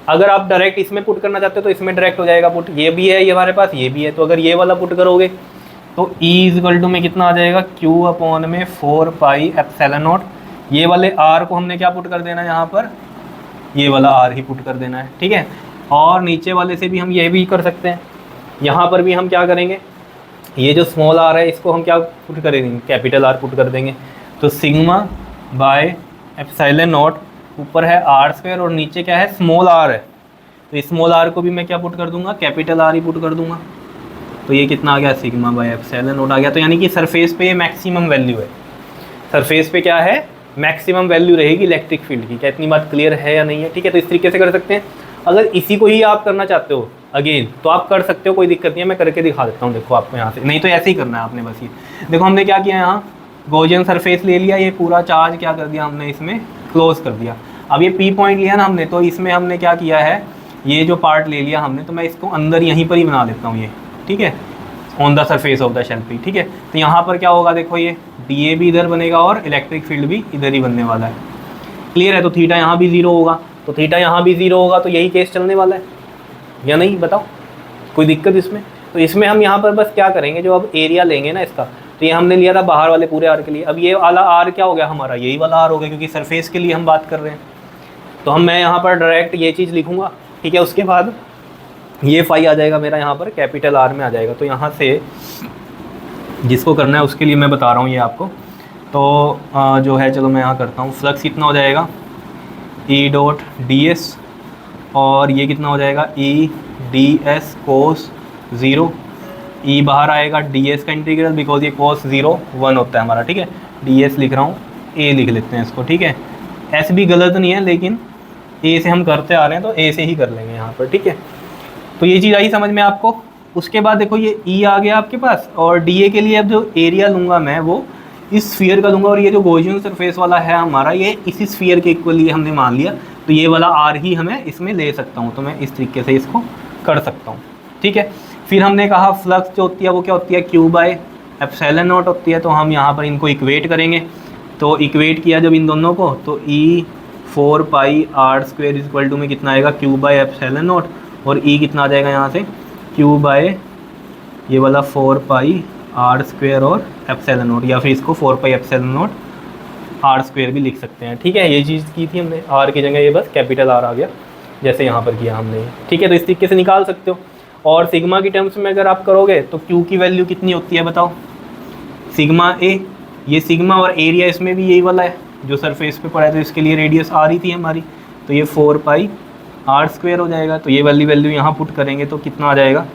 अगर आप डायरेक्ट इसमें पुट करना चाहते हो तो इसमें डायरेक्ट हो जाएगा पुट, ये भी है ये हमारे पास, ये भी है। तो अगर ये वाला पुट करोगे तो E में कितना आ जाएगा Q/4πε0। ये वाले R को हमने क्या पुट कर देना है यहाँ पर, ये वाला R ही पुट कर देना है, ठीक है। और नीचे वाले से भी हम ये भी कर सकते हैं, यहाँ पर भी हम क्या करेंगे, ये जो स्मॉल आर है इसको हम क्या पुट करेंगे, कैपिटल आर पुट कर देंगे। तो सिग्मा बाय एप्सिलॉन नॉट, ऊपर है आर स्क्वायर और नीचे क्या है, स्मॉल आर है। तो इस स्मॉल आर को भी मैं क्या पुट कर दूंगा, कैपिटल आर ही पुट कर दूंगा। तो ये कितना आ गया, सिग्मा बाय एप्सिलॉन नॉट आ गया। तो यानी कि सरफेस पे ये मैक्सिमम वैल्यू है, सरफेस पे क्या है, मैक्सिमम वैल्यू रहेगी इलेक्ट्रिक फील्ड की। क्या इतनी बात क्लियर है या नहीं है? ठीक है, तो इस तरीके से कर सकते हैं। अगर इसी को ही आप करना चाहते हो अगेन तो आप कर सकते हो, कोई दिक्कत नहीं है। मैं करके दिखा देता हूँ, देखो आपको यहाँ से, नहीं तो ऐसे ही करना है आपने बस। ये देखो हमने क्या किया, यहाँ गॉसियन सरफेस ले लिया, ये पूरा चार्ज क्या कर दिया हमने, इसमें क्लोज कर दिया। अब ये पी पॉइंट लिया ना हमने, तो इसमें हमने क्या किया है, ये जो पार्ट ले लिया हमने, तो मैं इसको अंदर यहीं पर ही बना लेता हूँ ये, ठीक है, on the surface of the shell पे, ठीक है। तो यहाँ पर क्या होगा, देखो ये डी ए भी इधर बनेगा और इलेक्ट्रिक फील्ड भी इधर ही बनने वाला है। क्लियर है? तो थीटा यहाँ भी जीरो होगा, तो थीटा यहाँ भी जीरो होगा, तो यही केस चलने वाला है या नहीं, बताओ कोई दिक्कत इसमें? तो इसमें हम यहाँ पर बस क्या करेंगे, जो अब एरिया लेंगे ना इसका, तो ये हमने लिया था बाहर वाले पूरे आर के लिए। अब ये वाला आर क्या हो गया हमारा, यही वाला आर हो गया, क्योंकि सरफेस के लिए हम बात कर रहे हैं। तो मैं यहाँ पर डायरेक्ट ये चीज़ लिखूँगा, ठीक है। उसके बाद ये फाई आ जाएगा मेरा यहाँ पर कैपिटल आर में आ जाएगा। तो यहाँ से जिसको करना है उसके लिए मैं बता रहा हूँ ये आपको। तो जो है, चलो मैं यहाँ करता हूँ, फ्लक्स कितना हो जाएगा, ई डॉट डी एस, और ये कितना हो जाएगा, E D S cos zero. E बाहर आएगा, डी एस का इंटीग्रल, बिकॉज ये कोस ज़ीरो 1 होता है हमारा, ठीक है। डी एस लिख रहा हूँ, ए लिख लेते हैं इसको, ठीक है। एस भी गलत नहीं है, लेकिन ए से हम करते आ रहे हैं तो ए से ही कर लेंगे यहाँ पर, ठीक है। तो ये चीज़ आई समझ में आपको। उसके बाद देखो ये ई आ गया आपके पास, और डी ए के लिए अब जो एरिया लूँगा मैं वो इस स्फीयर का लूँगा, और ये जो गॉसियन सरफेस वाला है हमारा, ये इसी स्फीयर के इक्वली हमने मान लिया। तो ये वाला आर ही हमें इसमें ले सकता हूँ, तो मैं इस तरीके से इसको कर सकता हूँ, ठीक है। फिर हमने कहा फ्लक्स जो होती है वो क्या होती है, क्यू बाय एप्सिलॉन नॉट होती है। तो हम यहाँ पर इनको इक्वेट करेंगे। तो इक्वेट किया जब इन दोनों को, तो ई 4 pi R square equal to में कितना आएगा, क्यू बाय एप्सिलॉन नॉट, और ई कितना आ जाएगा यहाँ से, क्यू बाय ये वाला 4 पाई आर स्क्वेयर और एप्सिलॉन नॉट, या फिर इसको 4 pi epsilon not R square भी लिख सकते हैं, ठीक है। ये चीज़ की थी हमने, आर की जगह ये बस कैपिटल आर आ गया, जैसे यहाँ पर किया हमने, ठीक है। तो इस तरीके से निकाल सकते हो। और सिग्मा की टर्म्स में अगर आप करोगे तो क्यू की वैल्यू कितनी होती है बताओ, सिग्मा ए, ये सिग्मा और एरिया इसमें भी यही वाला है जो सरफेस पे पड़ा है, तो इसके लिए रेडियस आ रही थी हमारी, तो ये 4 पाई आर स्क्वेयर हो जाएगा। तो ये वाली वैल्यू यहाँ पुट करेंगे तो कितना आ जाएगा,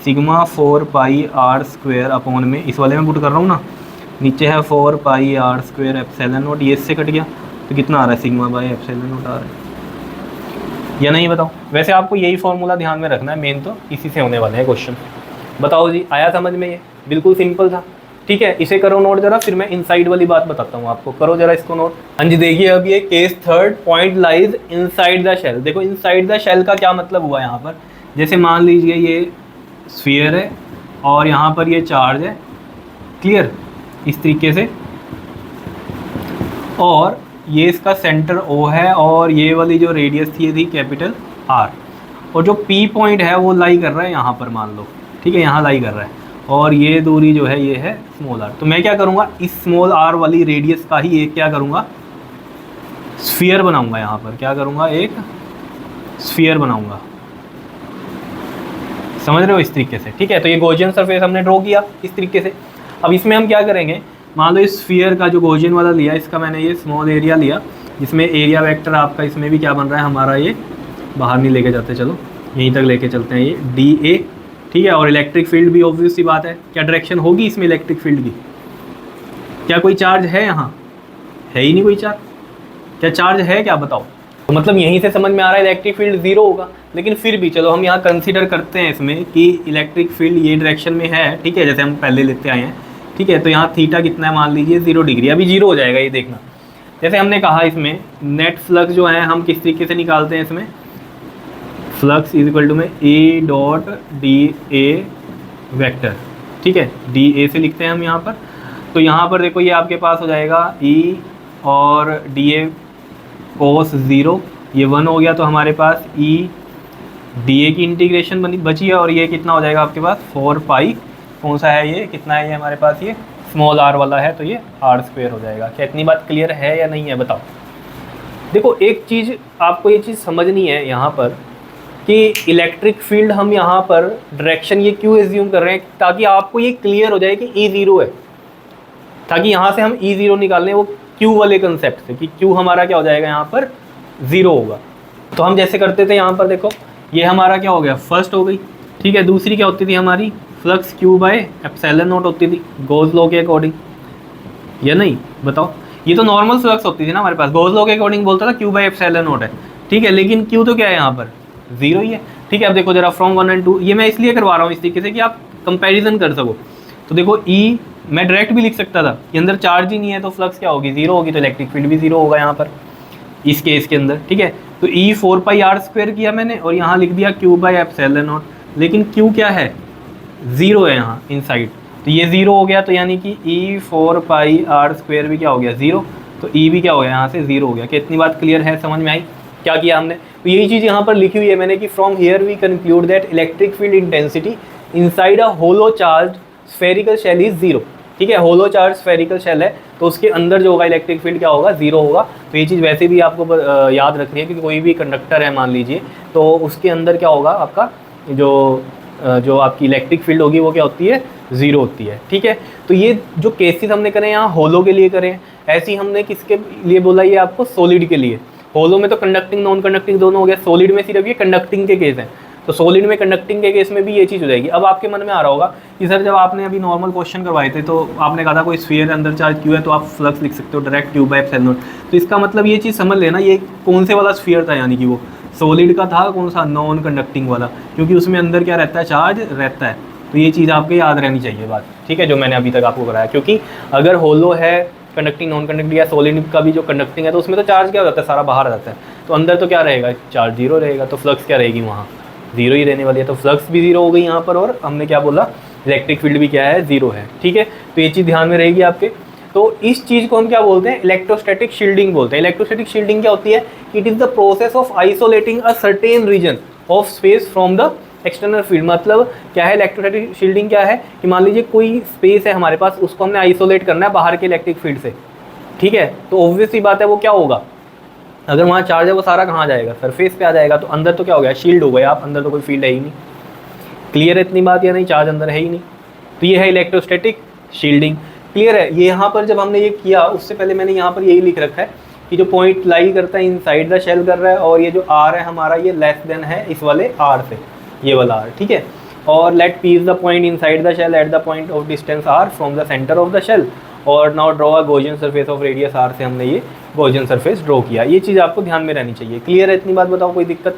sigma 4 pi R square upon में, इस वाले में पुट कर रहा हूँ ना, नीचे है 4 pi R square epsilon not, ये इससे कट गया, तो कितना आ रहा है, सिग्मा बाय एप्सिलॉन नॉट आ रहा है या नहीं बताओ। वैसे आपको यही फॉर्मूला ध्यान में रखना है, मेन तो इसी से होने वाले हैं क्वेश्चन। बताओ जी, आया समझ में? ये बिल्कुल सिंपल था, ठीक है। इसे करो नोट जरा, फिर मैं इनसाइड वाली बात बताता हूँ आपको। करो जरा इसको नोट। हाँ जी, देखिए अब ये case third, point lies inside the shell. देखो इनसाइड द शेल का क्या मतलब हुआ यहाँ पर, जैसे मान लीजिए ये स्फीयर है और यहाँ पर ये चार्ज है, क्लियर, इस तरीके से, और ये इसका सेंटर O है, और ये वाली जो रेडियस थी ये थी कैपिटल R, और जो P पॉइंट है वो लाई कर रहा है यहाँ पर, मान लो, ठीक है, यहाँ लाई कर रहा है, और ये दूरी जो है ये है स्मॉल r। तो मैं क्या करूँगा, इस स्मॉल r वाली रेडियस का ही एक क्या करूँगा, स्फीयर बनाऊँगा। यहाँ पर क्या करूँगा, एक स्फीयर बनाऊँगा, समझ रहे हो, इस तरीके से, ठीक है। तो ये गॉसियन सरफेस हमने ड्रॉ किया इस तरीके से। अब इसमें हम क्या करेंगे, मान लो इस स्फीयर का जो गॉसियन वाला लिया, इसका मैंने ये स्मॉल एरिया लिया, जिसमें एरिया वेक्टर आपका इसमें भी क्या बन रहा है हमारा, ये बाहर नहीं लेके जाते, चलो यहीं तक लेके चलते हैं, ये डी ए, ठीक है। और इलेक्ट्रिक फील्ड भी ऑब्वियस सी बात है, क्या डायरेक्शन होगी इसमें इलेक्ट्रिक फील्ड की, क्या कोई चार्ज है, यहाँ है ही नहीं कोई चार्ज, क्या चार्ज है क्या बताओ। तो मतलब यहीं से समझ में आ रहा है इलेक्ट्रिक फील्ड ज़ीरो होगा। लेकिन फिर भी चलो हम यहाँ कंसीडर करते हैं इसमें कि इलेक्ट्रिक फील्ड ये डायरेक्शन में है, ठीक है, जैसे हम पहले लेते आए हैं, ठीक है। तो यहाँ थीटा कितना है, मान लीजिए 0 डिग्री, अभी 0 हो जाएगा, ये देखना। जैसे हमने कहा इसमें नेट फ्लक्स जो है हम किस तरीके से निकालते हैं, इसमें फ्लक्स इज इक्वल टू में ए डॉट डी ए वैक्टर, ठीक है, डी ए से लिखते हैं हम यहाँ पर। तो यहाँ पर देखो ये आपके पास हो जाएगा ई और डी ए कोस 0, ये 1 हो गया, तो हमारे पास ई डी ए की इंटीग्रेशन बची है, और ये कितना हो जाएगा आपके पास 4 पाई, कौन सा है ये, कितना है ये हमारे पास, ये स्मॉल आर वाला है, तो ये आर स्क्वेयर हो जाएगा। क्या इतनी बात क्लियर है या नहीं है बताओ। देखो एक चीज़ आपको ये चीज़ समझनी है यहाँ पर कि इलेक्ट्रिक फील्ड हम यहाँ पर डायरेक्शन ये क्यों एज्यूम कर रहे हैं, ताकि आपको ये क्लियर हो जाए कि ई ज़ीरो है, ताकि यहाँ से हम ई ज़ीरो निकाल लें वो क्यू वाले कंसेप्ट से, कि क्यू हमारा क्या हो जाएगा यहाँ पर ज़ीरो होगा। तो हम जैसे करते थे यहाँ पर देखो, ये हमारा क्या हो गया, फर्स्ट हो गई, ठीक है। दूसरी क्या होती थी हमारी, flux Q by epsilon not होती थी गॉस लॉ के अकॉर्डिंग, या नहीं बताओ। ये तो नॉर्मल फ्लक्स होती थी ना हमारे पास, गॉस लॉ के अकॉर्डिंग बोलता था क्यू बाय एप्सिलॉन नॉट है, ठीक है। लेकिन क्यू तो क्या है यहाँ पर, जीरो ही है, ठीक है। अब देखो जरा फ्रॉम 1 और 2, ये मैं इसलिए करवा रहा हूँ इस तरीके से कि आप कंपैरिजन कर सको। तो देखो ई मैं डायरेक्ट भी लिख सकता था, ये अंदर चार्ज ही नहीं है तो फ्लक्स क्या होगी, जीरो होगी, तो इलेक्ट्रिक फील्ड भी जीरो होगा यहाँ पर इस केस के अंदर, ठीक है। तो ई 4πr² किया मैंने और यहाँ लिख दिया क्यू बाय एप्सिलॉन नॉट, लेकिन क्यू क्या है, ज़ीरो है यहाँ इनसाइड, तो ये ज़ीरो हो गया, तो यानी कि ई 4πr² भी क्या हो गया, ज़ीरो, तो ई भी क्या हो गया यहाँ से ज़ीरो हो गया। कि इतनी बात क्लियर है, समझ में आई क्या किया हमने। तो यही चीज़ यहाँ पर लिखी हुई है मैंने कि from here we conclude that electric field intensity inside a hollow charge spherical shell is zero, ठीक है। होलो चार्ज स्फेरिकल शेल है तो उसके अंदर जो होगा इलेक्ट्रिक फील्ड क्या होगा, ज़ीरो होगा। तो ये चीज़ वैसे भी आपको याद रखनी है कि कोई भी कंडक्टर है मान लीजिए, तो उसके अंदर क्या होगा आपका जो आपकी इलेक्ट्रिक फील्ड होगी वो क्या होती है, ज़ीरो होती है, ठीक है। तो ये जो केसेस हमने करें यहाँ होलो के लिए करें, ऐसी हमने किसके लिए बोला, ये आपको सॉलिड के लिए। होलो में तो कंडक्टिंग नॉन कंडक्टिंग दोनों हो गया, सॉलिड में सिर्फ ये कंडक्टिंग के केस हैं। तो सॉलिड में कंडक्टिंग के केस में भी ये चीज़ हो जाएगी। अब आपके मन में आ रहा होगा कि सर जब आपने अभी नॉर्मल क्वेश्चन करवाए थे तो आपने कहा था कोई स्फीयर अंदर चार्ज क्यू है तो आप फ्लक्स लिख सकते हो direct Q by epsilon naught. तो इसका मतलब ये चीज़ समझ लेना, ये कौन से वाला स्फीयर था, यानी कि वो सॉलिड का था, कौन सा, नॉन कंडक्टिंग वाला, क्योंकि उसमें अंदर क्या रहता है, चार्ज रहता है। तो ये चीज़ आपको याद रहनी चाहिए बात, ठीक है, जो मैंने अभी तक आपको कराया। क्योंकि अगर होलो है कंडक्टिंग नॉन कंडक्टिंग या सॉलिड का भी जो कंडक्टिंग है तो उसमें तो चार्ज क्या हो जाता है, सारा बाहर आ जाता है, तो अंदर तो क्या रहेगा, चार्ज जीरो रहेगा, तो फ्लक्स क्या रहेगी वहाँ, जीरो ही रहने वाली है। तो फ्लक्स भी जीरो हो गई यहाँ पर, और हमने क्या बोला, इलेक्ट्रिक फील्ड भी क्या है, जीरो है, ठीक है। तो ये चीज़ ध्यान में रहेगी आपके। तो इस चीज़ को हम क्या बोलते हैं, इलेक्ट्रोस्टैटिक शील्डिंग बोलते हैं। इलेक्ट्रोस्टैटिक शील्डिंग क्या होती है, it is the process of isolating a certain region of space from the external field. मतलब क्या है इलेक्ट्रोस्टैटिक शील्डिंग, क्या है कि मान लीजिए कोई स्पेस है हमारे पास, उसको हमने आइसोलेट करना है बाहर के इलेक्ट्रिक फील्ड से, ठीक है। तो ऑब्वियस सी बात है वो क्या होगा, अगर वहाँ चार्ज है वो सारा कहाँ जाएगा, सरफेस पे आ जाएगा, तो अंदर तो क्या हो गया, शील्ड हो गया आप, अंदर तो कोई फील्ड है ही नहीं। क्लियर है इतनी बात या नहीं, चार्ज अंदर है ही नहीं। तो ये है इलेक्ट्रोस्टैटिक शील्डिंग, क्लियर है। ये यहाँ पर जब हमने ये किया उससे पहले मैंने यहाँ पर यही लिख रखा है कि जो पॉइंट लाई करता है इनसाइड द शेल कर रहा है, और ये जो आर है हमारा ये लेस देन है इस वाले आर से, ये वाला आर, ठीक है। और let P is the point inside the shell at the point of distance R from the centre of the shell, और now draw a Gaussian surface of radius R से हमने ये गॉसियन सरफेस ड्रॉ किया। ये चीज़ आपको ध्यान में रहनी चाहिए। क्लियर है इतनी बात, बताओ कोई दिक्कत,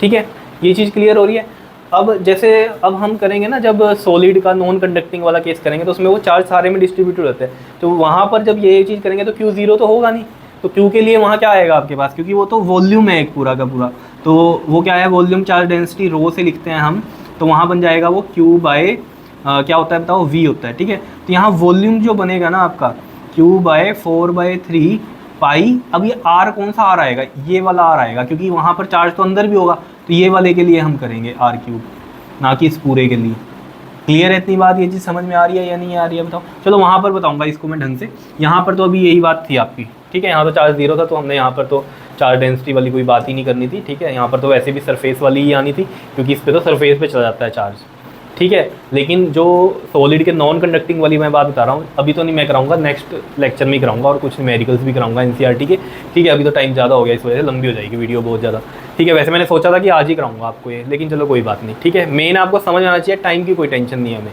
ठीक है, ये चीज़ क्लियर हो रही है। अब जैसे अब हम करेंगे ना, जब सॉलिड का नॉन कंडक्टिंग वाला केस करेंगे तो उसमें वो चार्ज सारे में डिस्ट्रीब्यूट रहते हैं, तो वहाँ पर जब ये चीज़ करेंगे तो क्यू ज़ीरो तो होगा नहीं, तो क्यू के लिए वहाँ क्या आएगा आपके पास, क्योंकि वो तो वॉल्यूम है एक पूरा का पूरा, तो वो क्या है, वॉल्यूम चार्ज डेंसिटी रो से लिखते हैं हम, तो वहाँ बन जाएगा वो क्यू बाय क्या होता है बताओ, वी होता है, ठीक है। तो यहाँ वॉल्यूम जो बनेगा ना आपका क्यू बाय 4/3 पाई। अब ये आर कौन सा आर आएगा, ये वाला आर आएगा, क्योंकि वहाँ पर चार्ज तो अंदर भी होगा, तो ये वाले के लिए हम करेंगे आर क्यूब, ना कि इस पूरे के लिए। क्लियर है इतनी बात, ये चीज़ समझ में आ रही है या नहीं आ रही है बताओ। चलो वहाँ पर बताऊँगा इसको मैं ढंग से, यहाँ पर तो अभी यही बात थी आपकी, ठीक है। यहाँ तो चार्ज जीरो था, तो हमने यहाँ पर तो चार्ज डेंसिटी वाली कोई बात ही नहीं करनी थी, ठीक है। यहाँ पर तो वैसे भी सरफेस वाली ही आनी थी, क्योंकि इस पर तो सरफेस पे चला जाता है चार्ज, ठीक है। लेकिन जो सॉलिड के नॉन कंडक्टिंग वाली मैं बात बता रहा हूँ, अभी तो नहीं मैं कराऊंगा, नेक्स्ट लेक्चर में ही कराऊंगा, और कुछ न्यूमेरिकल्स भी कराऊंगा एनसीईआरटी के, ठीक है। अभी तो टाइम ज़्यादा हो गया, इस वजह से लंबी हो जाएगी वीडियो बहुत ज़्यादा, ठीक है। वैसे मैंने सोचा था कि आज ही कराऊंगा आपको ये, लेकिन चलो कोई बात नहीं, ठीक है। मेन आपको समझ आना चाहिए, टाइम की कोई टेंशन नहीं है हमें,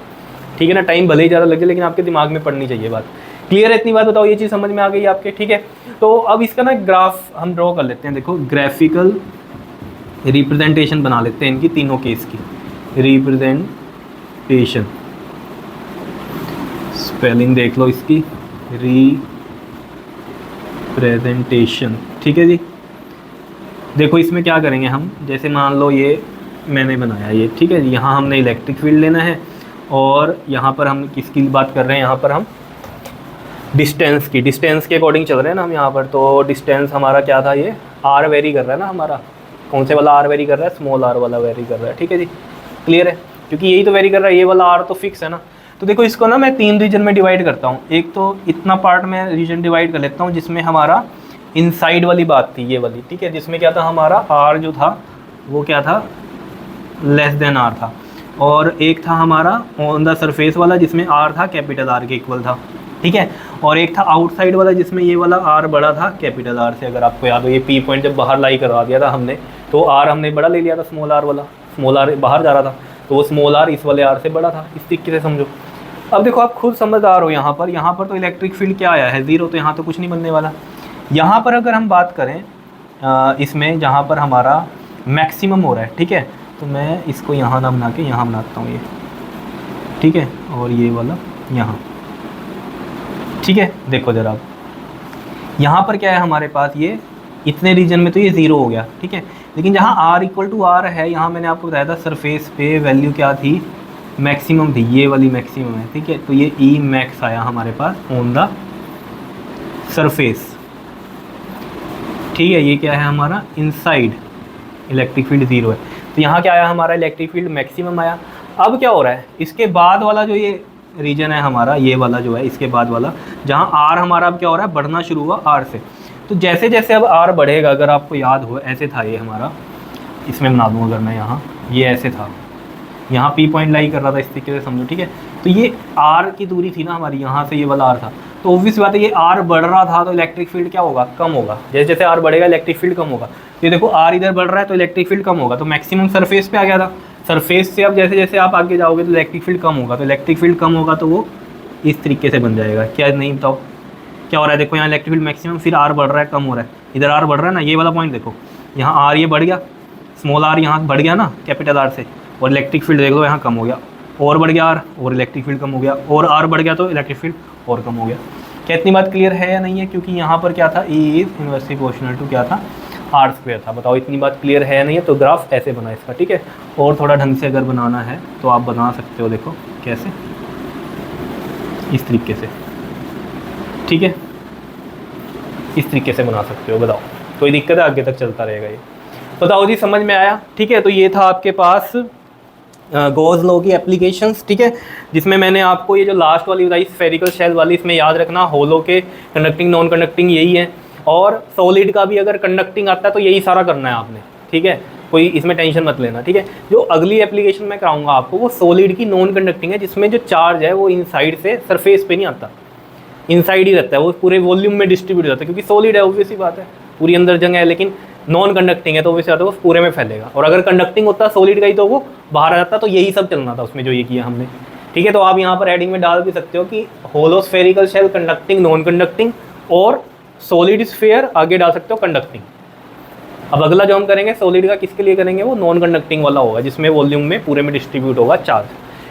ठीक है ना। टाइम भले ही ज़्यादा लगे, लेकिन आपके दिमाग में पड़नी चाहिए बात। क्लियर है इतनी बात, बताओ ये चीज़ समझ में आ गई आपके, ठीक है। तो अब इसका ना ग्राफ हम ड्रॉ कर लेते हैं, देखो ग्राफिकल रिप्रेजेंटेशन बना लेते हैं इनकी तीनों केस की। रिप्रेजेंटेशन, स्पेलिंग देख लो इसकी, रिप्रेजेंटेशन, ठीक है जी। देखो इसमें क्या करेंगे हम, जैसे मान लो ये मैंने बनाया ये, ठीक है जी। यहाँ हमने इलेक्ट्रिक फील्ड लेना है, और यहाँ पर हम किसकी बात कर रहे हैं, यहाँ पर हम डिस्टेंस की, डिस्टेंस के अकॉर्डिंग चल रहे हैं ना हम यहाँ पर। तो डिस्टेंस हमारा क्या था, ये आर वेरी कर रहा है ना हमारा, कौन से वाला आर वेरी कर रहा है, स्मॉल आर वाला वेरी कर रहा है, ठीक है जी। क्लियर है, क्योंकि यही तो वेरी कर रहा है, ये वाला आर तो फिक्स है ना। तो देखो इसको ना मैं 3 रीजन में डिवाइड करता हूँ। एक तो इतना पार्ट में रीजन डिवाइड कर लेता हूँ जिसमें हमारा इनसाइड वाली बात थी, ये वाली, ठीक है, जिसमें क्या था हमारा आर जो था वो क्या था, लेस देन आर था। और एक था हमारा ऑन द सरफेस वाला जिसमें आर था कैपिटल आर के इक्वल था, ठीक है। और एक था आउटसाइड वाला जिसमें ये वाला आर बड़ा था कैपिटल आर से। अगर आपको याद हो ये पी पॉइंट जब बाहर लाई करवा दिया था हमने, तो आर हमने बड़ा ले लिया था, स्मॉल आर वाला, स्मॉल आर बाहर जा रहा था, तो वो स्मॉल आर इस वाले आर से बड़ा था। इस तरीके से समझो। अब देखो आप खुद समझदार हो, यहाँ पर तो इलेक्ट्रिक फील्ड क्या आया है, ज़ीरो, तो यहाँ तो कुछ नहीं बनने वाला। यहाँ पर अगर हम बात करें इसमें जहाँ पर हमारा मैक्सिमम हो रहा है, ठीक है, तो मैं इसको यहाँ ना बना के यहाँ बनाता हूँ ये, ठीक है, और ये वाला यहाँ, ठीक है। देखो ज़रा आप यहाँ पर क्या है हमारे पास, ये इतने रीजन में तो ये ज़ीरो हो गया, ठीक है। लेकिन जहाँ आर इक्वल टू आर है, यहाँ मैंने आपको बताया था सरफेस पे वैल्यू क्या थी, मैक्सिमम थी, ये वाली मैक्सिमम है, ठीक है। तो ये ई मैक्स आया हमारे पास ऑन द सरफेस, ठीक है। ये क्या है हमारा इनसाइड, इलेक्ट्रिक फील्ड ज़ीरो है, तो यहाँ क्या आया हमारा इलेक्ट्रिक फील्ड मैक्सिमम आया। अब क्या हो रहा है, इसके बाद वाला जो ये रीजन है हमारा, ये वाला जो है इसके बाद वाला, जहाँ आर हमारा अब क्या हो रहा है, बढ़ना शुरू हुआ आर से। तो जैसे जैसे अब आर बढ़ेगा, अगर आपको याद हो ऐसे था ये हमारा, इसमें बना दूँ अगर मैं यहाँ, ये ऐसे था, यहाँ पी पॉइंट लाई कर रहा था, इस तरीके से समझो, ठीक है। तो ये आर की दूरी थी ना हमारी, यहाँ से ये वाला आर था, तो ऑब्वियस बात है ये आर बढ़ रहा था तो इलेक्ट्रिक फील्ड क्या होगा, कम होगा। जैसे जैसे आर बढ़ेगा इलेक्ट्रिक फील्ड कम होगा। ये देखो आर इधर बढ़ रहा है तो इलेक्ट्रिक फील्ड कम होगा, तो मैक्सिमम सरफेस पे आ गया था। सरफेस से अब जैसे जैसे आप आगे जाओगे तो इलेक्ट्रिक फील्ड कम होगा, तो इलेक्ट्रिक फील्ड कम होगा तो वो इस तरीके से बन जाएगा। क्या नहीं बताओ क्या हो रहा है, देखो यहाँ इलेक्ट्रिक फील्ड मैक्सिमम, फिर आर बढ़ रहा है, कम हो रहा है, इधर आर बढ़ रहा है ना, ये वाला पॉइंट देखो, यहाँ आर ये बढ़ गया, स्मॉल आर यहाँ बढ़ गया ना कैपिटल आर से, और इलेक्ट्रिक फील्ड देख लो यहाँ कम हो गया, और बढ़ गया आर, और इलेक्ट्रिक फील्ड कम हो गया, और आर बढ़ गया तो इलेक्ट्रिक फील्ड और कम हो गया। क्या इतनी बात क्लियर है या नहीं है? क्योंकि यहाँ पर क्या था, E is inversely proportional to क्या था, आर स्क्वायर था। बताओ इतनी बात क्लियर है या नहीं है? तो ग्राफ ऐसे बना इसका, ठीक है। और थोड़ा ढंग से अगर बनाना है तो आप बना सकते हो, देखो कैसे, इस तरीके से, ठीक है, इस तरीके से बना सकते हो। बताओ कोई दिक्कत है? आगे तक चलता रहेगा ये। बताओ जी, समझ में आया? ठीक है, तो ये था आपके पास गॉस लॉ की एप्लीकेशंस, ठीक है, जिसमें मैंने आपको ये जो लास्ट वाली बताई स्फेरिकल शेल वाली, इसमें याद रखना होलो के कंडक्टिंग नॉन कंडक्टिंग यही है, और सॉलिड का भी अगर कंडक्टिंग आता है तो यही सारा करना है आपने, ठीक है, कोई इसमें टेंशन मत लेना, ठीक है। जो अगली एप्लीकेशन मैं कराऊंगा आपको वो सॉलिड की नॉन कंडक्टिंग है, जिसमें जो चार्ज है वो इनसाइड से सरफेस पे नहीं आता, इनसाइड ही रहता है, वो पूरे वॉल्यूम में डिस्ट्रीब्यूट होता है, क्योंकि सॉलिड है ऑब्वियस ही बात है, पूरी अंदर जगह है, लेकिन नॉन कंडक्टिंग है तो ऑब्वियस बात है वो पूरे में फैलेगा। और अगर कंडक्टिंग होता सॉलिड का ही तो वो बाहर आ जाता, तो यही सब चलना था उसमें जो ये किया हमने, ठीक है। तो आप यहाँ पर हेडिंग में डाल भी सकते हो कि hollow spherical shell conducting non conducting, और सॉलिड स्फीयर आगे डाल सकते हो कंडक्टिंग। अब अगला जो हम करेंगे सॉलिड का किसके लिए करेंगे, वो नॉन कंडक्टिंग वाला होगा, जिसमें वॉल्यूम में पूरे में डिस्ट्रीब्यूट होगा चार्ज।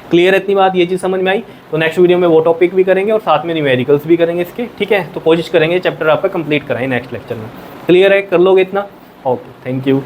क्लियर है इतनी बात, ये चीज़ समझ में आई? तो नेक्स्ट वीडियो में वो टॉपिक भी करेंगे और साथ में न्यूमेरिकल्स भी करेंगे इसके, ठीक है। तो कोशिश करेंगे चैप्टर आपका कंप्लीट कराएं नेक्स्ट लेक्चर में। क्लियर है? कर लोगे इतना? Okay, thank you.